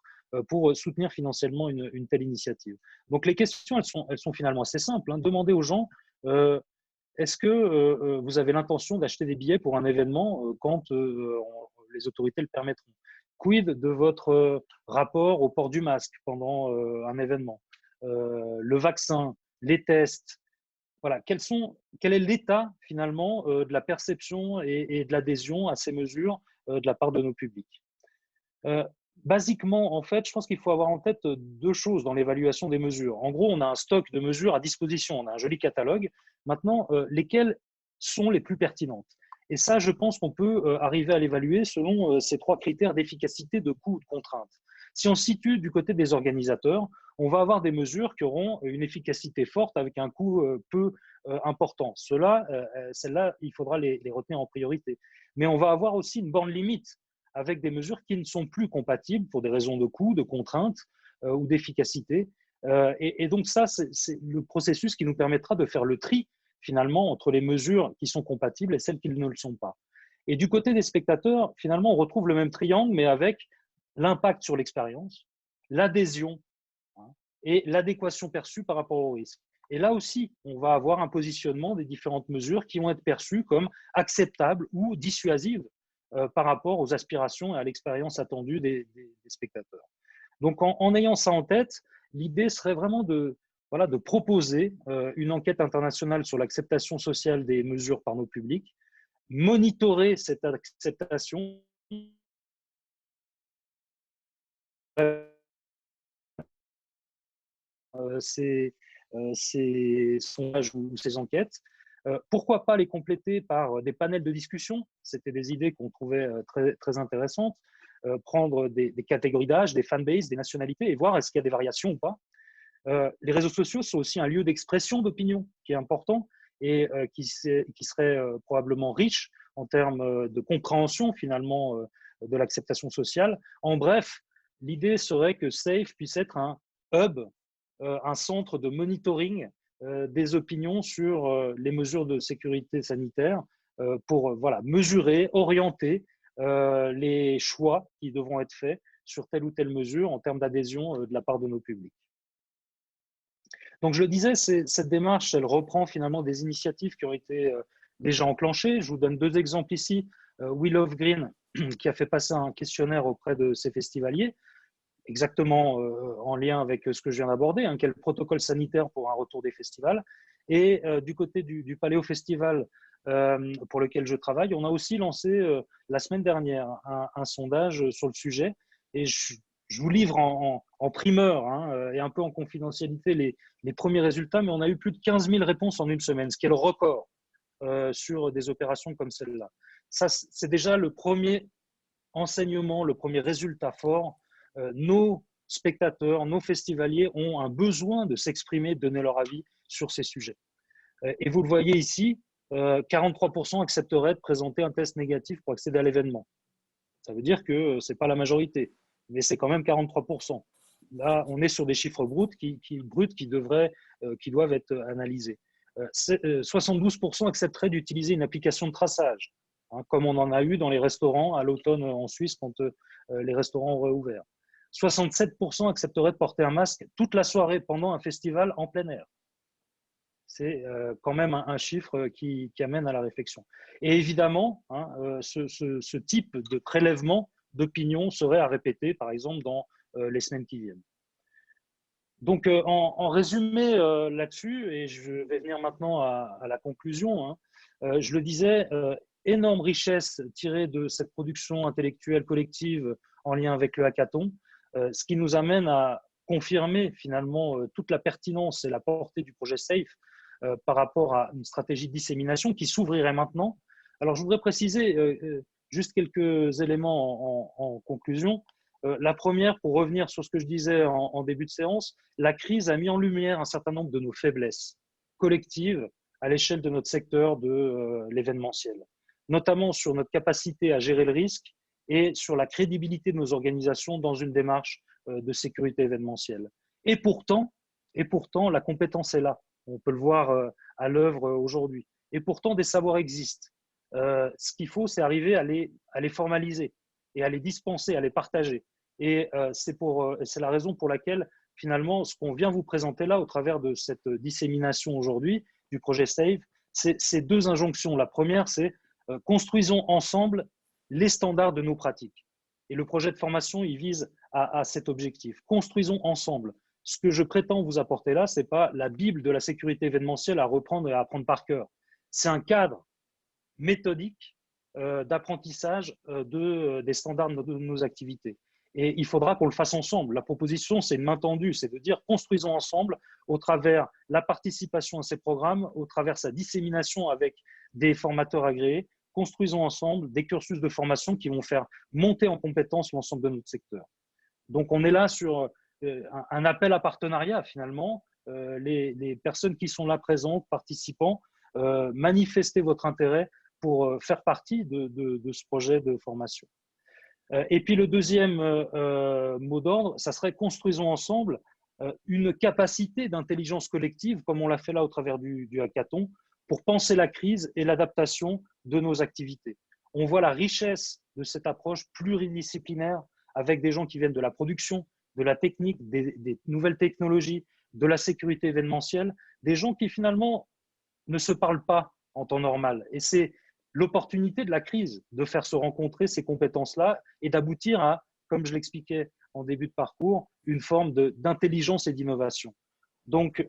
[SPEAKER 3] pour soutenir financièrement une telle initiative. Donc les questions, elles sont finalement assez simples. Demandez aux gens, est-ce que vous avez l'intention d'acheter des billets pour un événement quand les autorités le permettront? Quid de votre rapport au port du masque pendant un événement? Le vaccin, les tests, voilà, quel est l'état finalement de la perception et de l'adhésion à ces mesures de la part de nos publics? Basiquement, en fait, je pense qu'il faut avoir en tête 2 choses dans l'évaluation des mesures. En gros, on a un stock de mesures à disposition, on a un joli catalogue. Maintenant, lesquelles sont les plus pertinentes? Et ça, je pense qu'on peut arriver à l'évaluer selon ces 3 critères d'efficacité, de coût ou de contrainte. Si on se situe du côté des organisateurs, on va avoir des mesures qui auront une efficacité forte avec un coût peu important. Celles-là, il faudra les retenir en priorité. Mais on va avoir aussi une borne limite avec des mesures qui ne sont plus compatibles pour des raisons de coût, de contrainte ou d'efficacité. Et donc ça, c'est le processus qui nous permettra de faire le tri finalement entre les mesures qui sont compatibles et celles qui ne le sont pas. Et du côté des spectateurs, finalement, on retrouve le même triangle, mais avec l'impact sur l'expérience, l'adhésion et l'adéquation perçue par rapport au risque. Et là aussi, on va avoir un positionnement des différentes mesures qui vont être perçues comme acceptables ou dissuasives par rapport aux aspirations et à l'expérience attendue des spectateurs. Donc, en ayant ça en tête, l'idée serait vraiment de proposer une enquête internationale sur l'acceptation sociale des mesures par nos publics, monitorer cette acceptation, ces sondages ou ces enquêtes. Pourquoi pas les compléter par des panels de discussion? C'était des idées qu'on trouvait très, très intéressantes. Prendre des catégories d'âge, des fanbases, des nationalités et voir est-ce qu'il y a des variations ou pas. Les réseaux sociaux sont aussi un lieu d'expression d'opinion qui est important et qui serait probablement riche en termes de compréhension finalement de l'acceptation sociale. En bref, l'idée serait que SAFE puisse être un hub, un centre de monitoring des opinions sur les mesures de sécurité sanitaire pour mesurer, orienter les choix qui devront être faits sur telle ou telle mesure en termes d'adhésion de la part de nos publics. Donc, je le disais, cette démarche, elle reprend finalement des initiatives qui ont été déjà enclenchées. Je vous donne 2 exemples ici. We Love Green, qui a fait passer un questionnaire auprès de ses festivaliers, exactement en lien avec ce que je viens d'aborder, hein, quel protocole sanitaire pour un retour des festivals. Et du côté du Paléo Festival pour lequel je travaille, on a aussi lancé la semaine dernière un sondage sur le sujet. Et je vous livre en primeur hein, et un peu en confidentialité les premiers résultats, mais on a eu plus de 15 000 réponses en une semaine, ce qui est le record sur des opérations comme celle-là. Ça, c'est déjà le premier enseignement, le premier résultat fort. Nos spectateurs, nos festivaliers ont un besoin de s'exprimer, de donner leur avis sur ces sujets. Et vous le voyez ici, 43% accepteraient de présenter un test négatif pour accéder à l'événement. Ça veut dire que ce n'est pas la majorité, mais c'est quand même 43%. Là, on est sur des chiffres bruts qui doivent être analysés. 72% accepteraient d'utiliser une application de traçage, hein, comme on en a eu dans les restaurants à l'automne en Suisse quand les restaurants ont réouvert. 67% accepteraient de porter un masque toute la soirée pendant un festival en plein air. C'est quand même un chiffre qui amène à la réflexion. Et évidemment, hein, ce type de prélèvement d'opinion serait à répéter, par exemple, dans les semaines qui viennent. Donc, en résumé là-dessus, et je vais venir maintenant à la conclusion, hein, je le disais, énorme richesse tirée de cette production intellectuelle collective en lien avec le hackathon, ce qui nous amène à confirmer finalement toute la pertinence et la portée du projet SAFE par rapport à une stratégie de dissémination qui s'ouvrirait maintenant. Alors, je voudrais préciser juste quelques éléments en conclusion. La première, pour revenir sur ce que je disais en début de séance, la crise a mis en lumière un certain nombre de nos faiblesses collectives à l'échelle de notre secteur de l'événementiel, notamment sur notre capacité à gérer le risque et sur la crédibilité de nos organisations dans une démarche de sécurité événementielle. Et pourtant, la compétence est là. On peut le voir à l'œuvre aujourd'hui. Et pourtant, des savoirs existent. Ce qu'il faut, c'est arriver à les formaliser et à les dispenser, à les partager. Et c'est la raison pour laquelle, finalement, ce qu'on vient vous présenter là, au travers de cette dissémination aujourd'hui du projet SAFE, c'est deux injonctions. La première, c'est construisons ensemble les standards de nos pratiques. Et le projet de formation, il vise à cet objectif. Construisons ensemble. Ce que je prétends vous apporter là, ce n'est pas la Bible de la sécurité événementielle à reprendre et à apprendre par cœur. C'est un cadre méthodique d'apprentissage des standards de nos activités. Et il faudra qu'on le fasse ensemble. La proposition, c'est une main tendue, c'est de dire construisons ensemble au travers la participation à ces programmes, au travers sa dissémination avec des formateurs agréés, construisons ensemble des cursus de formation qui vont faire monter en compétence l'ensemble de notre secteur. Donc on est là sur un appel à partenariat finalement. Les personnes qui sont là présentes, participants, manifestez votre intérêt pour faire partie de ce projet de formation. Et puis le deuxième mot d'ordre, ça serait construisons ensemble une capacité d'intelligence collective, comme on l'a fait là au travers du hackathon, pour penser la crise et l'adaptation de nos activités. On voit la richesse de cette approche pluridisciplinaire avec des gens qui viennent de la production, de la technique, des nouvelles technologies, de la sécurité événementielle, des gens qui finalement ne se parlent pas en temps normal. Et c'est l'opportunité de la crise de faire se rencontrer ces compétences-là et d'aboutir à, comme je l'expliquais en début de parcours, une forme d'intelligence et d'innovation. Donc,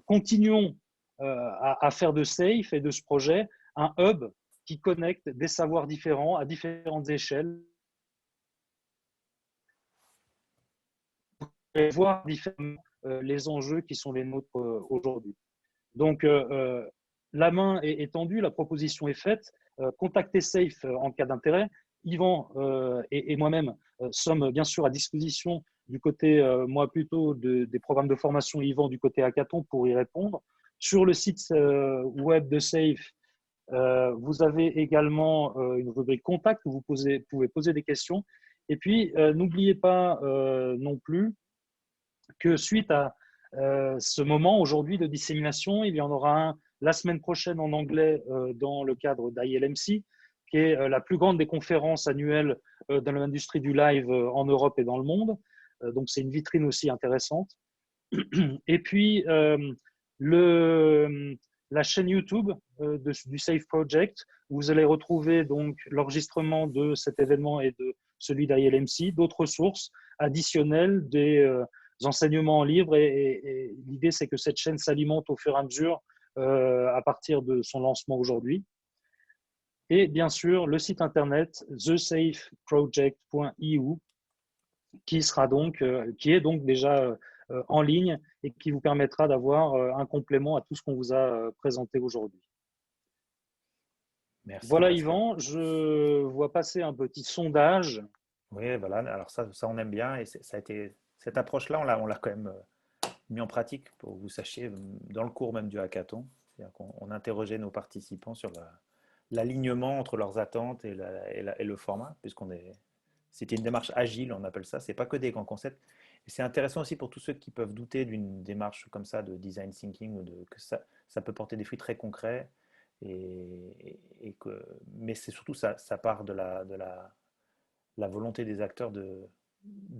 [SPEAKER 3] continuons à faire de SAFE et de ce projet un hub qui connecte des savoirs différents à différentes échelles et voir différemment les enjeux qui sont les nôtres aujourd'hui. Donc, la main est tendue, la proposition est faite. Contactez SAFE en cas d'intérêt. Yvan et moi-même sommes bien sûr à disposition du côté, moi plutôt, des programmes de formation, Yvan du côté hackathon pour y répondre. Sur le site web de SAFE, vous avez également une rubrique contact où vous pouvez poser des questions. Et puis, n'oubliez pas non plus que suite à ce moment aujourd'hui de dissémination, il y en aura un la semaine prochaine en anglais dans le cadre d'ILMC, qui est la plus grande des conférences annuelles dans l'industrie du live en Europe et dans le monde. Donc, c'est une vitrine aussi intéressante. Et puis, la la chaîne YouTube du Safe Project, où vous allez retrouver donc l'enregistrement de cet événement et de celui d'ILMC, d'autres sources additionnelles, des enseignements en livre. Et l'idée, c'est que cette chaîne s'alimente au fur et à mesure à partir de son lancement aujourd'hui. Et bien sûr, le site internet thesafeproject.eu, qui est donc déjà en ligne et qui vous permettra d'avoir un complément à tout ce qu'on vous a présenté aujourd'hui.
[SPEAKER 1] Merci.
[SPEAKER 3] Voilà,
[SPEAKER 1] Pascal.
[SPEAKER 3] Yvan, je vois passer un petit sondage.
[SPEAKER 1] Oui, voilà. Alors ça on aime bien. Et ça a été, cette approche-là, on l'a quand même mis en pratique, pour que vous sachiez, dans le cours même du hackathon. C'est-à-dire qu'on interrogeait nos participants sur l'alignement entre leurs attentes et le format, c'était une démarche agile, on appelle ça. C'est pas que des grands concepts. Et c'est intéressant aussi pour tous ceux qui peuvent douter d'une démarche comme ça de design thinking, que ça peut porter des fruits très concrets. Mais c'est surtout ça part de la volonté des acteurs de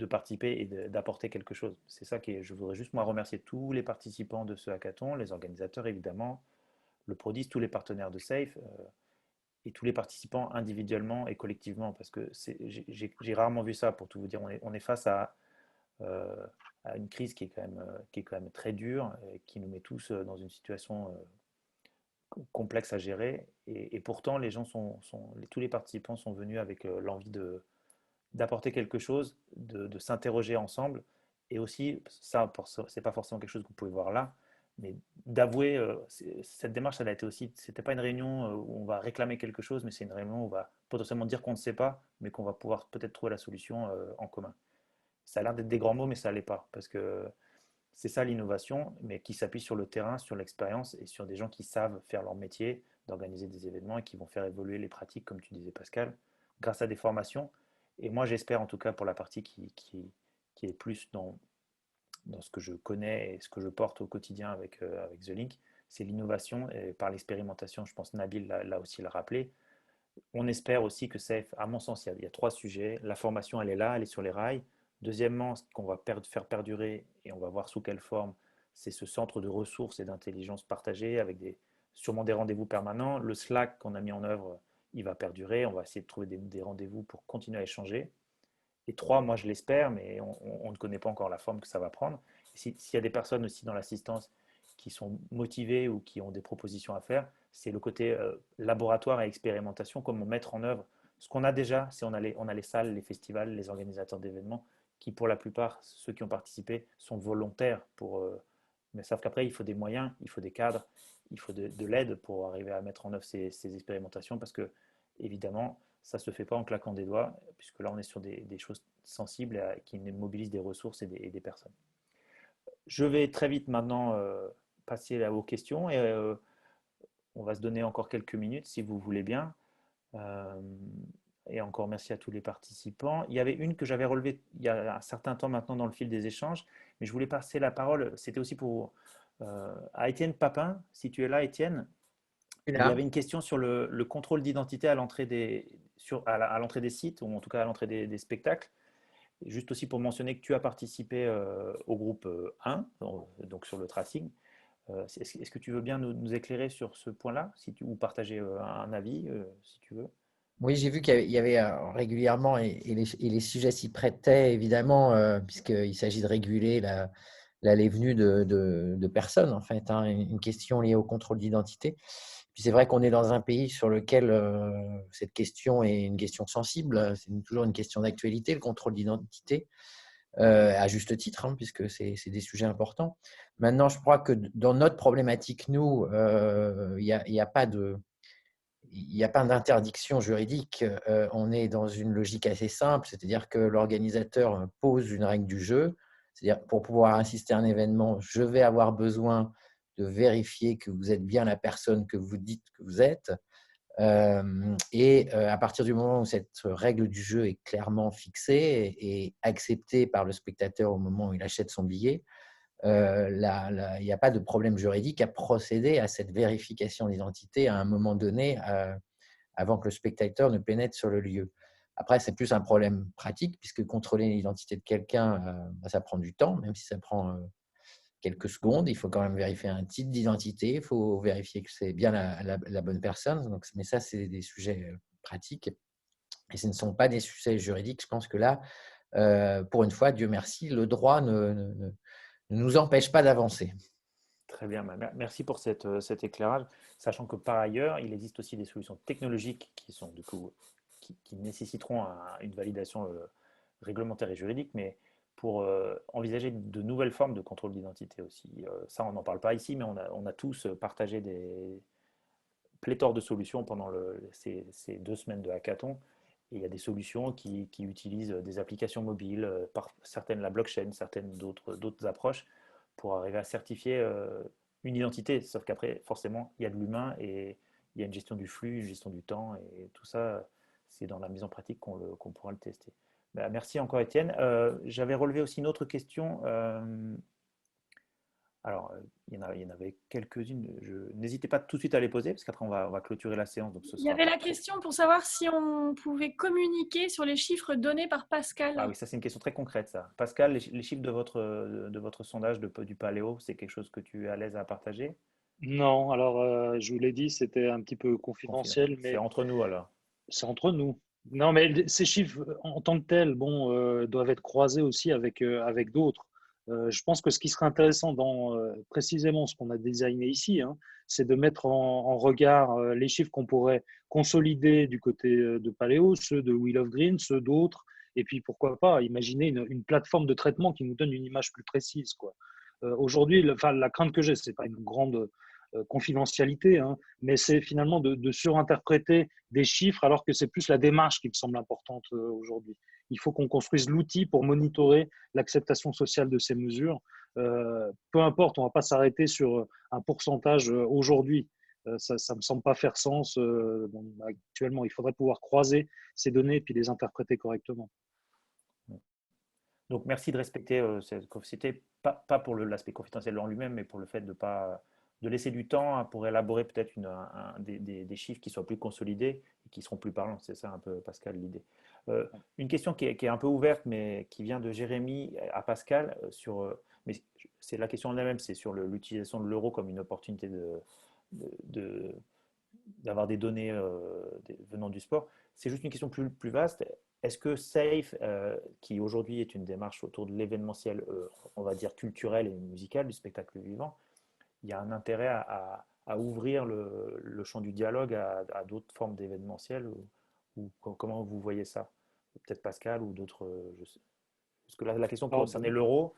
[SPEAKER 1] participer et d'apporter quelque chose. C'est ça je voudrais juste moi remercier tous les participants de ce hackathon, les organisateurs évidemment, le Prodis, tous les partenaires de Safe et tous les participants individuellement et collectivement, parce que j'ai rarement vu ça, pour tout vous dire. On est face euh, à une crise qui est quand même très dure, qui nous met tous dans une situation complexe à gérer, et pourtant les gens tous les participants sont venus avec l'envie d'apporter quelque chose, de s'interroger ensemble, et aussi, ça, c'est pas forcément quelque chose que vous pouvez voir là, mais d'avouer, cette démarche, elle a été aussi, c'était pas une réunion où on va réclamer quelque chose, mais c'est une réunion où on va potentiellement dire qu'on ne sait pas, mais qu'on va pouvoir peut-être trouver la solution en commun. Ça a l'air d'être des grands mots, mais ça l'est pas, parce que c'est ça l'innovation, mais qui s'appuie sur le terrain, sur l'expérience et sur des gens qui savent faire leur métier, d'organiser des événements et qui vont faire évoluer les pratiques, comme tu disais Pascal, grâce à des formations. Et moi, j'espère en tout cas pour la partie qui est plus dans ce que je connais et ce que je porte au quotidien avec The Link, c'est l'innovation et par l'expérimentation. Je pense Nabil l'a aussi rappelé. On espère aussi que Safe, à mon sens, il y a trois sujets. La formation, elle est là, elle est sur les rails. Deuxièmement, ce qu'on va faire perdurer, et on va voir sous quelle forme, c'est ce centre de ressources et d'intelligence partagée avec sûrement des rendez-vous permanents. Le Slack qu'on a mis en œuvre, il va perdurer. On va essayer de trouver des rendez-vous pour continuer à échanger. Et trois, moi je l'espère, mais on ne connaît pas encore la forme que ça va prendre. S'il y a des personnes aussi dans l'assistance qui sont motivées ou qui ont des propositions à faire, c'est le côté laboratoire et expérimentation, comment mettre en œuvre ce qu'on a déjà. On a les salles, les festivals, les organisateurs d'événements, qui pour la plupart, ceux qui ont participé, sont volontaires mais savent qu'après, il faut des moyens, il faut des cadres, il faut de l'aide pour arriver à mettre en œuvre ces expérimentations, parce que, évidemment, ça ne se fait pas en claquant des doigts, puisque là, on est sur des choses sensibles qui mobilisent des ressources et des personnes. Je vais très vite maintenant passer aux questions, et on va se donner encore quelques minutes, si vous voulez bien. Euh, et encore merci à tous les participants. Il y avait une que j'avais relevée il y a un certain temps maintenant dans le fil des échanges, mais je voulais passer la parole, c'était aussi à Étienne Papin, si tu es là, Étienne. Il y avait une question sur le contrôle d'identité à l'entrée à l'entrée des sites, ou en tout cas à l'entrée des spectacles. Juste aussi pour mentionner que tu as participé au groupe 1, donc sur le tracing. Est-ce que tu veux bien nous éclairer sur ce point-là, ou partager un avis, si tu veux?
[SPEAKER 7] Oui, j'ai vu qu'il y avait régulièrement, et les sujets s'y prêtaient évidemment, puisqu'il s'agit de réguler l'allée venue de personnes, en fait, hein, une question liée au contrôle d'identité. Puis c'est vrai qu'on est dans un pays sur lequel cette question est une question sensible, c'est toujours une question d'actualité, le contrôle d'identité, à juste titre, hein, puisque c'est des sujets importants. Maintenant, je crois que dans notre problématique, nous, il n'y a pas d'interdiction juridique. On est dans une logique assez simple, c'est-à-dire que l'organisateur pose une règle du jeu. C'est-à-dire, pour pouvoir assister à un événement, je vais avoir besoin de vérifier que vous êtes bien la personne que vous dites que vous êtes. À partir du moment où cette règle du jeu est clairement fixée et acceptée par le spectateur au moment où il achète son billet, il n'y a pas de problème juridique à procéder à cette vérification d'identité à un moment donné, avant que le spectateur ne pénètre sur le lieu. Après, c'est plus un problème pratique, puisque contrôler l'identité de quelqu'un, ça prend du temps, même si ça prend quelques secondes. Il faut quand même vérifier un titre d'identité. Il faut vérifier que c'est bien la bonne personne. Donc, mais ça, c'est des sujets pratiques. Et ce ne sont pas des sujets juridiques. Je pense que là, pour une fois, Dieu merci, le droit ne nous empêche pas d'avancer.
[SPEAKER 1] Très bien, merci pour cet éclairage, sachant que par ailleurs, il existe aussi des solutions technologiques qui sont du coup qui nécessiteront une validation réglementaire et juridique, mais pour envisager de nouvelles formes de contrôle d'identité aussi. Ça, on n'en parle pas ici, mais on a tous partagé des pléthores de solutions pendant ces 2 semaines de hackathon. Et il y a des solutions qui utilisent des applications mobiles, certaines la blockchain, certaines d'autres approches pour arriver à certifier une identité. Sauf qu'après, forcément, il y a de l'humain et il y a une gestion du flux, une gestion du temps. Et tout ça, c'est dans la mise en pratique qu'on pourra le tester. Bah, merci encore, Étienne. J'avais relevé aussi une autre question. Alors, il y en avait quelques-unes. N'hésitez pas tout de suite à les poser, parce qu'après, on va clôturer la séance. Donc ce
[SPEAKER 8] Il y
[SPEAKER 1] sera
[SPEAKER 8] avait la question pour savoir si on pouvait communiquer sur les chiffres donnés par Pascal.
[SPEAKER 1] Ah oui, ça c'est une question très concrète, ça. Pascal, les chiffres de votre sondage du Paléo, c'est quelque chose que tu es à l'aise à partager?
[SPEAKER 3] Non, alors je vous l'ai dit, c'était un petit peu confidentiel,
[SPEAKER 1] C'est
[SPEAKER 3] mais
[SPEAKER 1] entre nous alors.
[SPEAKER 3] c'est entre nous. Non, mais ces chiffres en tant que tels, bon, doivent être croisés aussi avec d'autres. Je pense que ce qui serait intéressant dans précisément ce qu'on a designé ici, hein, c'est de mettre en regard les chiffres qu'on pourrait consolider du côté de Paléo, ceux de Wheel of Green, ceux d'autres, et puis pourquoi pas imaginer une plateforme de traitement qui nous donne une image plus précise, quoi. Aujourd'hui, la crainte que j'ai, c'est pas une grande confidentialité, hein, mais c'est finalement de surinterpréter des chiffres alors que c'est plus la démarche qui me semble importante aujourd'hui. Il faut qu'on construise l'outil pour monitorer l'acceptation sociale de ces mesures. Peu importe, on ne va pas s'arrêter sur un pourcentage aujourd'hui. Ça ne me semble pas faire sens actuellement. Il faudrait pouvoir croiser ces données et puis les interpréter correctement.
[SPEAKER 1] Donc merci de respecter cette confidentialité, pas pour l'aspect confidentiel en lui-même, mais pour le fait de laisser du temps pour élaborer peut-être des chiffres qui soient plus consolidés et qui seront plus parlants. C'est ça un peu, Pascal, l'idée. Une question qui est un peu ouverte, mais qui vient de Jérémy à Pascal, mais c'est la question en elle-même, c'est sur l'utilisation de l'euro comme une opportunité d'avoir des données venant du sport. C'est juste une question plus vaste. Est-ce que SAFE, qui aujourd'hui est une démarche autour de l'événementiel, on va dire culturel et musical, du spectacle vivant, il y a un intérêt à ouvrir le champ du dialogue à d'autres formes d'événementiel ou comment vous voyez ça? Peut-être Pascal ou d'autres. Parce que la question concernait l'euro.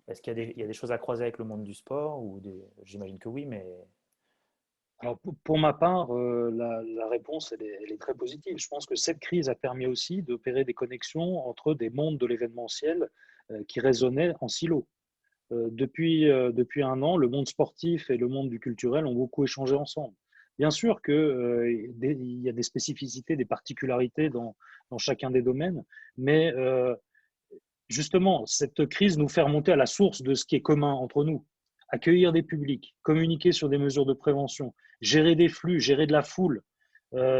[SPEAKER 1] Est-ce qu'il y a des choses à croiser avec le monde du sport j'imagine que oui, mais.
[SPEAKER 3] Alors pour ma part, la réponse, elle est très positive. Je pense que cette crise a permis aussi d'opérer des connexions entre des mondes de l'événementiel qui résonnaient en silo. Depuis un an, le monde sportif et le monde du culturel ont beaucoup échangé ensemble. Bien sûr qu'il y a des spécificités, des particularités dans chacun des domaines, mais justement, cette crise nous fait remonter à la source de ce qui est commun entre nous. Accueillir des publics, communiquer sur des mesures de prévention, gérer des flux, gérer de la foule.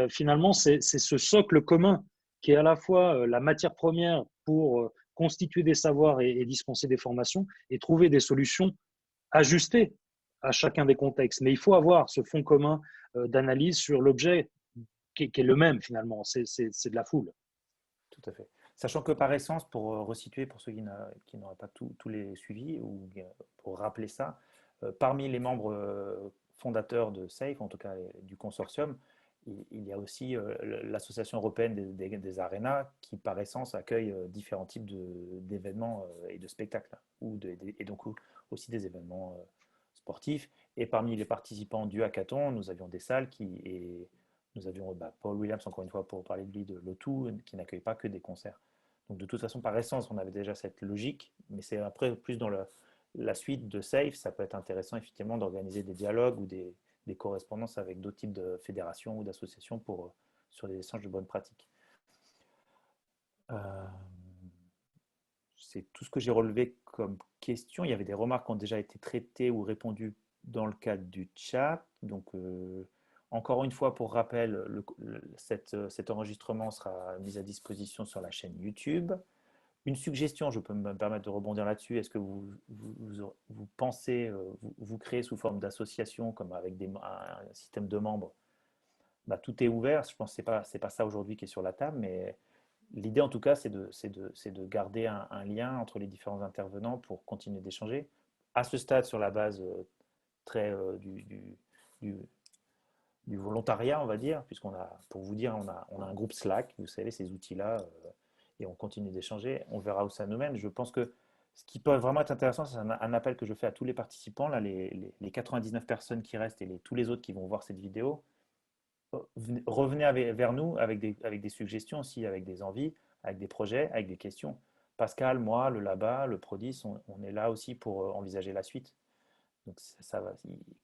[SPEAKER 3] Finalement, c'est ce socle commun qui est à la fois la matière première pour constituer des savoirs et dispenser des formations et trouver des solutions ajustées à chacun des contextes. Mais il faut avoir ce fond commun d'analyse sur l'objet qui est le même finalement, c'est de la foule.
[SPEAKER 1] Tout à fait. Sachant que par essence, pour resituer, pour ceux qui n'auraient pas tous les suivis, ou pour rappeler ça, parmi les membres fondateurs de SAFE, en tout cas du consortium, il y a aussi l'Association européenne des arénas qui, par essence, accueille différents types d'événements et de spectacles, et donc aussi des événements sportifs. Et parmi les participants du hackathon, nous avions des salles nous avions Paul Williams, encore une fois, pour parler de lui, de l'O2, qui n'accueille pas que des concerts. Donc de toute façon, par essence, on avait déjà cette logique, mais c'est après, plus dans la suite de SAFE, ça peut être intéressant effectivement d'organiser des dialogues ou des correspondances avec d'autres types de fédérations ou d'associations sur des échanges de bonnes pratiques. C'est tout ce que j'ai relevé comme question. Il y avait des remarques qui ont déjà été traitées ou répondues dans le cadre du chat. Donc, encore une fois, pour rappel, cet enregistrement sera mis à disposition sur la chaîne YouTube. Une suggestion, je peux me permettre de rebondir là-dessus. Est-ce que vous pensez vous créer sous forme d'association, comme avec un système de membres? Bah, tout est ouvert. Je pense que c'est pas ça aujourd'hui qui est sur la table, mais l'idée en tout cas, c'est de garder un lien entre les différents intervenants pour continuer d'échanger. À ce stade, sur la base très du, du volontariat, on va dire, puisqu'on a, pour vous dire, on a un groupe Slack, vous savez, ces outils-là, et on continue d'échanger. On verra où ça nous mène. Je pense que ce qui peut vraiment être intéressant, c'est un appel que je fais à tous les participants, là, les 99 personnes qui restent et tous les autres qui vont voir cette vidéo. Revenez vers nous avec des suggestions aussi, avec des envies, avec des projets, avec des questions. Pascal, moi, le Laba, le Prodis, on est là aussi pour envisager la suite. Donc ça va.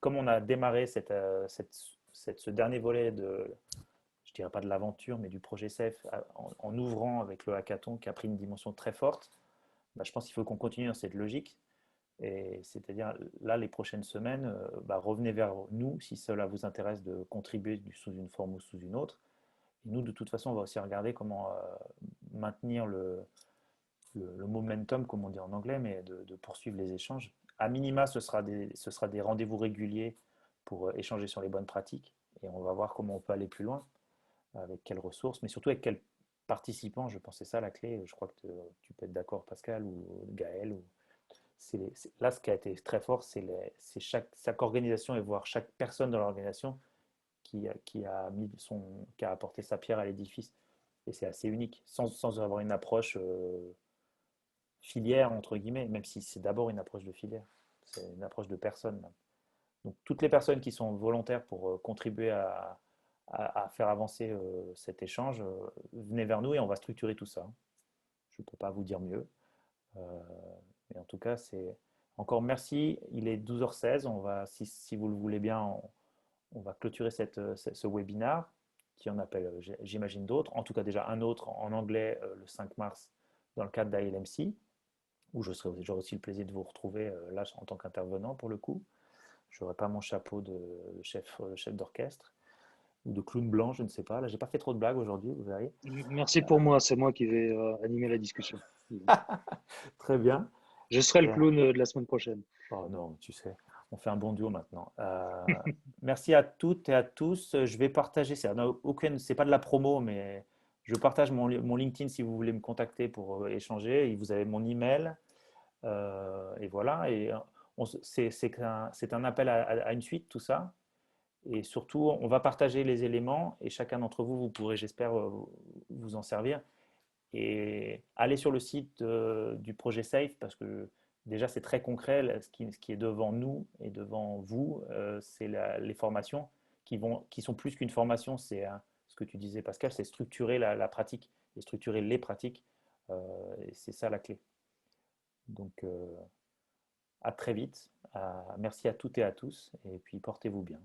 [SPEAKER 1] Comme on a démarré ce dernier volet de, je dirais pas de l'aventure, mais du projet SAFE en ouvrant avec le hackathon qui a pris une dimension très forte, bah, je pense qu'il faut qu'on continue dans cette logique. Et c'est-à-dire, là, les prochaines semaines, bah, revenez vers nous si cela vous intéresse de contribuer sous une forme ou sous une autre. Et nous, de toute façon, on va aussi regarder comment maintenir le momentum, comme on dit en anglais, mais de poursuivre les échanges. À minima, ce sera des rendez-vous réguliers pour échanger sur les bonnes pratiques. Et on va voir comment on peut aller plus loin, avec quelles ressources, mais surtout avec quels participants. Je pense que c'est ça la clé. Je crois que tu peux être d'accord, Pascal ou Gaël. Là, ce qui a été très fort, c'est chaque organisation et voir chaque personne dans l'organisation qui a apporté sa pierre à l'édifice. Et c'est assez unique, sans avoir une approche filière, entre guillemets, même si c'est d'abord une approche de filière. C'est une approche de personne, même. Donc, toutes les personnes qui sont volontaires pour contribuer à faire avancer cet échange, venez vers nous et on va structurer tout ça. Je ne peux pas vous dire mieux. Mais en tout cas, c'est encore merci. Il est 12h16. Si vous le voulez bien, on va clôturer ce webinaire qui en appelle, j'imagine, d'autres. En tout cas, déjà un autre en anglais le 5 mars dans le cadre d'ILMC, où j'aurai aussi le plaisir de vous retrouver là en tant qu'intervenant pour le coup. Je n'aurai pas mon chapeau de chef d'orchestre ou de clown blanc, je ne sais pas. Là, j'ai pas fait trop de blagues aujourd'hui, vous verrez.
[SPEAKER 3] Merci pour moi, c'est moi qui vais animer la discussion.
[SPEAKER 1] Très bien.
[SPEAKER 3] Je serai le clown de la semaine prochaine.
[SPEAKER 1] Oh non, tu sais, on fait un bon duo maintenant. Merci à toutes et à tous. Je vais partager, c'est pas de la promo, mais je partage mon LinkedIn si vous voulez me contacter pour échanger. Et vous avez mon email. Et voilà. Et c'est un appel à une suite, tout ça. Et surtout, on va partager les éléments et chacun d'entre vous, vous pourrez, j'espère, vous en servir. Et allez sur le site du projet SAFE parce que déjà c'est très concret. Ce qui est devant nous et devant vous, c'est les formations qui sont plus qu'une formation. C'est ce que tu disais, Pascal, c'est structurer la pratique et structurer les pratiques. Et c'est ça la clé. Donc, à très vite. Merci à toutes et à tous. Et puis, portez-vous bien.